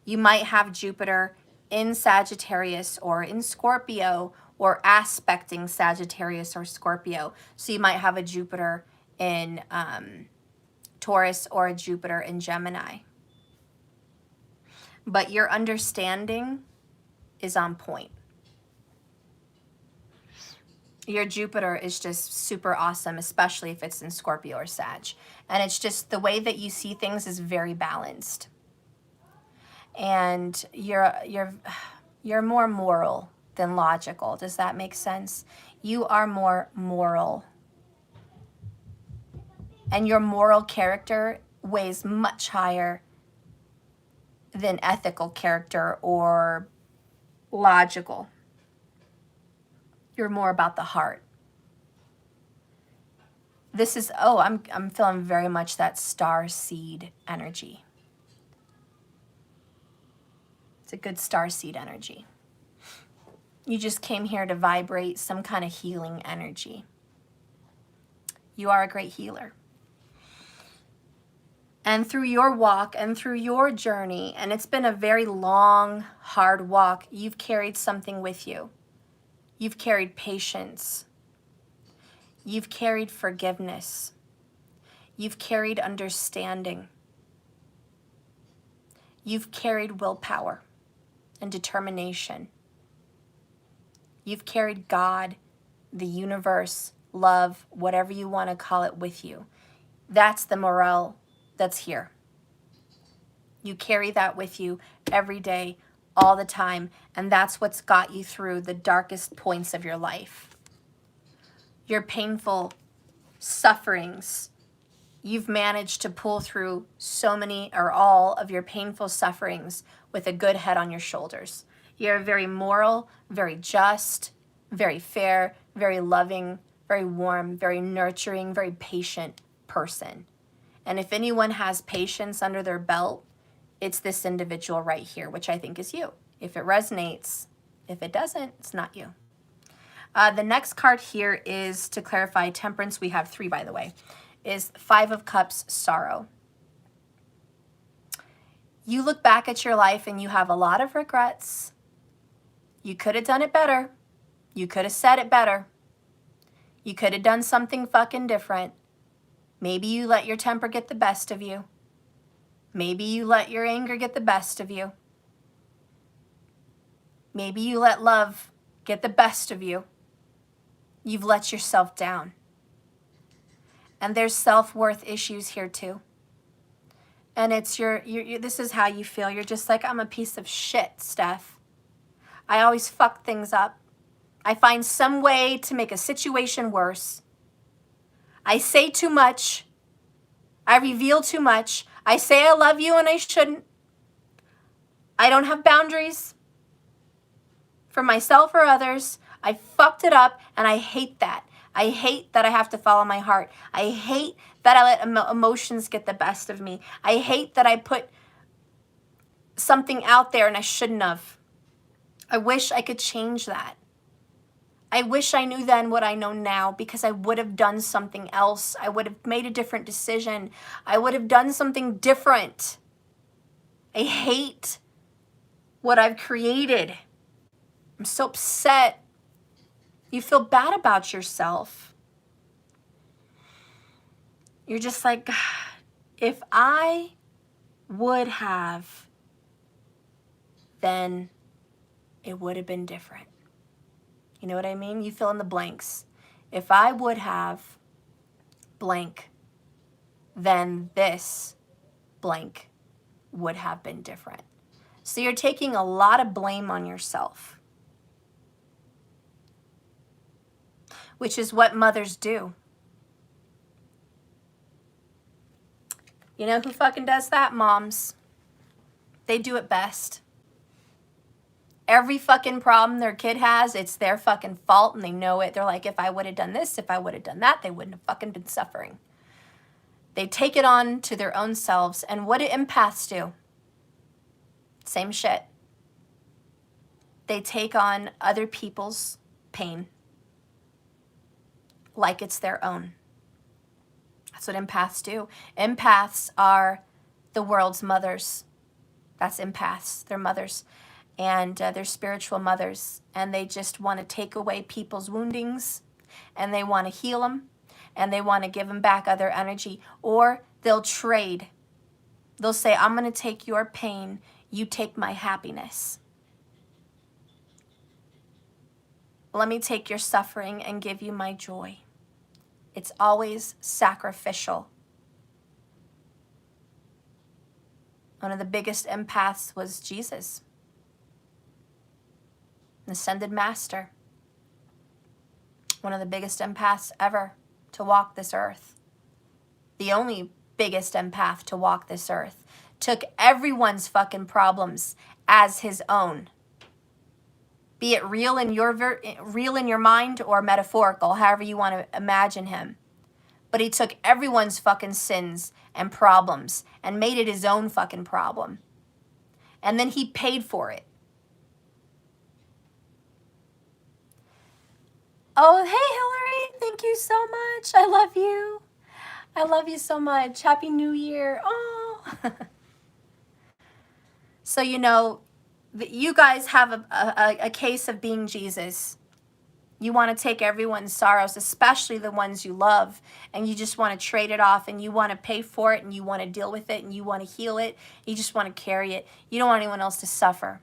You might have Jupiter in Sagittarius or in Scorpio, or aspecting Sagittarius or Scorpio. So you might have a Jupiter in Taurus or a Jupiter in Gemini. But your understanding is on point. Your Jupiter is just super awesome, especially if it's in Scorpio or Sag. And it's just the way that you see things is very balanced. And you're more moral than logical. Does that make sense? You are more moral. And your moral character weighs much higher than ethical character or logical. You're more about the heart. This is, I'm feeling very much that star seed energy. It's a good star seed energy. You just came here to vibrate some kind of healing energy. You are a great healer. And through your walk and through your journey, and it's been a very long, hard walk, you've carried something with you. You've carried patience. You've carried forgiveness. You've carried understanding. You've carried willpower and determination. You've carried God, the universe, love, whatever you want to call it, with you. That's the morale that's here. You carry that with you every day, all the time, and that's what's got you through the darkest points of your life. Your painful sufferings, you've managed to pull through so many or all of your painful sufferings with a good head on your shoulders. You're a very moral, very just, very fair, very loving, very warm, very nurturing, very patient person. And if anyone has patience under their belt, it's this individual right here, which I think is you. If it resonates, if it doesn't, it's not you. The next card here is, to clarify Temperance, we have 3, by the way, is 5 of Cups, sorrow. You look back at your life and you have a lot of regrets. You could have done it better. You could have said it better. You could have done something fucking different. Maybe you let your temper get the best of you. Maybe you let your anger get the best of you. Maybe you let love get the best of you. You've let yourself down. And there's self-worth issues here too. And it's this is how you feel. You're just like, I'm a piece of shit, Steph. I always fuck things up. I find some way to make a situation worse. I say too much. I reveal too much. I say I love you and I shouldn't. I don't have boundaries for myself or others. I fucked it up and I hate that. I hate that I have to follow my heart. I hate that I let emotions get the best of me. I hate that I put something out there and I shouldn't have. I wish I could change that. I wish I knew then what I know now, because I would have done something else. I would have made a different decision. I would have done something different. I hate what I've created. I'm so upset. You feel bad about yourself. You're just like, God, if I would have, then it would have been different. You know what I mean? You fill in the blanks. If I would have blank, then this blank would have been different. So you're taking a lot of blame on yourself, which is what mothers do. You know who fucking does that? Moms. They do it best. Every fucking problem their kid has, it's their fucking fault, and they know it. They're like, if I would have done this, if I would have done that, they wouldn't have fucking been suffering. They take it on to their own selves. And what do empaths do? Same shit. They take on other people's pain like it's their own. That's what empaths do. Empaths are the world's mothers. That's empaths. They're mothers. And they're spiritual mothers. And they just want to take away people's woundings. And they want to heal them. And they want to give them back other energy. Or they'll trade. They'll say, I'm going to take your pain. You take my happiness. Let me take your suffering and give you my joy. It's always sacrificial. One of the biggest empaths was Jesus, an ascended master. One of the biggest empaths ever to walk this earth. The only biggest empath to walk this earth. Took everyone's fucking problems as his own. Be it real in your mind or metaphorical, however you want to imagine him. But he took everyone's fucking sins and problems and made it his own fucking problem. And then he paid for it. Oh, hey, Hillary. Thank you so much. I love you. I love you so much. Happy New Year. Oh. So, you know, you guys have a case of being Jesus. You want to take everyone's sorrows, especially the ones you love, and you just want to trade it off, and you want to pay for it, and you want to deal with it, and you want to heal it. You just want to carry it. You don't want anyone else to suffer.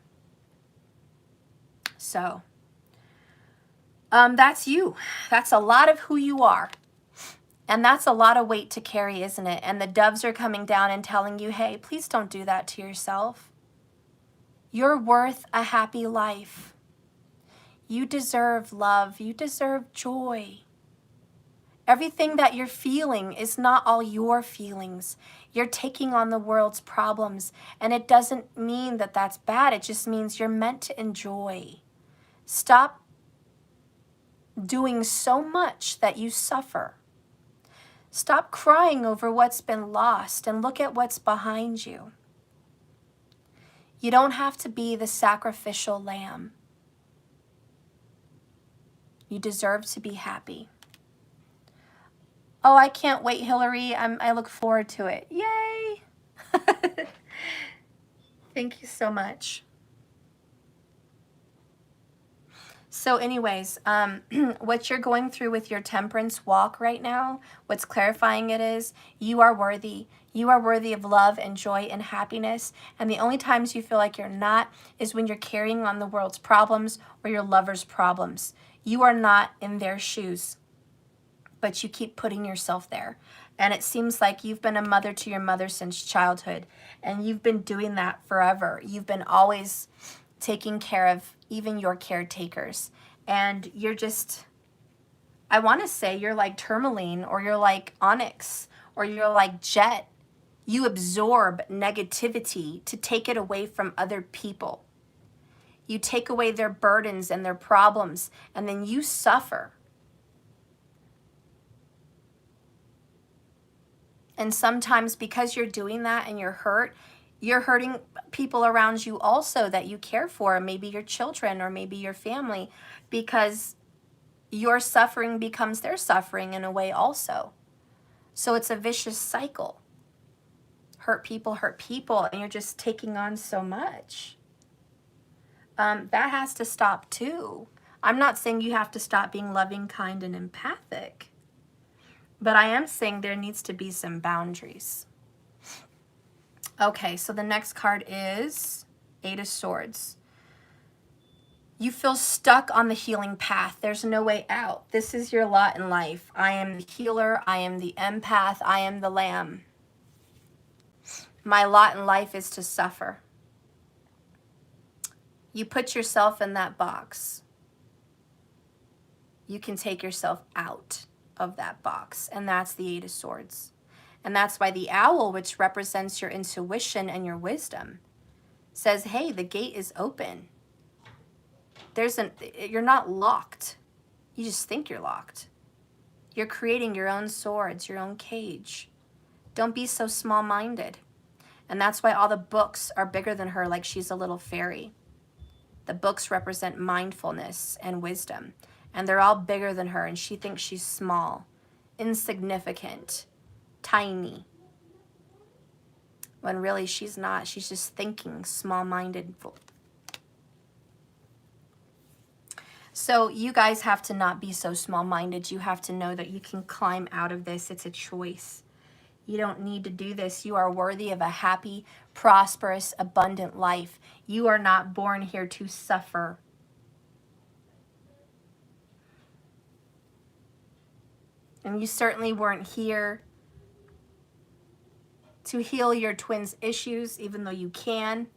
So, that's you. That's a lot of who you are. And that's a lot of weight to carry, isn't it? And the doves are coming down and telling you, hey, please don't do that to yourself. You're worth a happy life. You deserve love. You deserve joy. Everything that you're feeling is not all your feelings. You're taking on the world's problems, and it doesn't mean that that's bad. It just means you're meant to enjoy. Stop doing so much that you suffer. Stop crying over what's been lost and look at what's behind you. You don't have to be the sacrificial lamb. You deserve to be happy. Oh, I can't wait, Hillary. I look forward to it. Yay! Thank you so much. So anyways, what you're going through with your temperance walk right now, what's clarifying it is you are worthy. You are worthy of love and joy and happiness. And the only times you feel like you're not is when you're carrying on the world's problems or your lover's problems. You are not in their shoes, but you keep putting yourself there. And it seems like you've been a mother to your mother since childhood, and you've been doing that forever. You've been always taking care of even your caretakers. And you're just, I want to say you're like tourmaline, or you're like onyx, or you're like jet. You absorb negativity to take it away from other people. You take away their burdens and their problems, and then you suffer. And sometimes because you're doing that and you're hurting people around you also that you care for, maybe your children or maybe your family, because your suffering becomes their suffering in a way also. So it's a vicious cycle. Hurt people, and you're just taking on so much. That has to stop too. I'm not saying you have to stop being loving, kind, and empathic, but I am saying there needs to be some boundaries. Okay, so the next card is Eight of Swords. You feel stuck on the healing path. There's no way out. This is your lot in life. I am the healer. I am the empath. I am the lamb. My lot in life is to suffer. You put yourself in that box. You can take yourself out of that box, and that's the Eight of Swords. And that's why the owl, which represents your intuition and your wisdom, says, hey, the gate is open. You're not locked. You just think you're locked. You're creating your own swords, your own cage. Don't be so small-minded. And that's why all the books are bigger than her, like she's a little fairy. The books represent mindfulness and wisdom. And they're all bigger than her, and she thinks she's small, insignificant, tiny. When really she's not. She's just thinking small-minded. So you guys have to not be so small-minded. You have to know that you can climb out of this. It's a choice. You don't need to do this. You are worthy of a happy, prosperous, abundant life. You are not born here to suffer. And you certainly weren't here to heal your twins' issues, even though you can.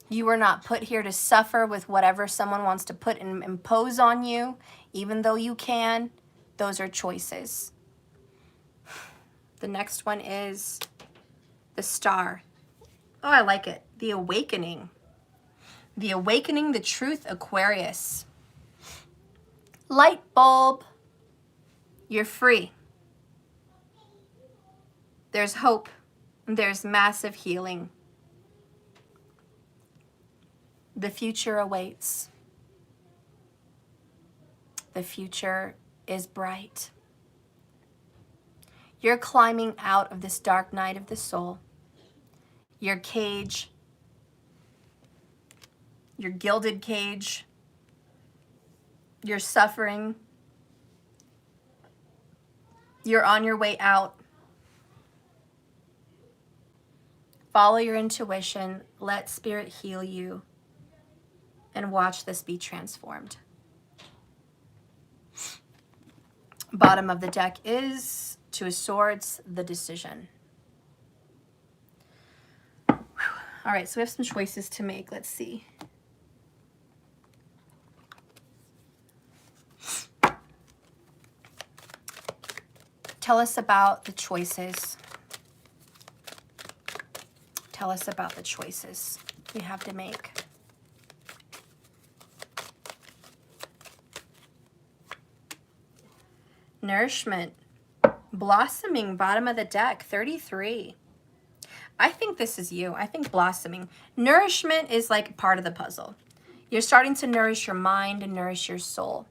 You were not put here to suffer with whatever someone wants to put and impose on you, even though you can. Those are choices. The next one is the Star. Oh, I like it. The Awakening. The Awakening, the Truth, Aquarius. Light bulb. You're free. There's hope. There's massive healing. The future awaits. The future is bright. You're climbing out of this dark night of the soul. Your cage, your gilded cage, you're suffering. You're on your way out. Follow your intuition. Let Spirit heal you. And watch this be transformed. Bottom of the deck is Two of Swords, the Decision. Whew. All right, so we have some choices to make. Let's see. Tell us about the choices. Tell us about the choices we have to make. Nourishment. Blossoming, bottom of the deck, 33. I think this is you. I think blossoming. Nourishment is like part of the puzzle. You're starting to nourish your mind and nourish your soul.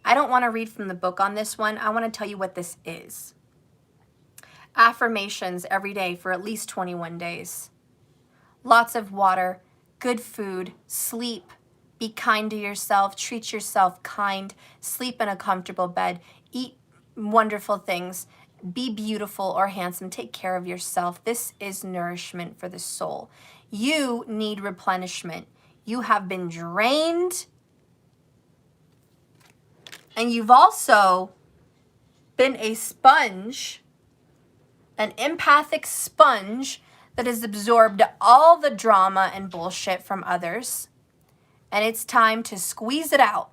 I don't want to read from the book on this one. I want to tell you what this is. Affirmations every day for at least 21 days. Lots of water, good food, sleep, be kind to yourself, treat yourself kind, sleep in a comfortable bed, eat wonderful things, be beautiful or handsome, take care of yourself. This is nourishment for the soul. You need replenishment. You have been drained, and you've also been a sponge, an empathic sponge that has absorbed all the drama and bullshit from others. And it's time to squeeze it out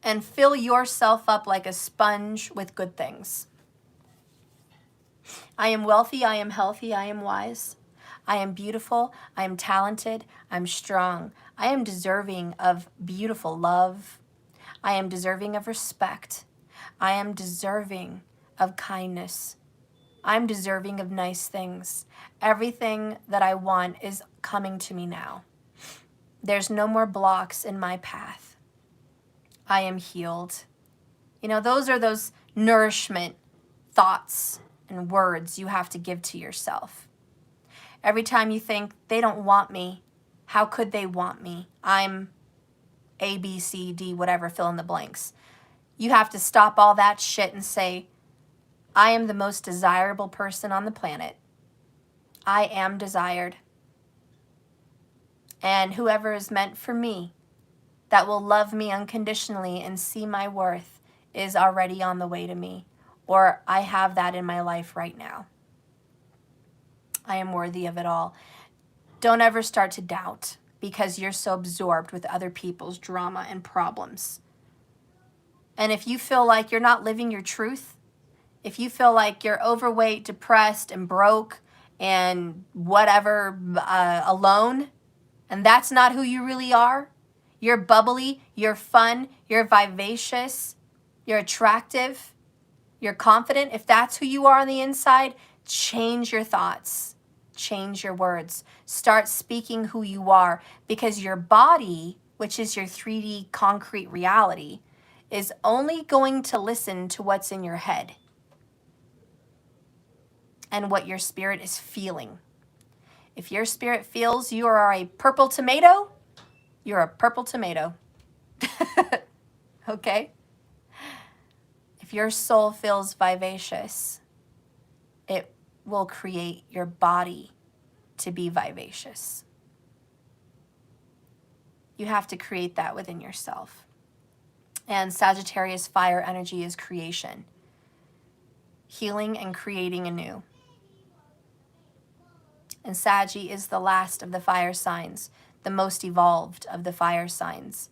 and fill yourself up like a sponge with good things. I am wealthy, I am healthy, I am wise. I am beautiful, I am talented, I'm strong. I am deserving of beautiful love. I am deserving of respect. I am deserving of kindness. I'm deserving of nice things. Everything that I want is coming to me now. There's no more blocks in my path. I am healed. You know, those are those nourishment thoughts and words you have to give to yourself. Every time you think, they don't want me, how could they want me? I'm A, B, C, D, whatever, fill in the blanks. You have to stop all that shit and say, I am the most desirable person on the planet. I am desired. And whoever is meant for me, that will love me unconditionally and see my worth, is already on the way to me. Or I have that in my life right now. I am worthy of it all. Don't ever start to doubt because you're so absorbed with other people's drama and problems. And if you feel like you're not living your truth, if you feel like you're overweight, depressed, and broke, and whatever, alone, and that's not who you really are, you're bubbly, you're fun, you're vivacious, you're attractive, you're confident, if that's who you are on the inside, change your thoughts, change your words, start speaking who you are, because your body, which is your 3D concrete reality, is only going to listen to what's in your head and what your spirit is feeling. If your spirit feels you are a purple tomato, you're a purple tomato. Okay? If your soul feels vivacious, it will create your body to be vivacious. You have to create that within yourself. And Sagittarius fire energy is creation, healing and creating anew. And Saggy is the last of the fire signs, the most evolved of the fire signs.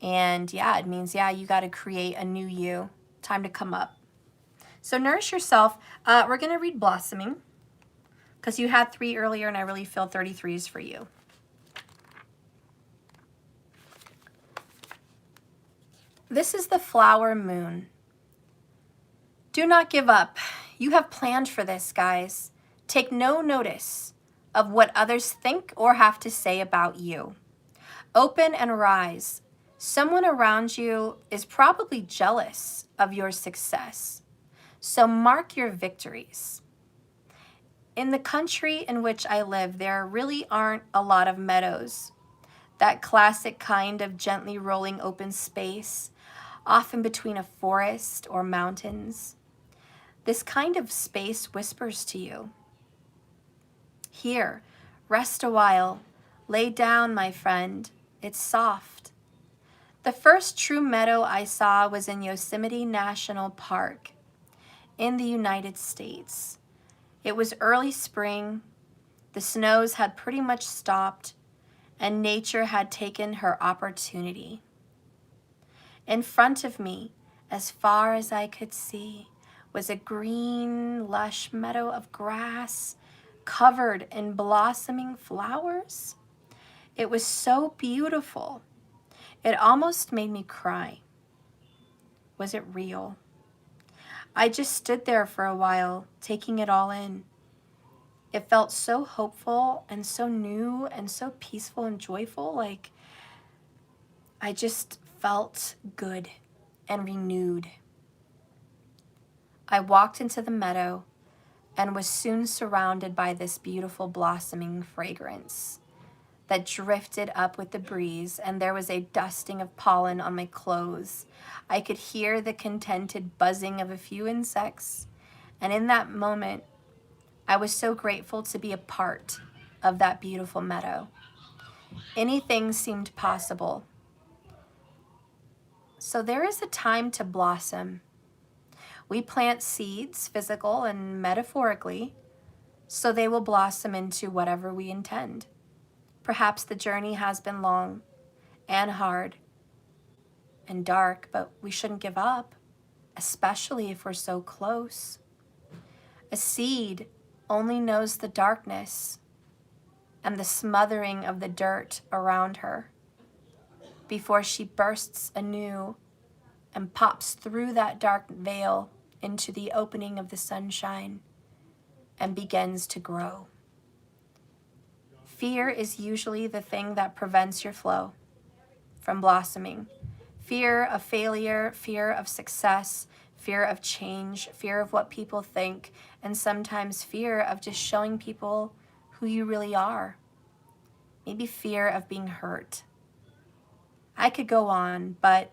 And yeah, it means, yeah, you got to create a new you. Time to come up. So nourish yourself. We're going to read Blossoming because you had 3 earlier and I really feel 33 is for you. This is the flower moon. Do not give up. You have planned for this, guys. Take no notice of what others think or have to say about you. Open and rise. Someone around you is probably jealous of your success. So mark your victories. In the country in which I live, there really aren't a lot of meadows. That classic kind of gently rolling open space, often between a forest or mountains. This kind of space whispers to you. Here, rest a while. Lay down, my friend. It's soft. The first true meadow I saw was in Yosemite National Park in the United States. It was early spring. The snows had pretty much stopped, and nature had taken her opportunity. In front of me, as far as I could see, was a green, lush meadow of grass covered in blossoming flowers. It was so beautiful. It almost made me cry. Was it real? I just stood there for a while, taking it all in. It felt so hopeful and so new and so peaceful and joyful. Like I just felt good and renewed. I walked into the meadow and was soon surrounded by this beautiful blossoming fragrance that drifted up with the breeze, and there was a dusting of pollen on my clothes. I could hear the contented buzzing of a few insects, and in that moment, I was so grateful to be a part of that beautiful meadow. Anything seemed possible. So there is a time to blossom. We plant seeds, physical and metaphorically, so they will blossom into whatever we intend. Perhaps the journey has been long and hard and dark, but we shouldn't give up, especially if we're so close. A seed only knows the darkness and the smothering of the dirt around her before she bursts anew and pops through that dark veil into the opening of the sunshine and begins to grow. Fear is usually the thing that prevents your flow from blossoming. Fear of failure, fear of success, fear of change, fear of what people think, and sometimes fear of just showing people who you really are. Maybe fear of being hurt. I could go on, but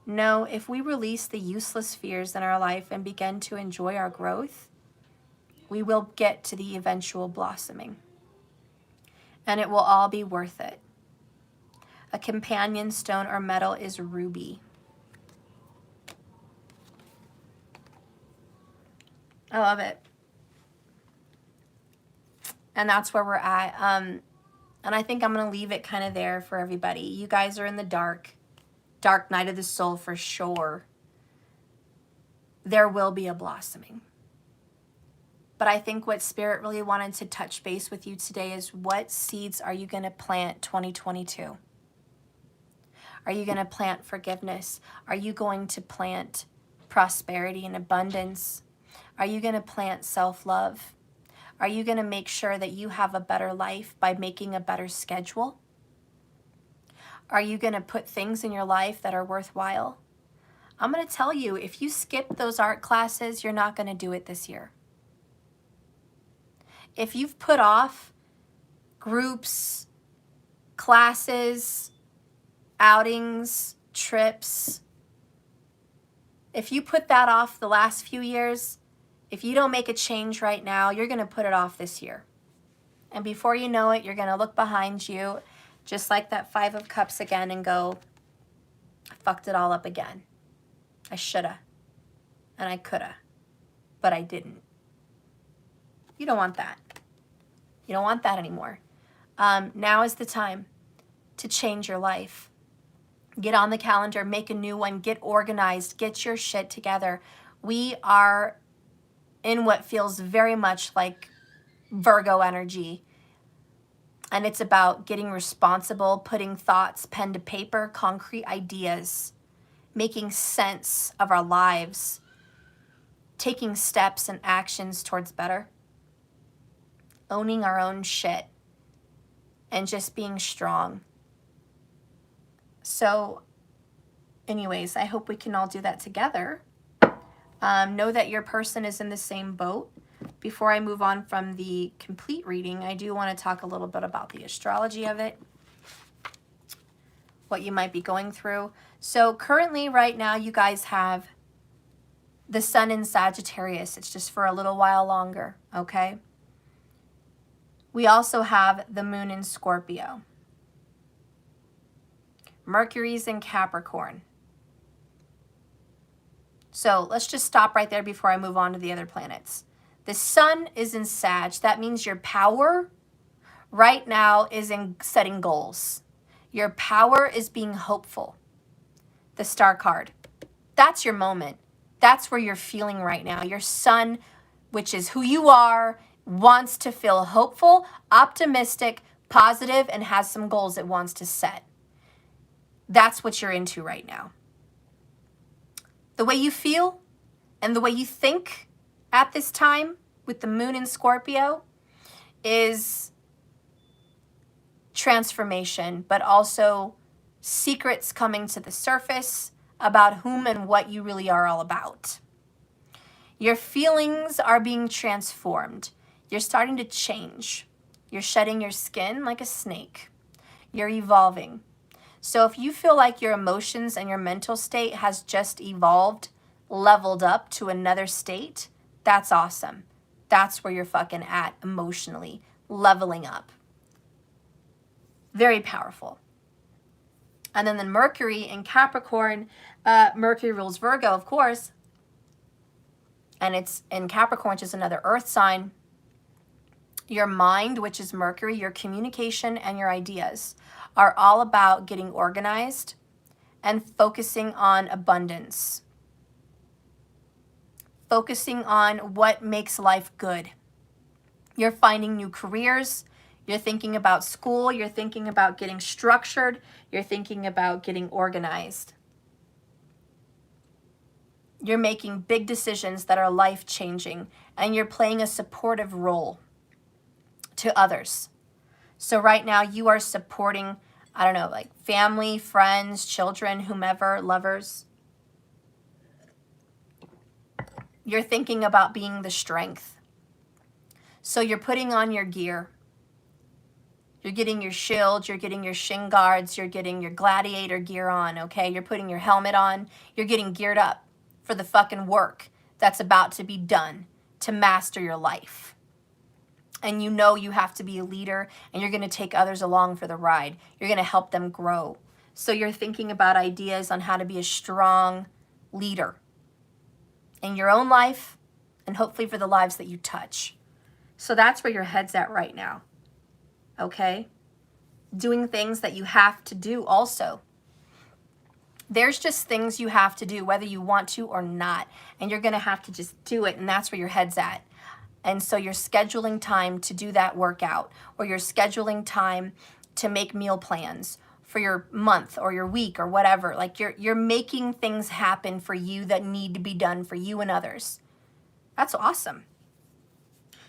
no, if we release the useless fears in our life and begin to enjoy our growth, we will get to the eventual blossoming. and it will all be worth it. A companion stone or metal is ruby. I love it. And that's where we're at. And I think I'm going to leave it kind of there for everybody. You guys are in the dark night of the soul for sure. There will be a blossoming. But I think what Spirit really wanted to touch base with you today is, what seeds are you going to plant 2022? Are you going to plant forgiveness? Are you going to plant prosperity and abundance? Are you going to plant self-love? Are you going to make sure that you have a better life by making a better schedule? Are you going to put things in your life that are worthwhile? I'm going to tell you, if you skip those art classes, you're not going to do it this year. If you've put off groups, classes, outings, trips, if you put that off the last few years, if you don't make a change right now, you're going to put it off this year. And before you know it, you're going to look behind you, just like that 5 of Cups again, and go, I fucked it all up again. I shoulda, and I coulda, but I didn't. You don't want that. You don't want that anymore. Now is the time to change your life. Get on the calendar, make a new one, get organized, get your shit together. We are in what feels very much like Virgo energy. And it's about getting responsible, putting thoughts, pen to paper, concrete ideas, making sense of our lives, taking steps and actions towards better, owning our own shit, and just being strong. So anyways, I hope we can all do that together. Know that your person is in the same boat. Before I move on from the complete reading, I do want to talk a little bit about the astrology of it, what you might be going through. So currently, right now, you guys have the sun in Sagittarius. It's just for a little while longer, okay? We also have the moon in Scorpio. Mercury's in Capricorn. So let's just stop right there before I move on to the other planets. The sun is in Sag. That means your power right now is in setting goals. Your power is being hopeful. The Star card. That's your moment. That's where you're feeling right now. Your sun, which is who you are, wants to feel hopeful, optimistic, positive, and has some goals it wants to set. That's what you're into right now. The way you feel and the way you think at this time with the moon in Scorpio is transformation, but also secrets coming to the surface about whom and what you really are all about. Your feelings are being transformed. You're starting to change. You're shedding your skin like a snake. You're evolving. So if you feel like your emotions and your mental state has just evolved, leveled up to another state, that's awesome. That's where you're fucking at emotionally, leveling up. Very powerful. And then the Mercury in Capricorn, Mercury rules Virgo, of course. And it's in Capricorn, which is another earth sign. Your mind, which is Mercury, your communication and your ideas are all about getting organized and focusing on abundance. Focusing on what makes life good. You're finding new careers. You're thinking about school. You're thinking about getting structured. You're thinking about getting organized. You're making big decisions that are life-changing, and you're playing a supportive role to others. So right now you are supporting, I don't know, like family, friends, children, whomever, lovers. You're thinking about being the strength. So you're putting on your gear. You're getting your shield, you're getting your shin guards, you're getting your gladiator gear on, okay? You're putting your helmet on. You're getting geared up for the fucking work that's about to be done to master your life. and you know you have to be a leader, and you're going to take others along for the ride. You're going to help them grow. So you're thinking about ideas on how to be a strong leader in your own life and hopefully for the lives that you touch. So that's where your head's at right now, okay? Doing things that you have to do also. There's just things you have to do, whether you want to or not, and you're going to have to just do it, and that's where your head's at. And so you're scheduling time to do that workout, or you're scheduling time to make meal plans for your month or your week or whatever. Like you're making things happen for you that need to be done for you and others. That's awesome.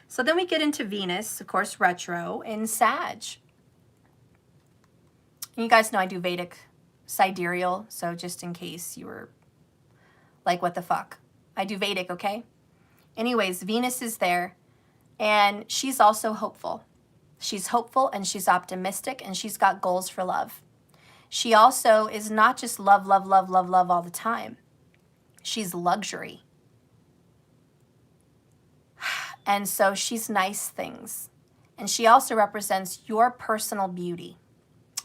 So then we get into Venus, of course, retro in Sag. And you guys know I do Vedic sidereal, so just in case you were like, what the fuck? I do Vedic, okay? Anyways, Venus is there, and she's also hopeful. She's hopeful, and she's optimistic, and she's got goals for love. She also is not just love, love, love, love, love all the time. She's luxury. And so she's nice things. And she also represents your personal beauty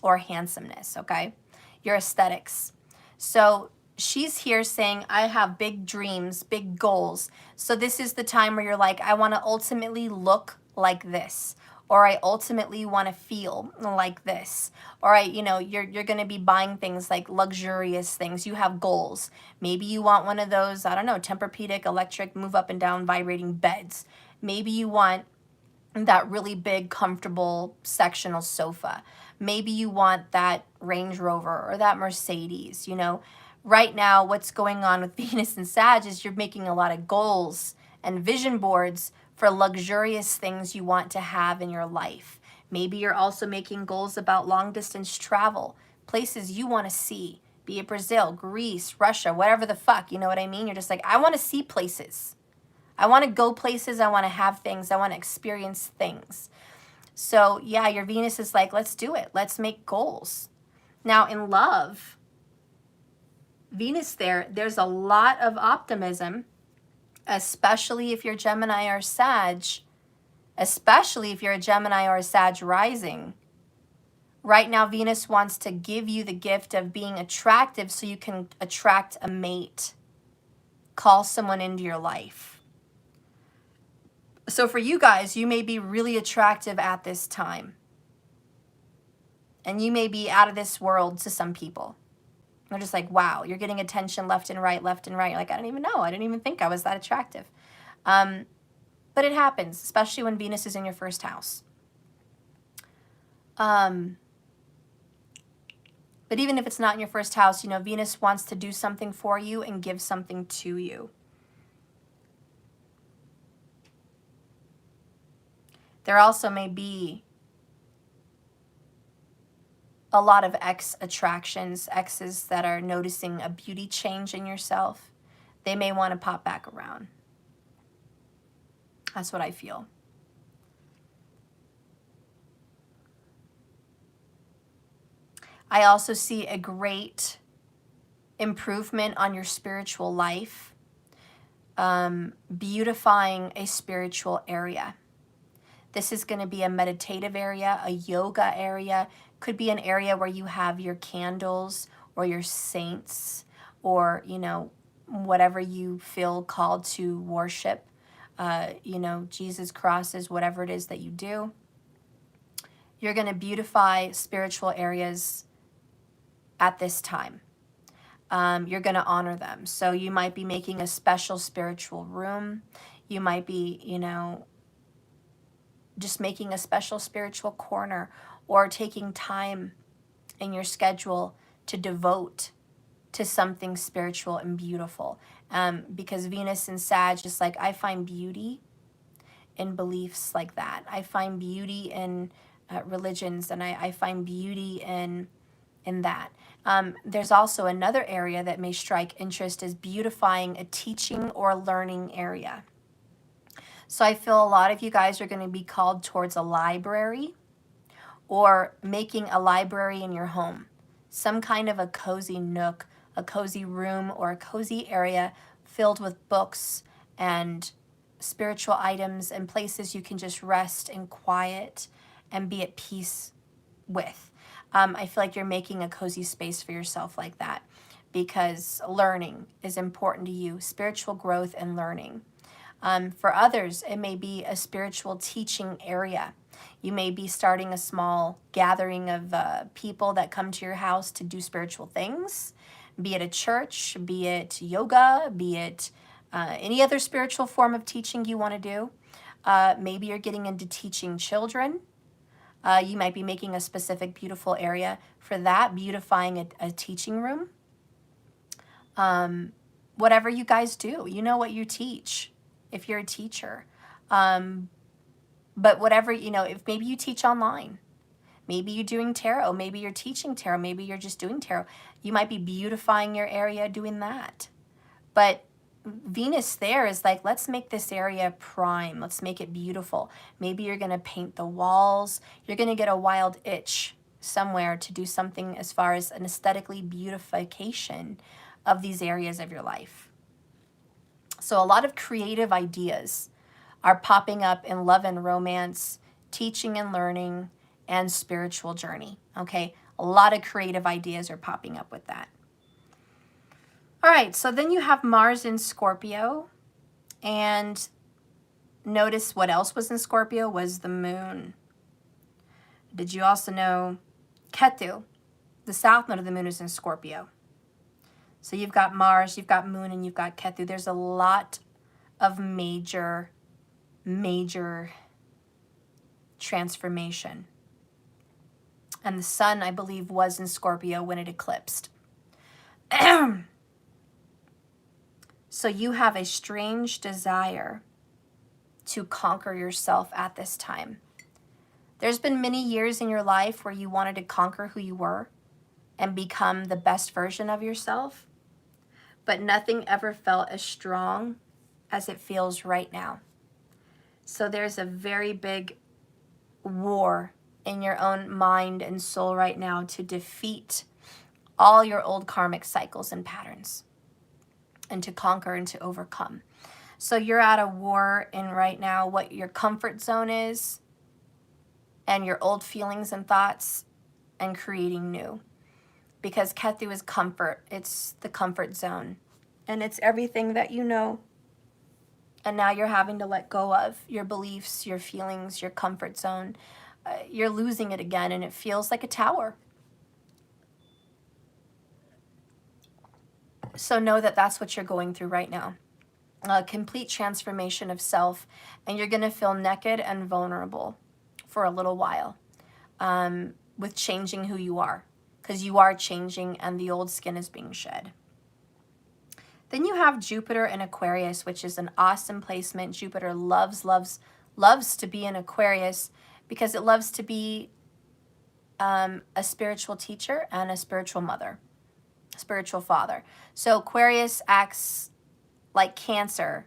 or handsomeness, okay? Your aesthetics. So she's here saying, I have big dreams, big goals. So this is the time where you're like, I want to ultimately look like this, or I ultimately want to feel like this, or you're going to be buying things like luxurious things. You have goals. Maybe you want one of those, I don't know, Tempur-Pedic electric move up and down vibrating beds. Maybe you want that really big, comfortable sectional sofa. Maybe you want that Range Rover or that Mercedes, Right now, what's going on with Venus and Sag is you're making a lot of goals and vision boards for luxurious things you want to have in your life. Maybe you're also making goals about long distance travel, places you want to see, be it Brazil, Greece, Russia, whatever the fuck, you know what I mean? You're just like, I want to see places. I want to go places. I want to have things. I want to experience things. So yeah, your Venus is like, let's do it. Let's make goals. Now in love, Venus there's a lot of optimism, especially if you're Gemini or Sag, especially if you're a Gemini or a Sag rising. Right now, Venus wants to give you the gift of being attractive so you can attract a mate, call someone into your life. So for you guys, you may be really attractive at this time. And you may be out of this world to some people. They're just like, wow, you're getting attention left and right, left and right. You're like, I don't even know. I didn't even think I was that attractive. But it happens, especially when Venus is in your first house. But even if it's not in your first house, Venus wants to do something for you and give something to you. There also may be a lot of exes that are noticing a beauty change in yourself. They may want to pop back around. That's what I feel. I also see a great improvement on your spiritual life, beautifying a spiritual area. This is going to be a meditative area, a yoga area. Could be an area where you have your candles or your saints or, whatever you feel called to worship, Jesus crosses, whatever it is that you do. You're going to beautify spiritual areas at this time. You're going to honor them. So you might be making a special spiritual room. You might be, just making a special spiritual corner, or taking time in your schedule to devote to something spiritual and beautiful. Because Venus and Sag, just like, I find beauty in beliefs like that. I find beauty in religions, and I find beauty in that. There's also another area that may strike interest, is beautifying a teaching or learning area. So I feel a lot of you guys are going to be called towards a library, or making a library in your home. Some kind of a cozy nook, a cozy room, or a cozy area filled with books and spiritual items and places you can just rest and quiet and be at peace with. I feel like you're making a cozy space for yourself like that, because learning is important to you, spiritual growth and learning. For others, it may be a spiritual teaching area. You may be starting a small gathering of people that come to your house to do spiritual things, be it a church, be it yoga, be it any other spiritual form of teaching you want to do. Maybe you're getting into teaching children. You might be making a specific beautiful area for that, beautifying a teaching room. Whatever you guys do, you know what you teach if you're a teacher. But whatever, if maybe you teach online, maybe you're doing tarot, maybe you're teaching tarot, maybe you're just doing tarot. You might be beautifying your area doing that. But Venus there is like, let's make this area prime. Let's make it beautiful. Maybe you're going to paint the walls. You're going to get a wild itch somewhere to do something as far as an aesthetically beautification of these areas of your life. So a lot of creative ideas are popping up in love and romance, teaching and learning, and spiritual journey. Okay, a lot of creative ideas are popping up with that. All right, so then you have Mars in Scorpio, and notice what else was in Scorpio was the moon. Did you also know Ketu, the south node of the moon, is in Scorpio? So you've got Mars, you've got moon, and you've got Ketu. There's a lot of major transformation. And the sun, I believe, was in Scorpio when it eclipsed. So you have a strange desire to conquer yourself at this time. There's been many years in your life where you wanted to conquer who you were and become the best version of yourself, but nothing ever felt as strong as it feels right now. So there's a very big war in your own mind and soul right now to defeat all your old karmic cycles and patterns, and to conquer and to overcome. So you're at a war in right now what your comfort zone is and your old feelings and thoughts, and creating new. Because Ketu is comfort. It's the comfort zone. And it's everything that you know. And now you're having to let go of your beliefs, your feelings, your comfort zone. You're losing it again, and it feels like a tower. So know that that's what you're going through right now. A complete transformation of self, and you're going to feel naked and vulnerable for a little while with changing who you are, because you are changing and the old skin is being shed. Then you have Jupiter in Aquarius, which is an awesome placement. Jupiter loves to be in Aquarius because it loves to be a spiritual teacher and a spiritual mother, spiritual father. So Aquarius acts like Cancer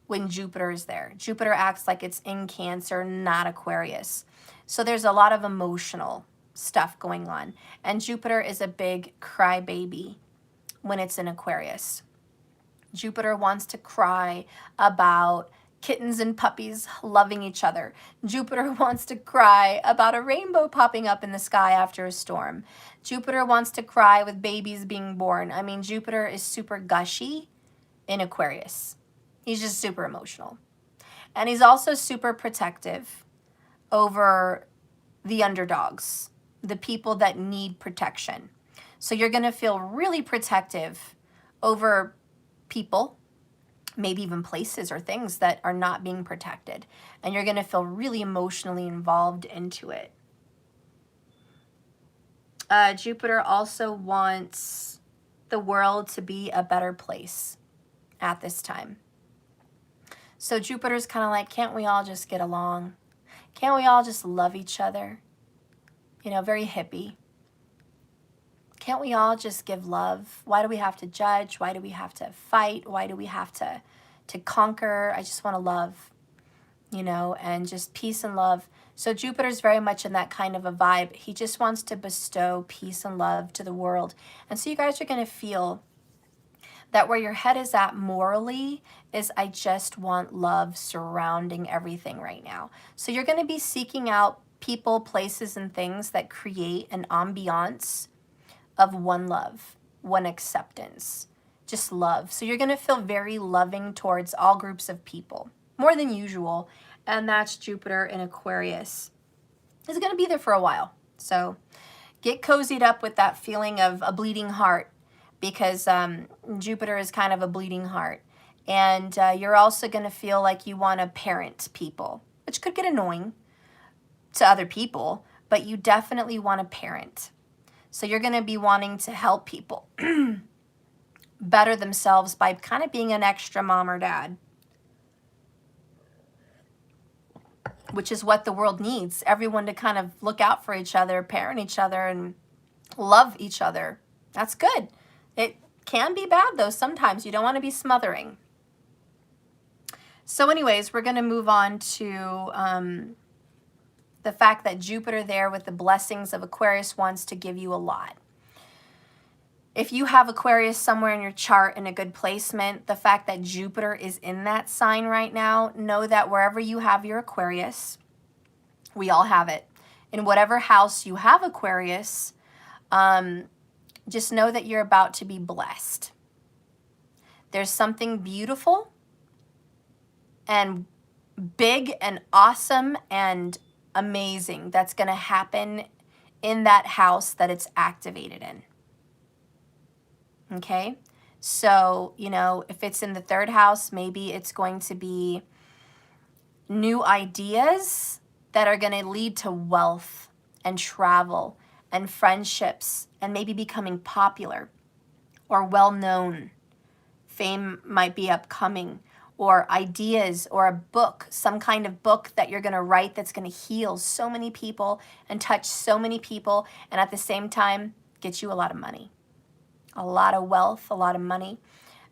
when Jupiter is there. Jupiter acts like it's in Cancer, not Aquarius. So there's a lot of emotional stuff going on. And Jupiter is a big crybaby when it's in Aquarius. Jupiter wants to cry about kittens and puppies loving each other. Jupiter wants to cry about a rainbow popping up in the sky after a storm. Jupiter wants to cry with babies being born. I mean, Jupiter is super gushy in Aquarius. He's just super emotional. And he's also super protective over the underdogs, the people that need protection. So you're going to feel really protective over people, maybe even places or things that are not being protected. And you're going to feel really emotionally involved into it. Jupiter also wants the world to be a better place at this time. So Jupiter's kind of like, can't we all just get along? Can't we all just love each other? You know, very hippie. Can't we all just give love? Why do we have to judge? Why do we have to fight? Why do we have to conquer? I just want to love, you know, and just peace and love. So Jupiter's very much in that kind of a vibe. He just wants to bestow peace and love to the world. And so you guys are going to feel that where your head is at morally is I just want love surrounding everything right now. So you're going to be seeking out people, places, and things that create an ambiance of one love, one acceptance, just love. So you're going to feel very loving towards all groups of people, more than usual. And that's Jupiter in Aquarius. It's going to be there for a while. So get cozied up with that feeling of a bleeding heart, because Jupiter is kind of a bleeding heart. And you're also going to feel like you want to parent people, which could get annoying to other people, but you definitely want to parent. So you're going to be wanting to help people better themselves by kind of being an extra mom or dad, which is what the world needs. Everyone to kind of look out for each other, parent each other, and love each other. That's good. It can be bad, though. Sometimes you don't want to be smothering. So anyways, we're going to move on to the fact that Jupiter there with the blessings of Aquarius wants to give you a lot. If you have Aquarius somewhere in your chart in a good placement, the fact that Jupiter is in that sign right now, know that wherever you have your Aquarius, we all have it. In whatever house you have Aquarius, just know that you're about to be blessed. There's something beautiful and big and awesome and amazing that's going to happen in that house that it's activated in. Okay? So, you know, if it's in the third house, maybe it's going to be new ideas that are going to lead to wealth and travel and friendships and maybe becoming popular or well-known. Fame might be upcoming, or ideas, or a book, some kind of book that you're going to write that's going to heal so many people and touch so many people, and at the same time get you a lot of money, a lot of wealth, a lot of money.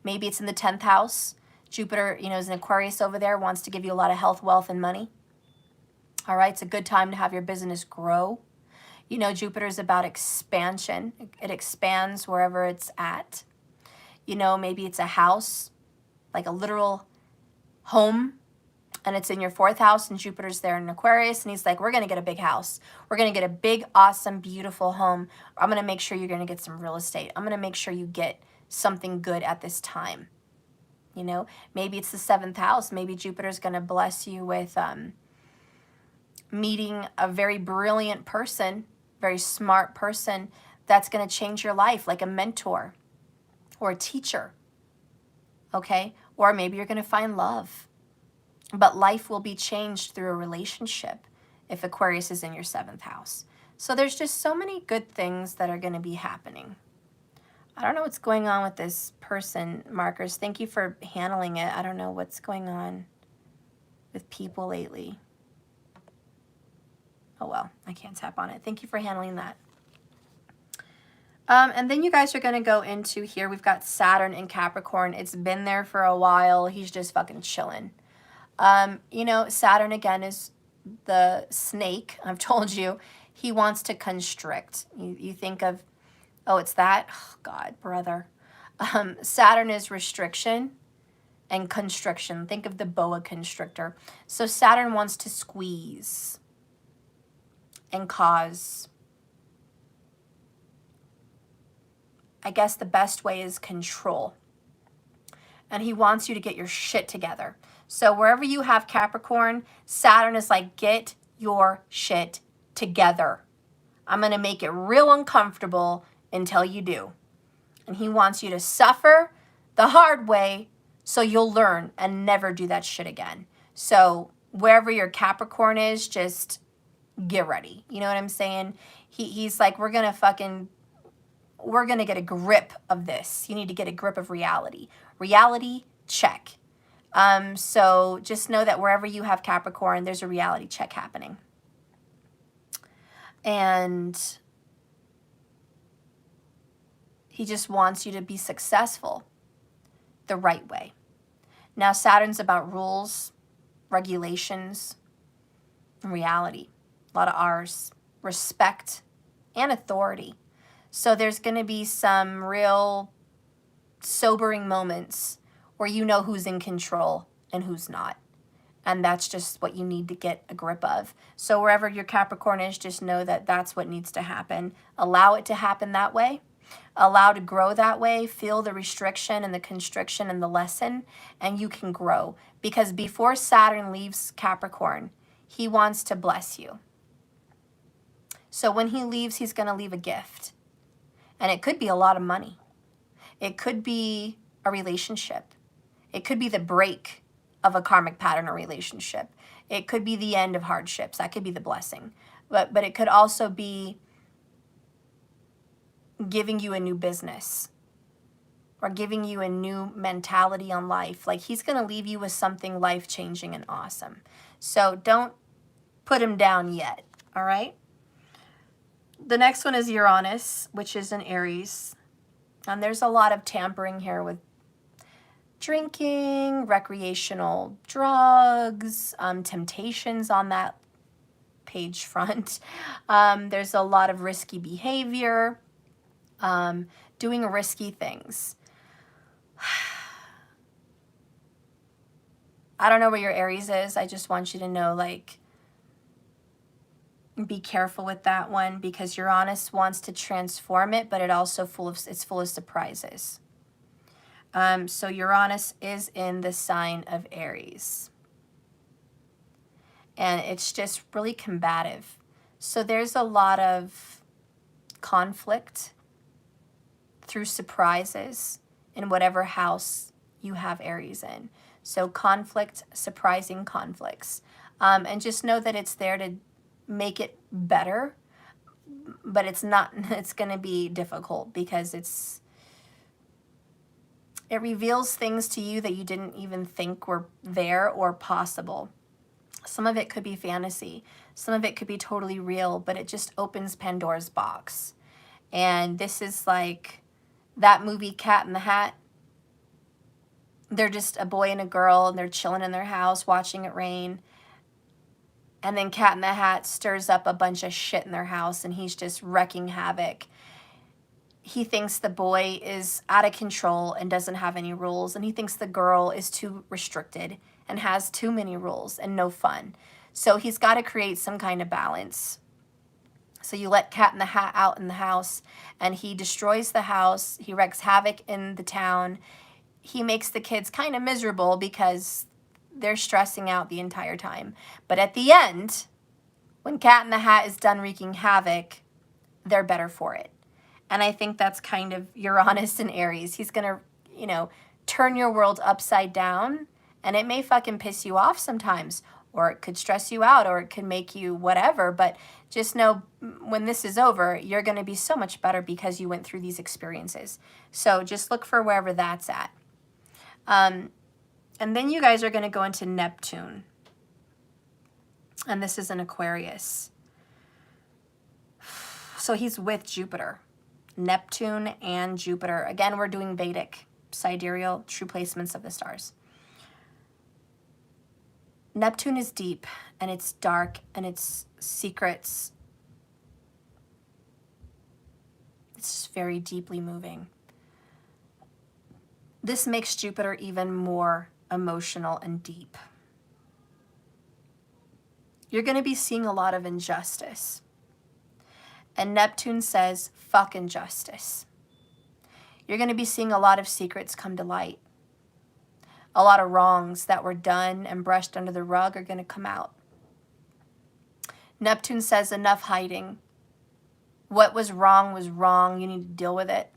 Maybe it's in the 10th house. Jupiter, you know, is in Aquarius over there, wants to give you a lot of health, wealth, and money. All right, it's a good time to have your business grow. You know, Jupiter is about expansion. It expands wherever it's at. You know, maybe it's a house, like a literal home, and it's in your 4th house, and Jupiter's there in Aquarius, and he's like, we're going to get a big house. We're going to get a big, awesome, beautiful home. I'm going to make sure you're going to get some real estate. I'm going to make sure you get something good at this time. You know, maybe it's the 7th house. Maybe Jupiter's going to bless you with meeting a very brilliant person, very smart person that's going to change your life, like a mentor or a teacher. Okay? Or maybe you're going to find love. But life will be changed through a relationship if Aquarius is in your 7th house. So there's just so many good things that are going to be happening. I don't know what's going on with this person, Markers. Thank you for handling it. I don't know what's going on with people lately. Oh, well, I can't tap on it. Thank you for handling that. And then you guys are going to go into here. We've got Saturn in Capricorn. It's been there for a while. He's just fucking chilling. You know, Saturn again is the snake. I've told you, he wants to constrict. You think of, oh, it's that? Oh, God, brother. Saturn is restriction and constriction. Think of the boa constrictor. So Saturn wants to squeeze and cause. I guess the best way is control. And he wants you to get your shit together. So wherever you have Capricorn, Saturn is like, get your shit together. I'm going to make it real uncomfortable until you do. And he wants you to suffer the hard way so you'll learn and never do that shit again. So wherever your Capricorn is, just get ready. You know what I'm saying? He's like, we're going to get a grip of this. You need to get a grip of reality. Reality check. So just know that wherever you have Capricorn, there's a reality check happening. And he just wants you to be successful the right way. Now, Saturn's about rules, regulations, and reality. A lot of R's. Respect and authority. So there's going to be some real sobering moments where you know who's in control and who's not. And that's just what you need to get a grip of. So wherever your Capricorn is, just know that that's what needs to happen. Allow it to happen that way. Allow to grow that way. Feel the restriction and the constriction and the lesson, and you can grow. Because before Saturn leaves Capricorn, he wants to bless you. So when he leaves, he's going to leave a gift. And it could be a lot of money. It could be a relationship. It could be the break of a karmic pattern or relationship. It could be the end of hardships. That could be the blessing. But it could also be giving you a new business or giving you a new mentality on life. Like he's going to leave you with something life-changing and awesome. So don't put him down yet, all right? The next one is Uranus, which is in Aries. And there's a lot of tampering here with drinking, recreational drugs, temptations on that page front. There's a lot of risky behavior, doing risky things. I don't know where your Aries is. I just want you to know, like, be careful with that one because Uranus wants to transform it, but it's full of surprises. So Uranus is in the sign of Aries. And it's just really combative. So there's a lot of conflict through surprises in whatever house you have Aries in. So conflict, surprising conflicts. And just know that it's there to make it better, but it's going to be difficult because it reveals things to you that you didn't even think were there or possible. Some of it could be fantasy. Some of it could be totally real, but it just opens Pandora's box. And this is like that movie Cat in the Hat. They're just a boy and a girl, and they're chilling in their house watching it rain. And then Cat in the Hat stirs up a bunch of shit in their house, and he's just wrecking havoc. He thinks the boy is out of control and doesn't have any rules, and he thinks the girl is too restricted and has too many rules and no fun. So he's got to create some kind of balance. So you let Cat in the Hat out in the house, and he destroys the house. He wreaks havoc in the town. He makes the kids kind of miserable because they're stressing out the entire time. But at the end, when Cat in the Hat is done wreaking havoc, they're better for it. And I think that's kind of Uranus and Aries. He's going to, turn your world upside down, and it may fucking piss you off sometimes, or it could stress you out, or it could make you whatever. But just know when this is over, you're going to be so much better because you went through these experiences. So just look for wherever that's at. And then you guys are going to go into Neptune. And this is an Aquarius. So he's with Jupiter. Neptune and Jupiter. Again, we're doing Vedic, sidereal, true placements of the stars. Neptune is deep, and it's dark, and it's secrets. It's very deeply moving. This makes Jupiter even more emotional and deep. You're going to be seeing a lot of injustice. And Neptune says, fuck injustice. You're going to be seeing a lot of secrets come to light. A lot of wrongs that were done and brushed under the rug are going to come out. Neptune says, enough hiding. What was wrong. You need to deal with it.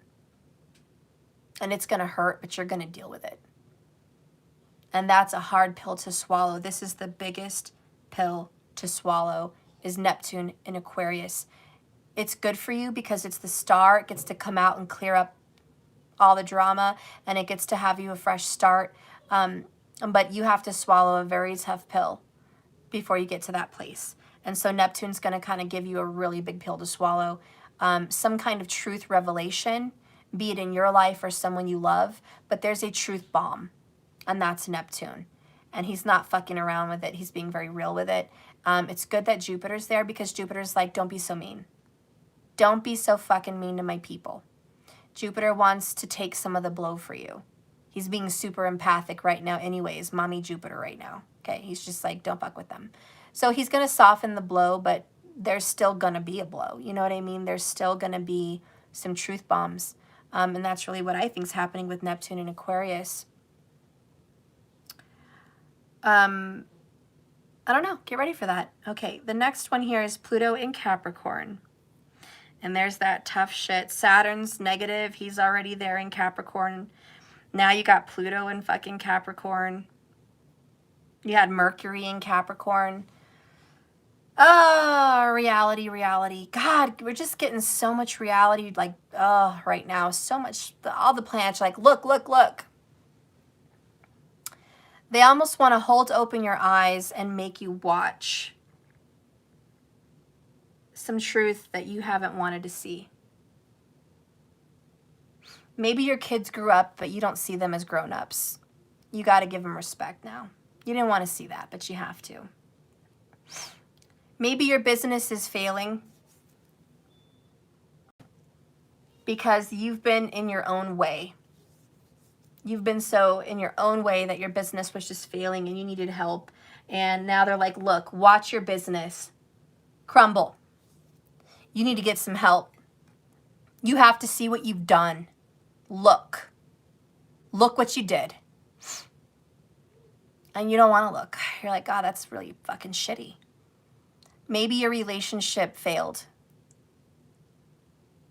And it's going to hurt, but you're going to deal with it. And that's a hard pill to swallow. This is the biggest pill to swallow, is Neptune in Aquarius. It's good for you because it's the star. It gets to come out and clear up all the drama, and it gets to have you a fresh start. But you have to swallow a very tough pill before you get to that place. And so Neptune's going to kind of give you a really big pill to swallow. Some kind of truth revelation, be it in your life or someone you love, but there's a truth bomb, and that's Neptune. And he's not fucking around with it. He's being very real with it. It's good that Jupiter's there because Jupiter's like, don't be so mean. Don't be so fucking mean to my people. Jupiter wants to take some of the blow for you. He's being super empathic right now anyways, mommy Jupiter right now. Okay, he's just like, don't fuck with them. So he's going to soften the blow, but there's still going to be a blow. You know what I mean? There's still going to be some truth bombs. And that's really what I think is happening with Neptune and Aquarius. I don't know. Get ready for that. Okay, the next one here is Pluto in Capricorn. And there's that tough shit. Saturn's negative. He's already there in Capricorn. Now you got Pluto in fucking Capricorn. You had Mercury in Capricorn. Oh, reality, reality. God, we're just getting so much reality, like, oh, right now. So much, all the planets, like, look, look, look. They almost want to hold open your eyes and make you watch some truth that you haven't wanted to see. Maybe your kids grew up, but you don't see them as grown-ups. You got to give them respect now. You didn't want to see that, but you have to. Maybe your business is failing because you've been in your own way. You've been so in your own way that your business was just failing and you needed help. And now they're like, look, watch your business crumble. You need to get some help. You have to see what you've done. Look. Look what you did. And you don't want to look. You're like, God, that's really fucking shitty. Maybe your relationship failed.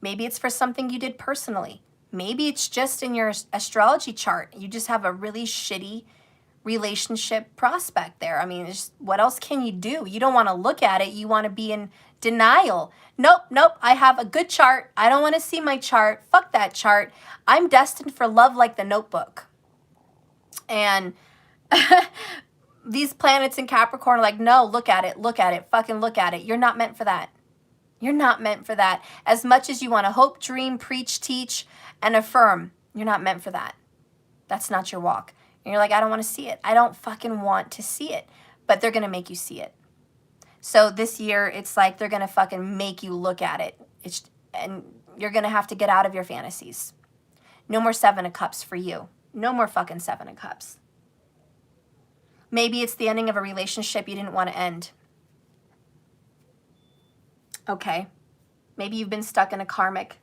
Maybe it's for something you did personally. Maybe it's just in your astrology chart. You just have a really shitty relationship prospect there. I mean, what else can you do? You don't want to look at it. You want to be in denial. Nope, nope. I have a good chart. I don't want to see my chart. Fuck that chart. I'm destined for love like the Notebook. And these planets in Capricorn are like, no, look at it, fucking look at it. You're not meant for that. You're not meant for that. As much as you want to hope, dream, preach, teach, and affirm, you're not meant for that. That's not your walk. And you're like, I don't want to see it. I don't fucking want to see it. But they're going to make you see it. So this year, it's like they're going to fucking make you look at it. And you're going to have to get out of your fantasies. No more 7 of Cups for you. No more fucking 7 of Cups. Maybe it's the ending of a relationship you didn't want to end. Okay. Maybe you've been stuck in a karmic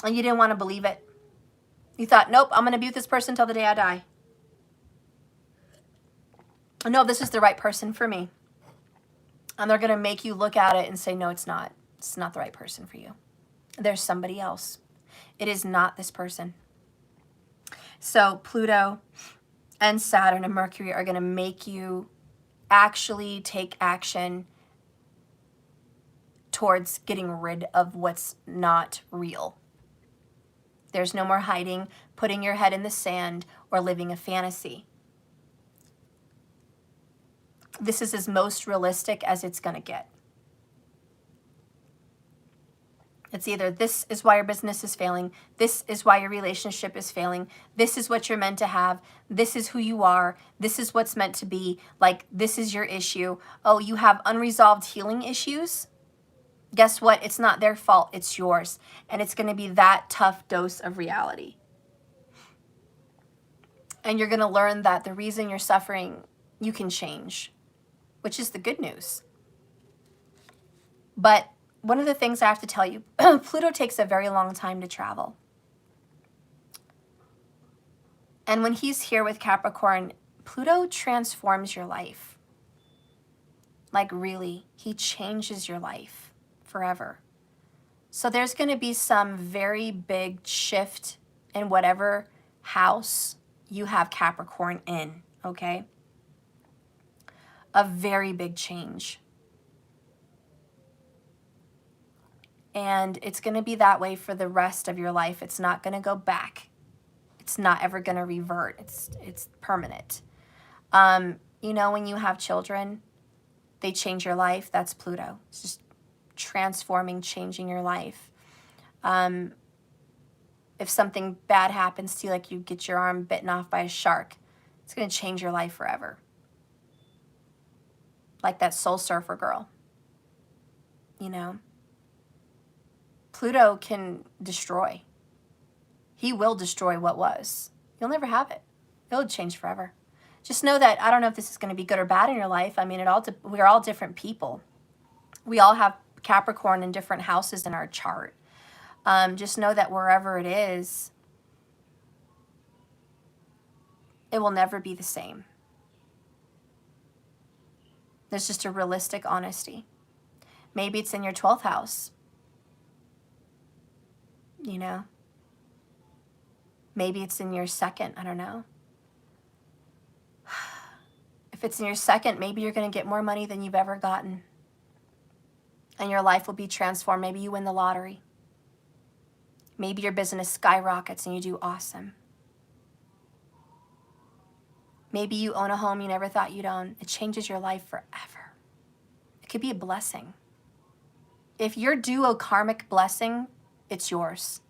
and you didn't want to believe it. You thought, nope, I'm going to be with this person until the day I die. No, this is the right person for me. And they're going to make you look at it and say, no, it's not. It's not the right person for you. There's somebody else. It is not this person. So Pluto and Saturn and Mercury are going to make you actually take action towards getting rid of what's not real. There's no more hiding, putting your head in the sand, or living a fantasy. This is as most realistic as it's going to get. It's either this is why your business is failing, this is why your relationship is failing, this is what you're meant to have, this is who you are, this is what's meant to be, like this is your issue. Oh, you have unresolved healing issues? Guess what? It's not their fault, it's yours. And it's going to be that tough dose of reality. And you're going to learn that the reason you're suffering, you can change, which is the good news. But one of the things I have to tell you, Pluto takes a very long time to travel. And when he's here with Capricorn, Pluto transforms your life. Like really, he changes your life forever. So there's going to be some very big shift in whatever house you have Capricorn in, okay? A very big change. And it's going to be that way for the rest of your life. It's not going to go back. It's not ever going to revert. It's permanent. You know, when you have children, they change your life. That's Pluto. It's just transforming, changing your life. If something bad happens to you, like you get your arm bitten off by a shark, it's going to change your life forever. Like that Soul Surfer girl. You know? Pluto can destroy. He will destroy what was. You'll never have it. It'll change forever. Just know that, I don't know if this is going to be good or bad in your life. I mean, we're all different people. We all have Capricorn in different houses in our chart. Just know that wherever it is, it will never be the same. There's just a realistic honesty. Maybe it's in your 12th house. You know? Maybe it's in your second. I don't know. If it's in your second, maybe you're going to get more money than you've ever gotten. And your life will be transformed. Maybe you win the lottery. Maybe your business skyrockets and you do awesome. Maybe you own a home you never thought you'd own. It changes your life forever. It could be a blessing. If you're due a karmic blessing, it's yours.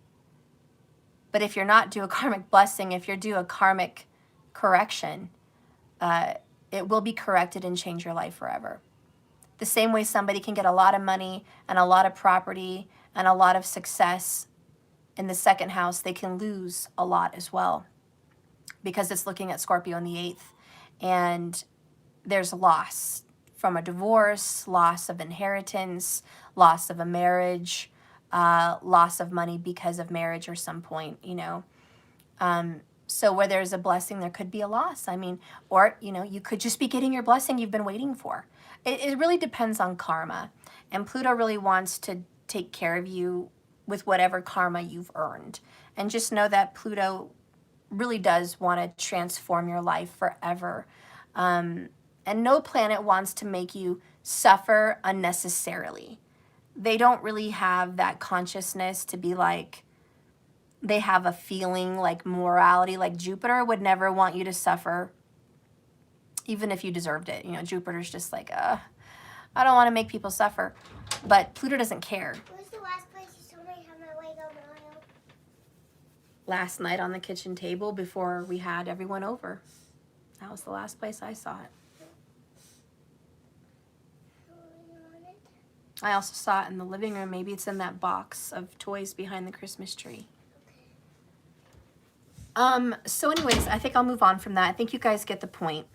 But if you're not due a karmic blessing, if you're due a karmic correction, it will be corrected and change your life forever. The same way somebody can get a lot of money and a lot of property and a lot of success in the second house, they can lose a lot as well, because it's looking at Scorpio in the 8th. And there's loss from a divorce, loss of inheritance, loss of a marriage, loss of money because of marriage or some point, you know. So where there's a blessing, there could be a loss. I mean, or, you know, you could just be getting your blessing you've been waiting for. It really depends on karma. And Pluto really wants to take care of you with whatever karma you've earned. And just know that Pluto really does want to transform your life forever. And no planet wants to make you suffer unnecessarily. They don't really have that consciousness to be like, they have a feeling like morality, like Jupiter would never want you to suffer, even if you deserved it. You know, Jupiter's just like, I don't want to make people suffer. But Pluto doesn't care. Where's the last place you told me how my Lego Mario? Last night on the kitchen table before we had everyone over. That was the last place I saw it. I also saw it in the living room. Maybe it's in that box of toys behind the Christmas tree. So anyways, I think I'll move on from that. I think you guys get the point.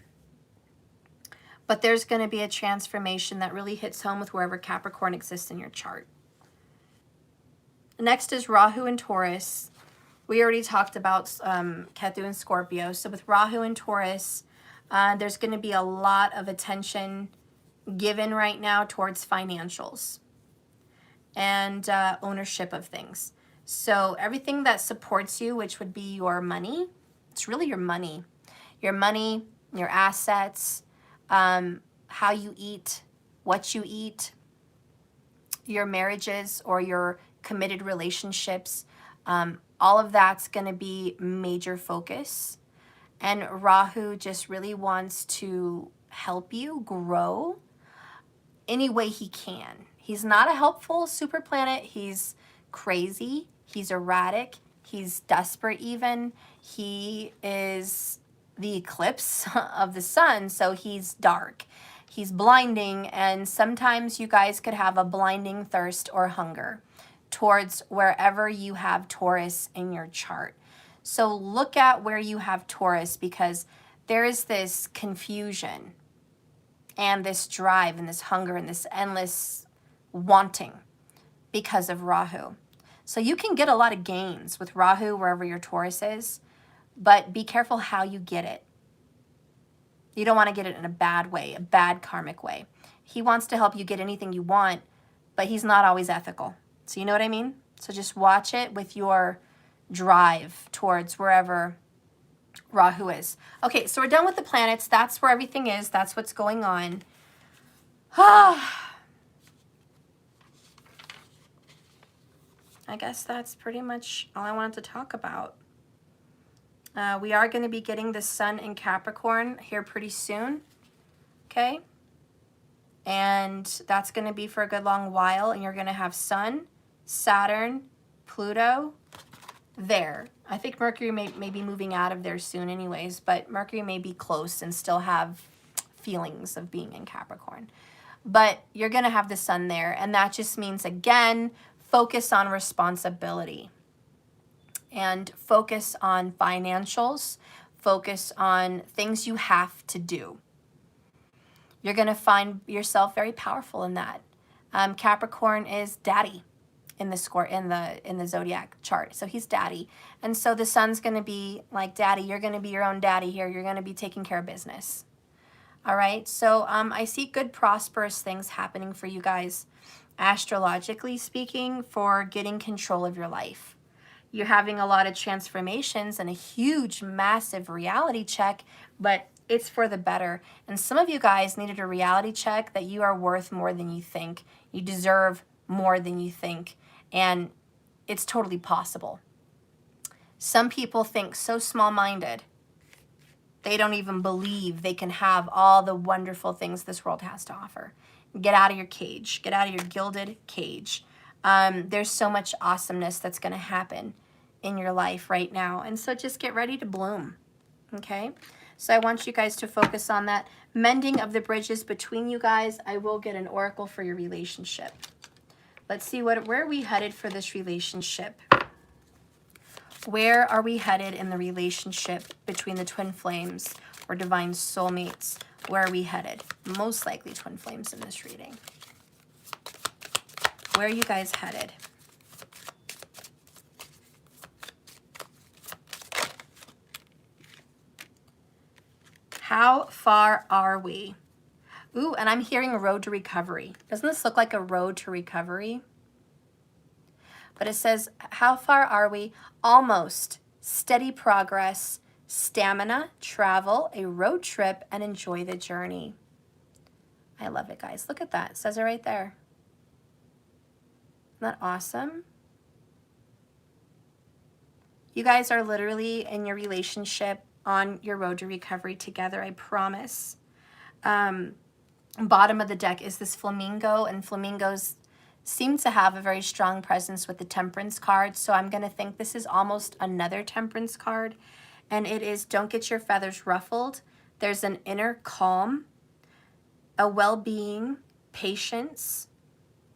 But there's going to be a transformation that really hits home with wherever Capricorn exists in your chart. Next is Rahu and Taurus. We already talked about Ketu and Scorpio. So with Rahu and Taurus, there's going to be a lot of attention given right now towards financials and ownership of things. So everything that supports you, which would be your money, it's really your money, your assets, how you eat, what you eat, your marriages or your committed relationships, all of that's going to be major focus. And Rahu just really wants to help you grow any way he can. He's not a helpful super planet. He's crazy. He's erratic. He's desperate even. He is the eclipse of the sun, so he's dark. He's blinding, and sometimes you guys could have a blinding thirst or hunger towards wherever you have Taurus in your chart. So look at where you have Taurus, because there is this confusion and this drive and this hunger and this endless wanting because of Rahu. So you can get a lot of gains with Rahu wherever your Taurus is, but be careful how you get it. You don't want to get it in a bad way, a bad karmic way. He wants to help you get anything you want, but he's not always ethical. So you know what I mean? So just watch it with your drive towards wherever Rahu is. Okay, so we're done with the planets. That's where everything is. That's what's going on. I guess that's pretty much all I wanted to talk about. We are going to be getting the sun in Capricorn here pretty soon. Okay? And that's going to be for a good long while. And you're going to have Sun, Saturn, Pluto there. I think Mercury may be moving out of there soon anyways, but Mercury may be close and still have feelings of being in Capricorn. But you're going to have the sun there, and that just means, again, focus on responsibility and focus on financials, focus on things you have to do. You're going to find yourself very powerful in that. Capricorn is daddy in the zodiac chart. So he's daddy. And so the sun's going to be like, daddy, you're going to be your own daddy here. You're going to be taking care of business. All right. So I see good, prosperous things happening for you guys, astrologically speaking, for getting control of your life. You're having a lot of transformations and a huge, massive reality check, but it's for the better. And some of you guys needed a reality check that you are worth more than you think. You deserve more than you think. And it's totally possible. Some people think so small-minded. They don't even believe they can have all the wonderful things this world has to offer. Get out of your cage. Get out of your gilded cage. There's so much awesomeness that's going to happen in your life right now. And so just get ready to bloom. Okay? So I want you guys to focus on that mending of the bridges between you guys. I will get an oracle for your relationship. Let's see where are we headed for this relationship. Where are we headed in the relationship between the twin flames or divine soulmates? Where are we headed? Most likely twin flames in this reading. Where are you guys headed? How far are we? Ooh, and I'm hearing a road to recovery. Doesn't this look like a road to recovery? But it says, how far are we? Almost. Steady progress, stamina, travel, a road trip, and enjoy the journey. I love it, guys. Look at that. It says it right there. Isn't that awesome? You guys are literally in your relationship on your road to recovery together, I promise. Bottom of the deck is this flamingo, and flamingos seem to have a very strong presence with the Temperance card, so I'm going to think this is almost another Temperance card, and it is don't get your feathers ruffled. There's an inner calm, a well-being, patience,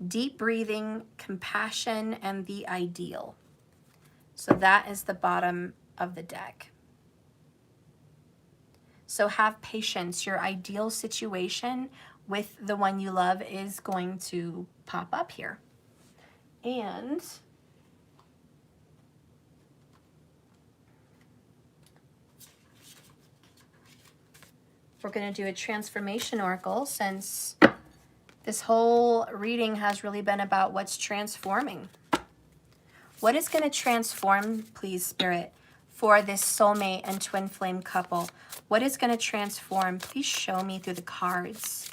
deep breathing, compassion, and the ideal. So that is the bottom of the deck. So have patience. Your ideal situation with the one you love is going to pop up here. And we're going to do a transformation oracle, since this whole reading has really been about what's transforming. What is going to transform, please, Spirit, for this soulmate and twin flame couple? What is going to transform? Please show me through the cards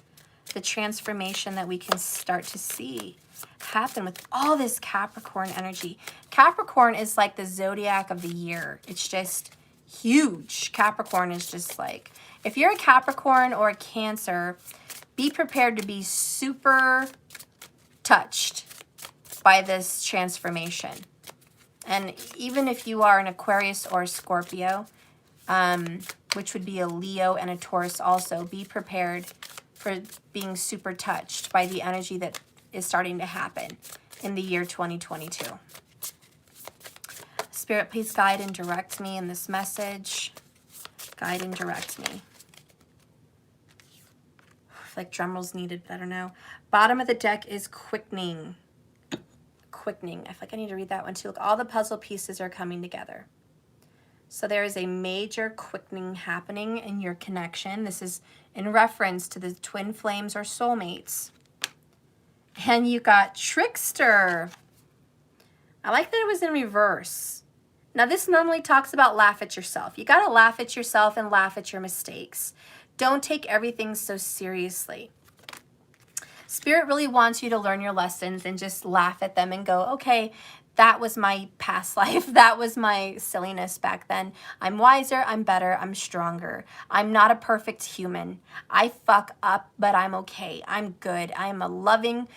the transformation that we can start to see happen with all this Capricorn energy. Capricorn is like the zodiac of the year. It's just huge. Capricorn is just like, if you're a Capricorn or a Cancer, be prepared to be super touched by this transformation. And even if you are an Aquarius or a Scorpio, which would be a Leo and a Taurus also, be prepared for being super touched by the energy that is starting to happen in the year 2022. Spirit, please guide and direct me in this message. Guide and direct me. Like drum rolls needed, but I don't know. Bottom of the deck is quickening. Quickening. I feel like I need to read that one too. Look, all the puzzle pieces are coming together. So there is a major quickening happening in your connection. This is in reference to the twin flames or soulmates. And you got trickster. I like that it was in reverse. Now this normally talks about laugh at yourself. You got to laugh at yourself and laugh at your mistakes. Don't take everything so seriously. Spirit really wants you to learn your lessons and just laugh at them and go, okay, that was my past life. That was my silliness back then. I'm wiser, I'm better, I'm stronger. I'm not a perfect human. I fuck up, but I'm okay. I'm good. I'm a loving,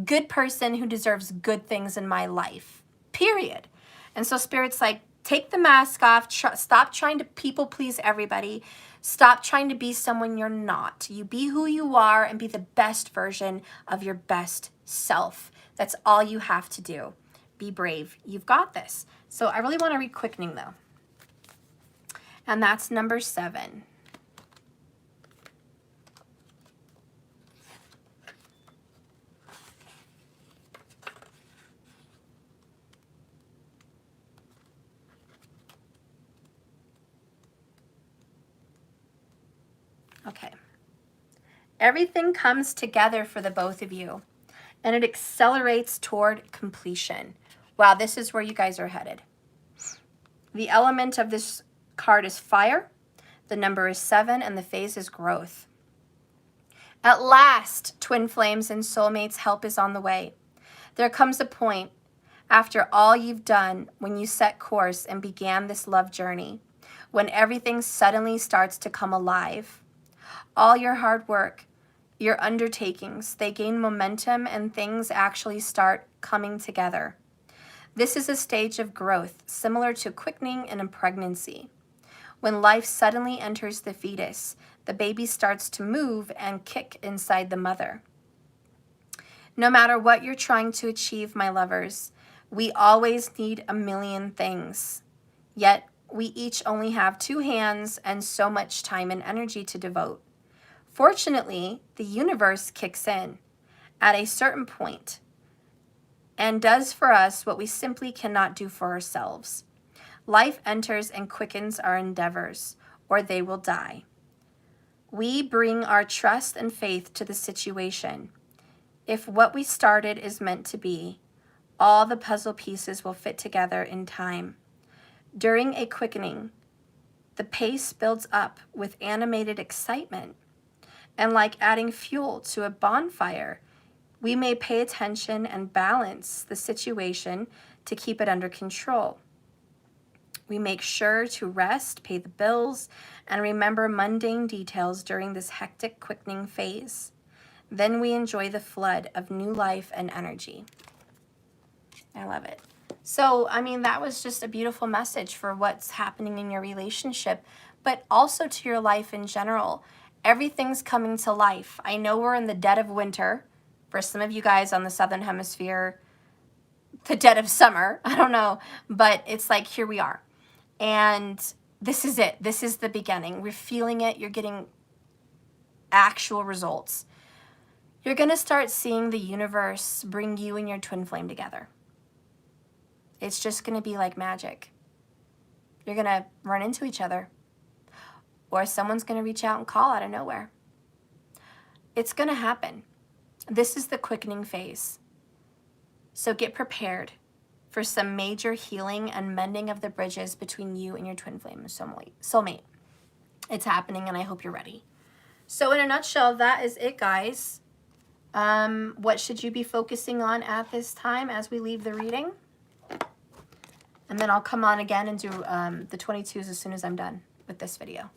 good person who deserves good things in my life, period. And so Spirit's like, Take the mask off. Stop trying to people please everybody. Stop trying to be someone you're not. You be who you are and be the best version of your best self. That's all you have to do. Be brave. You've got this. So I really want to read quickening though. And that's number 7. Okay. Everything comes together for the both of you, and it accelerates toward completion. Wow, this is where you guys are headed. The element of this card is fire. The number is 7, and the phase is growth. At last, twin flames and soulmates, help is on the way. There comes a point after all you've done when you set course and began this love journey, when everything suddenly starts to come alive. All your hard work, your undertakings, they gain momentum and things actually start coming together. This is a stage of growth similar to quickening in a pregnancy. When life suddenly enters the fetus, the baby starts to move and kick inside the mother. No matter what you're trying to achieve, my lovers, we always need a million things. Yet we each only have 2 hands and so much time and energy to devote. Fortunately, the universe kicks in at a certain point and does for us what we simply cannot do for ourselves. Life enters and quickens our endeavors, or they will die. We bring our trust and faith to the situation. If what we started is meant to be, all the puzzle pieces will fit together in time. During a quickening, the pace builds up with animated excitement. And like adding fuel to a bonfire, we may pay attention and balance the situation to keep it under control. We make sure to rest, pay the bills, and remember mundane details during this hectic quickening phase. Then we enjoy the flood of new life and energy. I love it. So, I mean, that was just a beautiful message for what's happening in your relationship, but also to your life in general. Everything's coming to life. I know we're in the dead of winter. For some of you guys on the Southern Hemisphere, the dead of summer. I don't know. But it's like, here we are. And this is it. This is the beginning. We're feeling it. You're getting actual results. You're going to start seeing the universe bring you and your twin flame together. It's just going to be like magic. You're going to run into each other. Or someone's going to reach out and call out of nowhere. It's going to happen. This is the quickening phase. So get prepared for some major healing and mending of the bridges between you and your twin flame soulmate. It's happening, and I hope you're ready. So in a nutshell, that is it, guys. What should you be focusing on at this time as we leave the reading? And then I'll come on again and do the 22s as soon as I'm done with this video.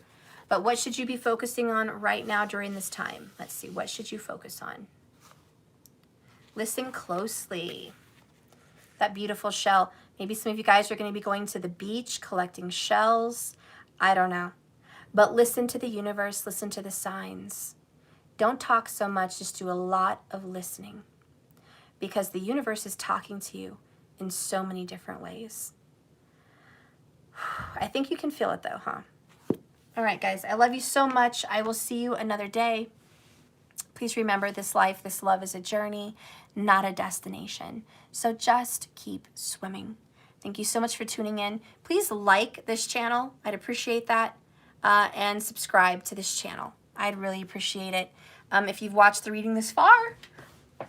But what should you be focusing on right now during this time? Let's see. What should you focus on? Listen closely. That beautiful shell. Maybe some of you guys are going to be going to the beach, collecting shells. I don't know. But listen to the universe. Listen to the signs. Don't talk so much. Just do a lot of listening. Because the universe is talking to you in so many different ways. I think you can feel it though, huh? All right, guys, I love you so much. I will see you another day. Please remember, this life, this love is a journey, not a destination. So just keep swimming. Thank you so much for tuning in. Please like this channel. I'd appreciate that. And subscribe to this channel. I'd really appreciate it. If you've watched the reading this far,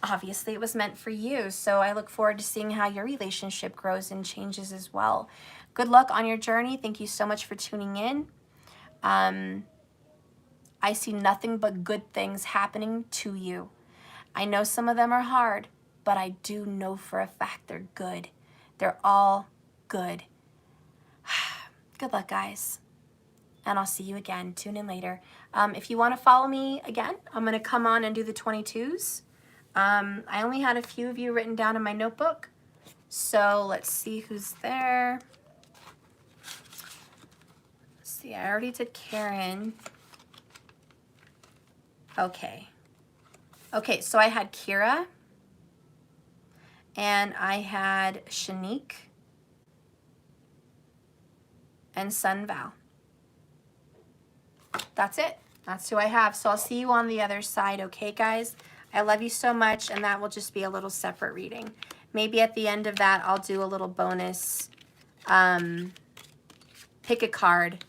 obviously it was meant for you. So I look forward to seeing how your relationship grows and changes as well. Good luck on your journey. Thank you so much for tuning in. I see nothing but good things happening to you. I know some of them are hard, but I do know for a fact they're good. They're all good. Good luck, guys. And I'll see you again. Tune in later. If you want to follow me again, I'm going to come on and do the 22s. I only had a few of you written down in my notebook. So let's see who's there. see, I already did Karen. Okay. Okay, so I had Kira. And I had Shanique. And Sunval. That's it. That's who I have. So I'll see you on the other side, okay, guys? I love you so much, and that will just be a little separate reading. Maybe at the end of that, I'll do a little bonus. Pick a card.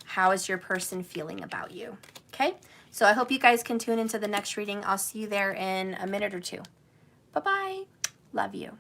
How is your person feeling about you? Okay? So I hope you guys can tune into the next reading. I'll see you there in a minute or two. Bye-bye. Love you.